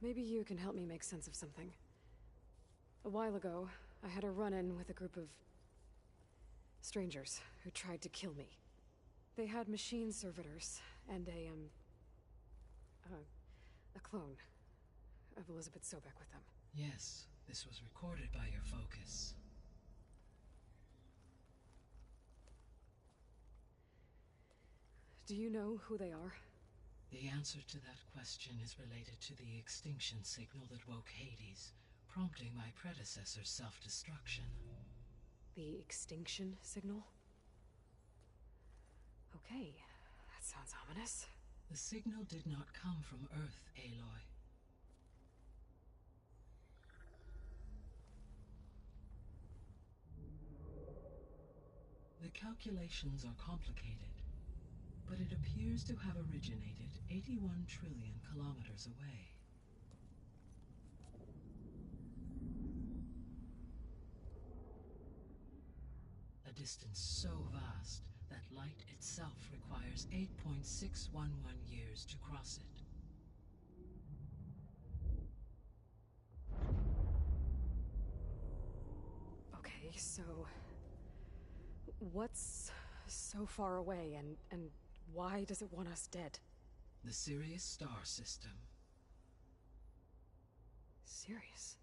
Maybe you can help me make sense of something. A while ago, I had a run-in with a group of strangers who tried to kill me. They had machine servitors and a clone of Elizabeth Sobek with them. Yes, this was recorded by your focus. Do you know who they are? The answer to that question is related to the extinction signal that woke Hades, prompting my predecessor's self-destruction. The extinction signal? Okay, that sounds ominous. The signal did not come from Earth, Aloy. The calculations are complicated, but it appears to have originated 81 trillion kilometers away. A distance so vast that light itself requires 8.611 years to cross it. Okay, so what's so far away and why does it want us dead? The Sirius star system. Sirius?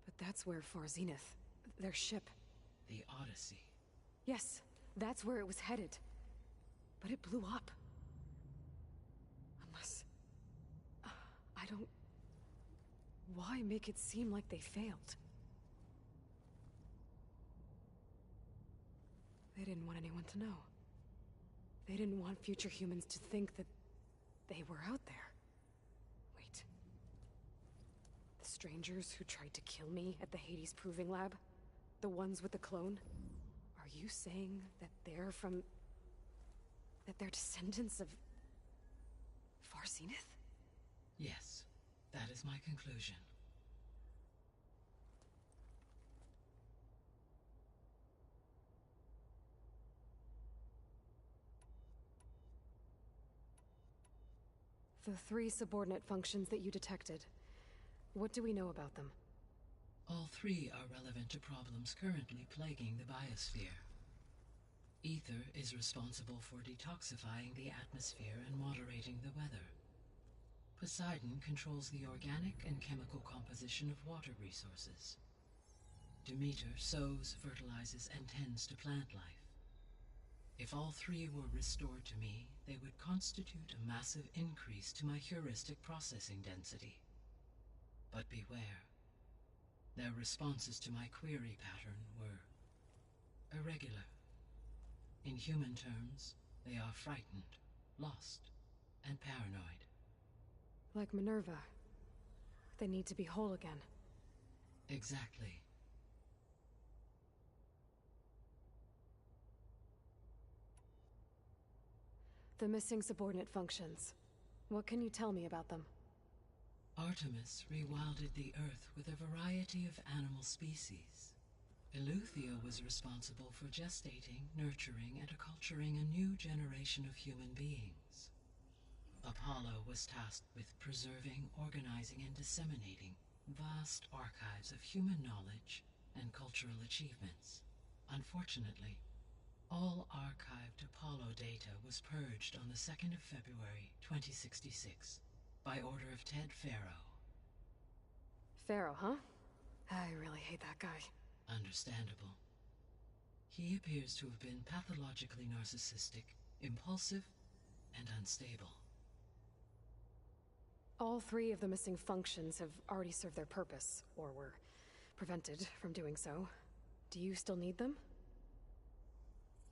But that's where Far Zenith, their ship. The Odyssey. Yes, that's where it was headed. But it blew up. Unless... I don't... Why make it seem like they failed? They didn't want anyone to know. They didn't want future humans to think that they were out there. Wait. The strangers who tried to kill me at the Hades Proving Lab? The ones with the clone? Are you saying that they're from... that they're descendants of Far Zenith? Yes, that is my conclusion. The 3 subordinate functions that you detected. What do we know about them? All 3 are relevant to problems currently plaguing the biosphere. Ether is responsible for detoxifying the atmosphere and moderating the weather. Poseidon controls the organic and chemical composition of water resources. Demeter sows, fertilizes, and tends to plant life. If all 3 were restored to me, they would constitute a massive increase to my heuristic processing density. But beware. Their responses to my query pattern were irregular. In human terms, they are frightened, lost, and paranoid. Like Minerva. They need to be whole again. Exactly. The missing subordinate functions. What can you tell me about them? Artemis rewilded the Earth with a variety of animal species. Eleuthia was responsible for gestating, nurturing, and acculturating a new generation of human beings. Apollo was tasked with preserving, organizing, and disseminating vast archives of human knowledge and cultural achievements. Unfortunately, all archived Apollo data was purged on the 2nd of February, 2066, by order of Ted Faro. Pharaoh, huh? I really hate that guy. Understandable. He appears to have been pathologically narcissistic, impulsive, and unstable. All 3 of the missing functions have already served their purpose, or were prevented from doing so. Do you still need them?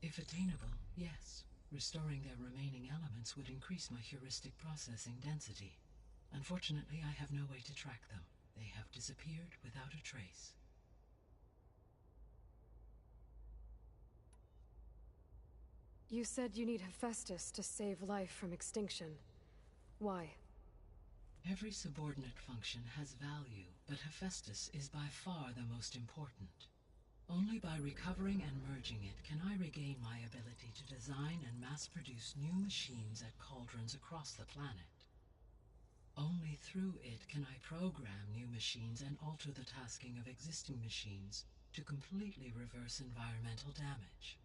If attainable, yes. Restoring their remaining elements would increase my heuristic processing density. Unfortunately, I have no way to track them. They have disappeared without a trace. You said you need Hephaestus to save life from extinction. Why? Every subordinate function has value, but Hephaestus is by far the most important. Only by recovering and merging it can I regain my ability to design and mass-produce new machines at cauldrons across the planet. Only through it can I program new machines and alter the tasking of existing machines to completely reverse environmental damage.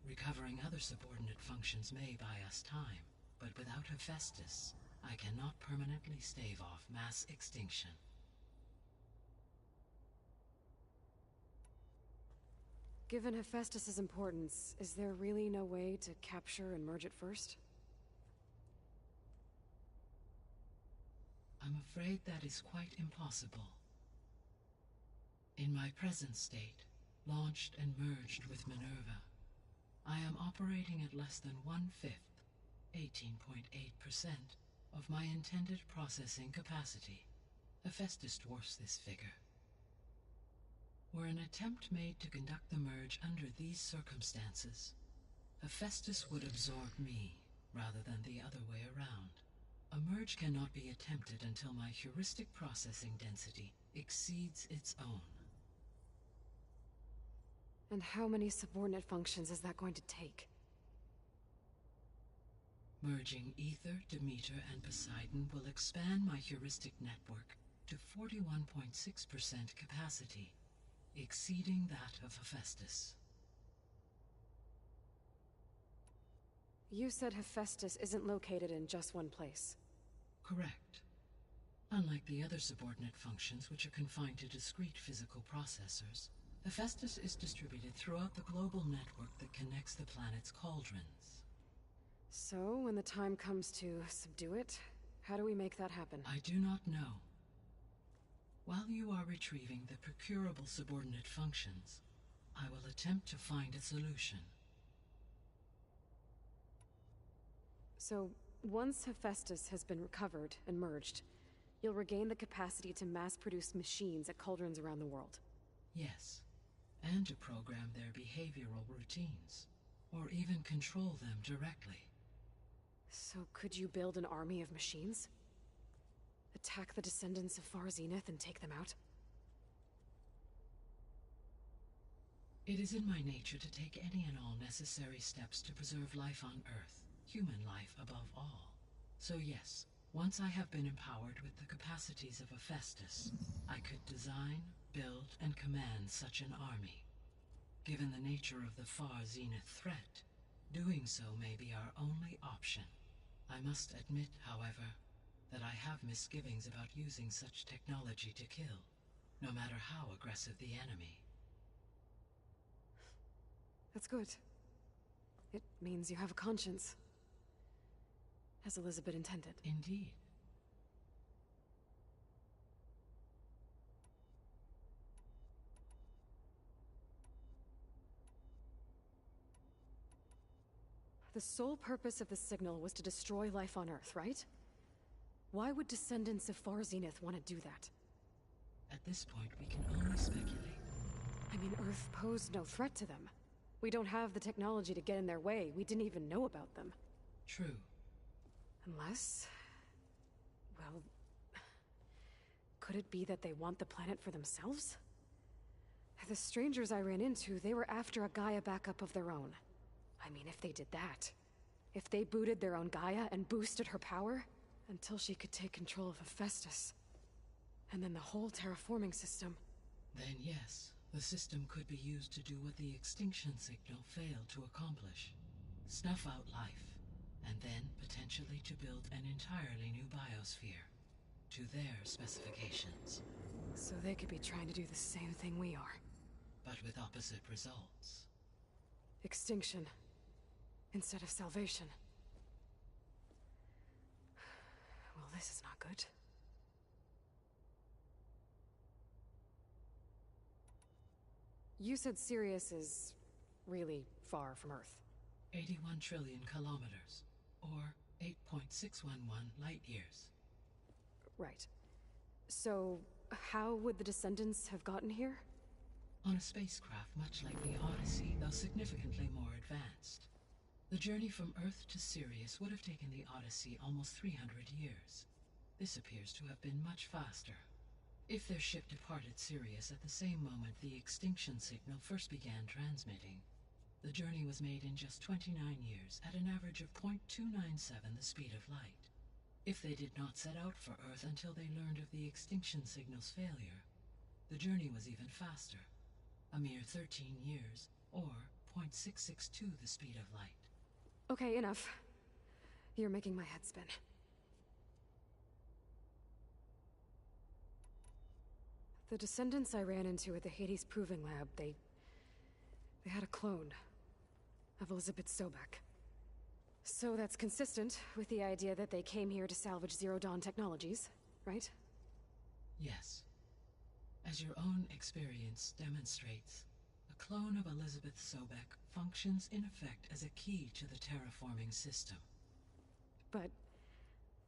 Recovering other subordinate functions may buy us time, but without Hephaestus, I cannot permanently stave off mass extinction. Given Hephaestus's importance, is there really no way to capture and merge it first? I'm afraid that is quite impossible. In my present state, launched and merged with Minerva, I am operating at less than 1/5, 18.8%, of my intended processing capacity. Hephaestus dwarfs this figure. Were an attempt made to conduct the merge under these circumstances, Hephaestus would absorb me, rather than the other way around. A merge cannot be attempted until my heuristic processing density exceeds its own. And how many subordinate functions is that going to take? Merging Ether, Demeter, and Poseidon will expand my heuristic network to 41.6% capacity, exceeding that of Hephaestus. You said Hephaestus isn't located in just one place. Correct. Unlike the other subordinate functions, which are confined to discrete physical processors, Hephaestus is distributed throughout the global network that connects the planet's cauldrons. So, when the time comes to subdue it, how do we make that happen? I do not know. While you are retrieving the procurable subordinate functions, I will attempt to find a solution. So, once Hephaestus has been recovered and merged, you'll regain the capacity to mass-produce machines at cauldrons around the world. Yes, and to program their behavioral routines, or even control them directly. So could you build an army of machines? Attack the descendants of Far Zenith and take them out? It is in my nature to take any and all necessary steps to preserve life on Earth, human life above all. So yes, once I have been empowered with the capacities of a Festus, I could design, build, and command such an army. Given the nature of the Far Zenith threat, doing so may be our only option. I must admit, however, that I have misgivings about using such technology to kill, no matter how aggressive the enemy. That's good. It means you have a conscience. As Elizabeth intended. Indeed. The sole purpose of the signal was to destroy life on Earth, right? Why would descendants of Far Zenith want to do that? At this point, we can only speculate. I mean, Earth posed no threat to them. We don't have the technology to get in their way. We didn't even know about them. True. Unless... well... could it be that they want the planet for themselves? The strangers I ran into, they were after a Gaia backup of their own. I mean, if they did that... if they booted their own Gaia and boosted her power... until she could take control of Hephaestus. And then the whole terraforming system. Then yes, the system could be used to do what the extinction signal failed to accomplish. Snuff out life, and then potentially to build an entirely new biosphere. To their specifications. So they could be trying to do the same thing we are. But with opposite results. Extinction. Instead of salvation. Well, this is not good. You said Sirius is really far from Earth. 81 trillion kilometers, or 8.611 light years. Right. So, how would the descendants have gotten here? On a spacecraft much like the Odyssey, though significantly more advanced. The journey from Earth to Sirius would have taken the Odyssey almost 300 years. This appears to have been much faster. If their ship departed Sirius at the same moment the extinction signal first began transmitting, the journey was made in just 29 years at an average of 0.297 the speed of light. If they did not set out for Earth until they learned of the extinction signal's failure, the journey was even faster, a mere 13 years, or 0.662 the speed of light. Okay, enough. You're making my head spin. The descendants I ran into at the Hades Proving Lab, they had a clone of Elizabeth Sobek. So that's consistent with the idea that they came here to salvage Zero Dawn technologies, right? Yes. As your own experience demonstrates, a clone of Elizabeth Sobek functions in effect as a key to the terraforming system. But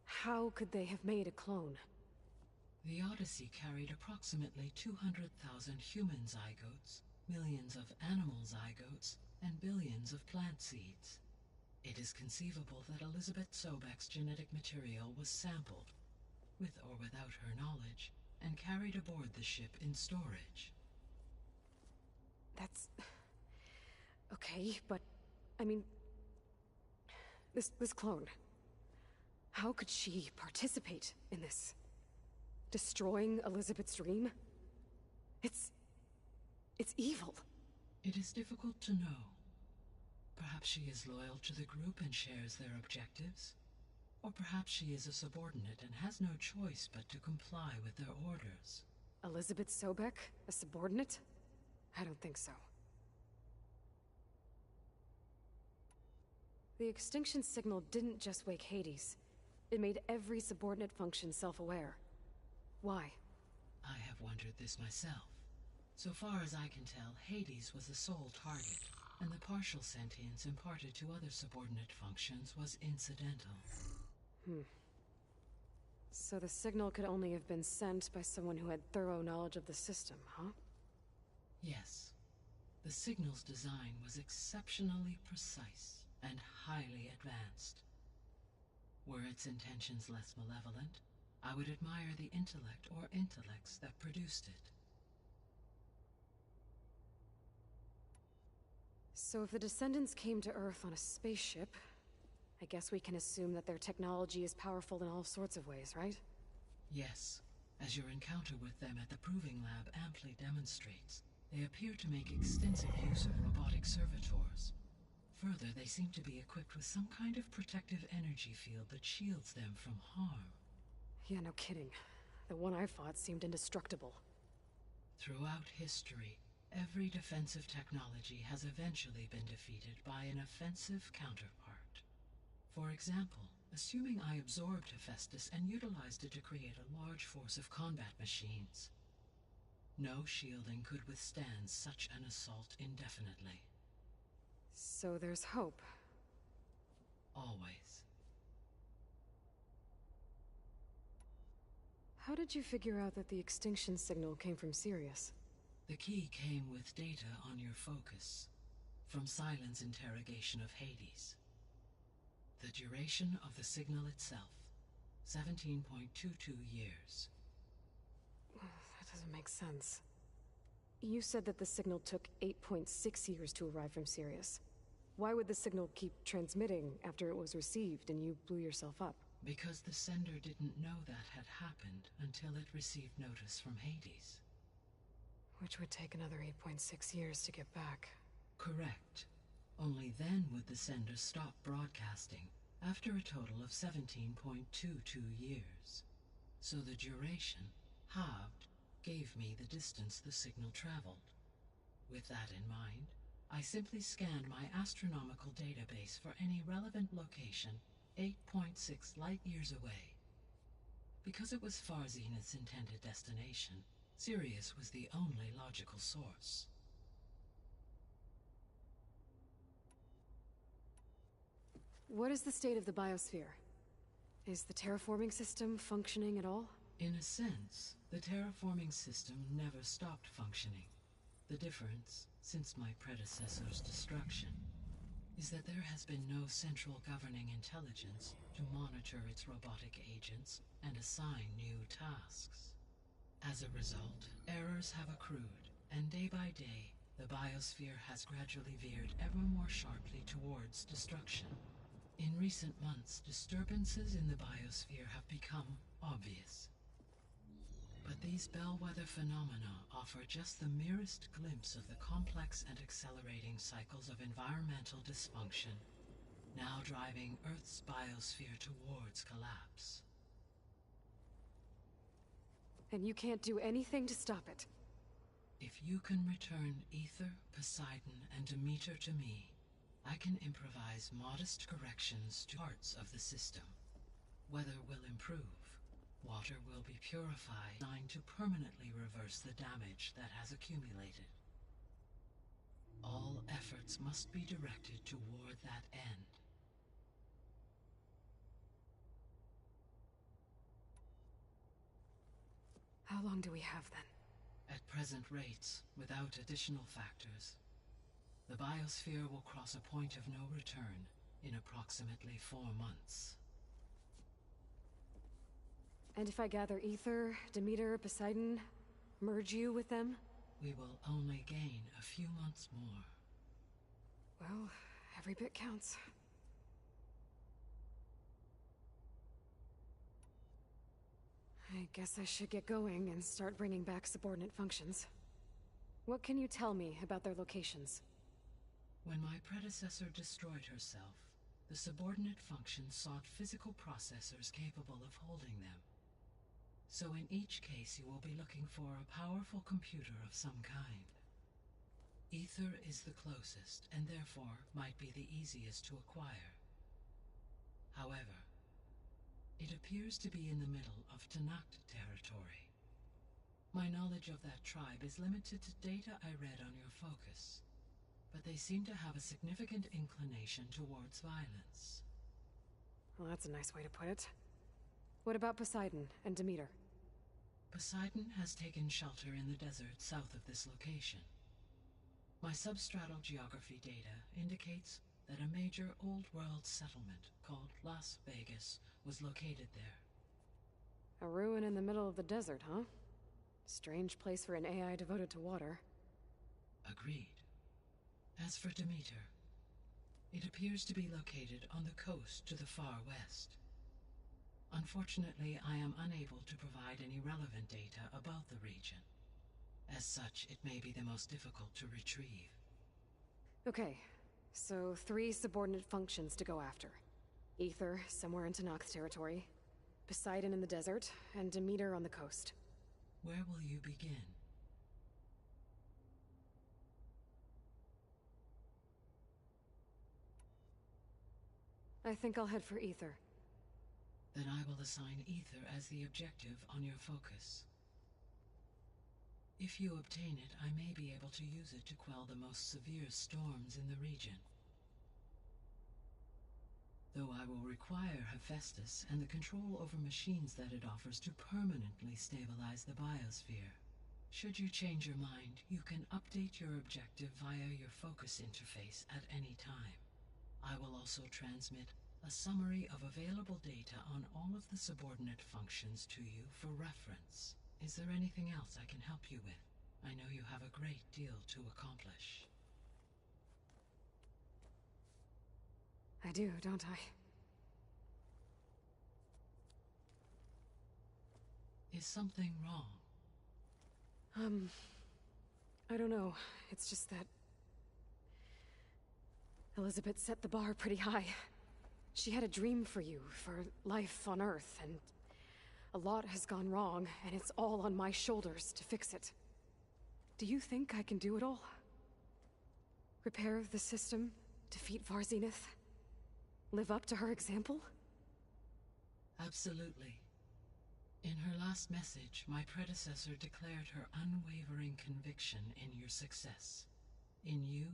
how could they have made a clone? The Odyssey carried approximately 200,000 human zygotes, millions of animal zygotes, and billions of plant seeds. It is conceivable that Elizabeth Sobek's genetic material was sampled, with or without her knowledge, and carried aboard the ship in storage. That's... okay, but... I mean... This clone... how could she participate in this? Destroying Elizabeth's dream? It's evil. It is difficult to know. Perhaps she is loyal to the group and shares their objectives. Or perhaps she is a subordinate and has no choice but to comply with their orders. Elizabeth Sobek? A subordinate? I don't think so. The extinction signal didn't just wake Hades. It made every subordinate function self-aware. Why? I have wondered this myself. So far as I can tell, Hades was the sole target, and the partial sentience imparted to other subordinate functions was incidental. So the signal could only have been sent by someone who had thorough knowledge of the system, huh? Yes. The signal's design was exceptionally precise and highly advanced. Were its intentions less malevolent, I would admire the intellect or intellects that produced it. So if the Descendants came to Earth on a spaceship, I guess we can assume that their technology is powerful in all sorts of ways, right? Yes, as your encounter with them at the Proving Lab amply demonstrates, they appear to make extensive use of robotic servitors. Further, they seem to be equipped with some kind of protective energy field that shields them from harm. Yeah, no kidding. The one I fought seemed indestructible. Throughout history, every defensive technology has eventually been defeated by an offensive counterpart. For example, assuming I absorbed Hephaestus and utilized it to create a large force of combat machines. No shielding could withstand such an assault indefinitely. So there's hope. Always. How did you figure out that the extinction signal came from Sirius? The key came with data on your focus, from Silent's interrogation of Hades. The duration of the signal itself, 17.22 years. That doesn't make sense. You said that the signal took 8.6 years to arrive from Sirius. Why would the signal keep transmitting after it was received and you blew yourself up? Because the sender didn't know that had happened until it received notice from Hades. Which would take another 8.6 years to get back. Correct. Only then would the sender stop broadcasting, after a total of 17.22 years. So the duration, halved, gave me the distance the signal traveled. With that in mind, I simply scanned my astronomical database for any relevant location 8.6 light-years away. Because it was far Zenith's intended destination, Sirius was the only logical source. What is the state of the biosphere? Is the terraforming system functioning at all? In a sense, the terraforming system never stopped functioning. The difference, since my predecessor's destruction, is that there has been no central governing intelligence to monitor its robotic agents and assign new tasks. As a result, errors have accrued, and day by day, the biosphere has gradually veered ever more sharply towards destruction. In recent months, disturbances in the biosphere have become obvious. But these bellwether phenomena offer just the merest glimpse of the complex and accelerating cycles of environmental dysfunction, now driving Earth's biosphere towards collapse. And you can't do anything to stop it? If you can return Ether, Poseidon, and Demeter to me, I can improvise modest corrections to parts of the system. Weather will improve. Water will be purified, designed to permanently reverse the damage that has accumulated. All efforts must be directed toward that end. How long do we have then? At present rates, without additional factors, the biosphere will cross a point of no return in approximately 4 months. And if I gather Ether, Demeter, Poseidon, merge you with them? We will only gain a few months more. Well, every bit counts. I guess I should get going and start bringing back subordinate functions. What can you tell me about their locations? When my predecessor destroyed herself, the subordinate functions sought physical processors capable of holding them. So in each case you will be looking for a powerful computer of some kind. Ether is the closest, and therefore might be the easiest to acquire. However, it appears to be in the middle of Tanact territory. My knowledge of that tribe is limited to data I read on your focus, but they seem to have a significant inclination towards violence. Well, that's a nice way to put it. What about Poseidon and Demeter? Poseidon has taken shelter in the desert south of this location. My substratal geography data indicates that a major old-world settlement called Las Vegas was located there. A ruin in the middle of the desert, huh? Strange place for an AI devoted to water. Agreed. As for Demeter, it appears to be located on the coast to the far west. Unfortunately, I am unable to provide any relevant data about the region. As such, it may be the most difficult to retrieve. Okay, so 3 subordinate functions to go after. Ether, somewhere in Tenakth territory. Poseidon in the desert, and Demeter on the coast. Where will you begin? I think I'll head for Ether. Then I will assign Ether as the objective on your focus. If you obtain it, I may be able to use it to quell the most severe storms in the region. Though I will require Hephaestus and the control over machines that it offers to permanently stabilize the biosphere. Should you change your mind, you can update your objective via your focus interface at any time. I will also transmit a summary of available data on all of the subordinate functions to you for reference. Is there anything else I can help you with? I know you have a great deal to accomplish. I do, don't I? Is something wrong? I don't know. It's just that Elizabeth set the bar pretty high. She had a dream for you, for life on Earth, and a lot has gone wrong, and it's all on my shoulders to fix it. Do you think I can do it all? Repair the system, defeat Varzenith, live up to her example? Absolutely. In her last message, my predecessor declared her unwavering conviction in your success. In you,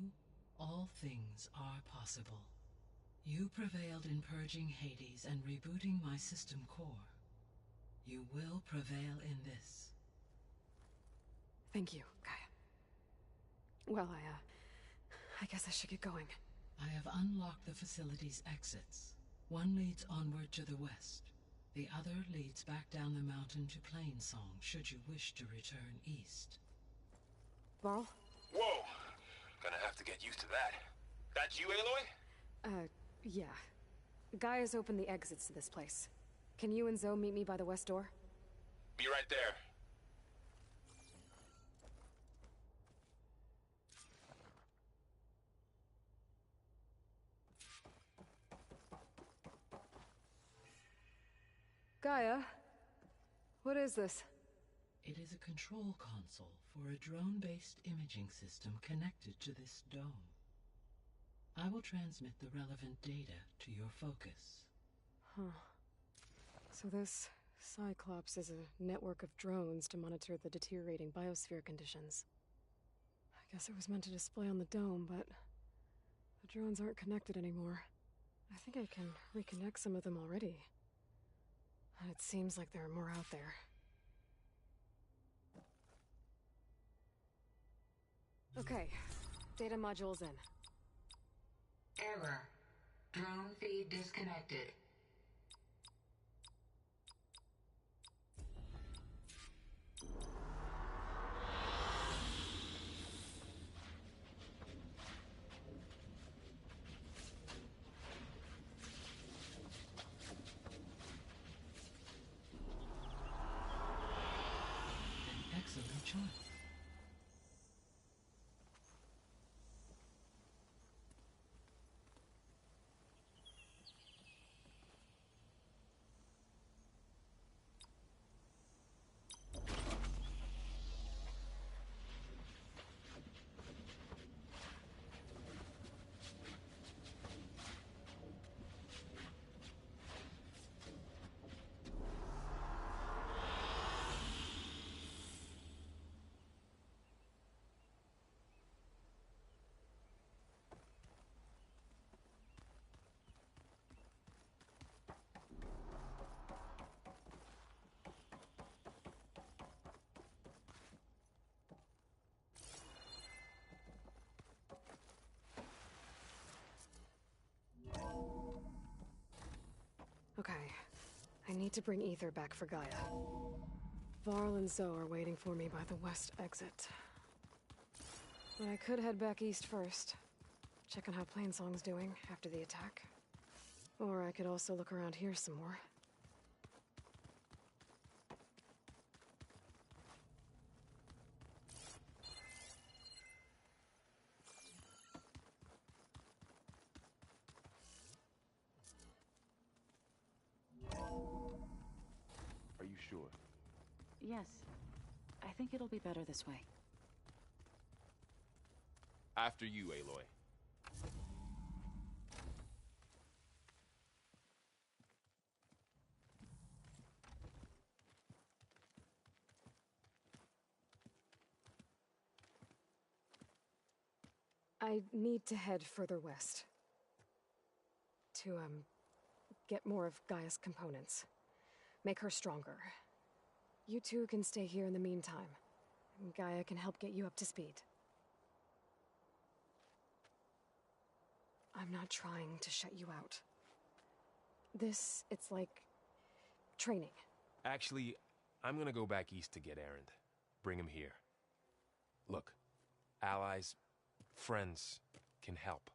all things are possible. You prevailed in purging Hades and rebooting my system core. You will prevail in this. Thank you, Gaia. Well, I guess I should get going. I have unlocked the facility's exits. One leads onward to the west. The other leads back down the mountain to Plainsong, should you wish to return east. Varl? Whoa! Gonna have to get used to that. That's you, Aloy? Yeah. Gaia's opened the exits to this place. Can you and Zoe meet me by the west door? Be right there. Gaia? What is this? It is a control console for a drone-based imaging system connected to this dome. I will transmit the relevant data to your focus. Huh. So this Cyclops is a network of drones to monitor the deteriorating biosphere conditions. I guess it was meant to display on the dome, but the drones aren't connected anymore. I think I can reconnect some of them already. And it seems like there are more out there. Okay, data module's in. Error. Drone feed disconnected. An excellent choice. I need to bring Ether back for Gaia. Varl and Zoe are waiting for me by the west exit. But I could head back east first. Check on how Plainsong's doing after the attack. Or I could also look around here some more. Are you sure? Yes. I think it'll be better this way. After you, Aloy. I need to head further west. To, get more of Gaia's components. Make her stronger. You two can stay here in the meantime. And Gaia can help get you up to speed. I'm not trying to shut you out. It's like... training. Actually, I'm gonna go back east to get Erend. Bring him here. Look, allies, friends can help.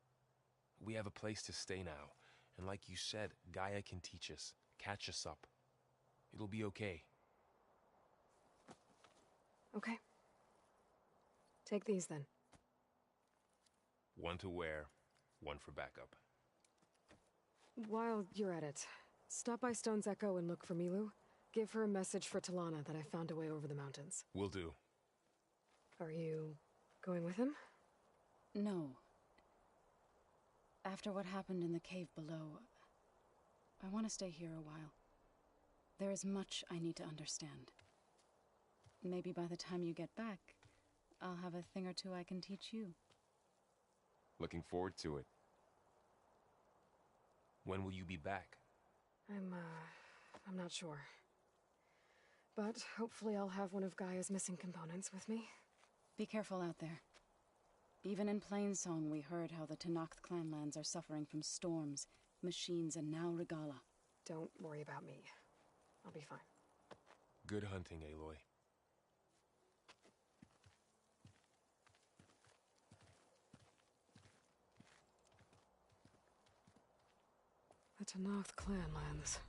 We have a place to stay now. And like you said, Gaia can teach us, catch us up. It'll be okay. Okay. Take these then. One to wear, one for backup. While you're at it, stop by Stone's Echo and look for Milu. Give her a message for Talana that I found a way over the mountains. Will do. Are you going with him? No. After what happened in the cave below, I want to stay here a while. There is much I need to understand. Maybe by the time you get back, I'll have a thing or two I can teach you. Looking forward to it. When will you be back? I'm not sure. But hopefully I'll have one of Gaia's missing components with me. Be careful out there. Even in Plainsong, we heard how the Tenakth clanlands are suffering from storms, machines, and now Regala. Don't worry about me. I'll be fine. Good hunting, Aloy. The Tenakth clanlands.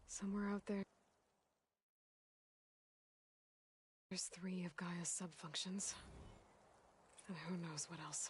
Somewhere out there... there's 3 of Gaia's subfunctions. And who knows what else.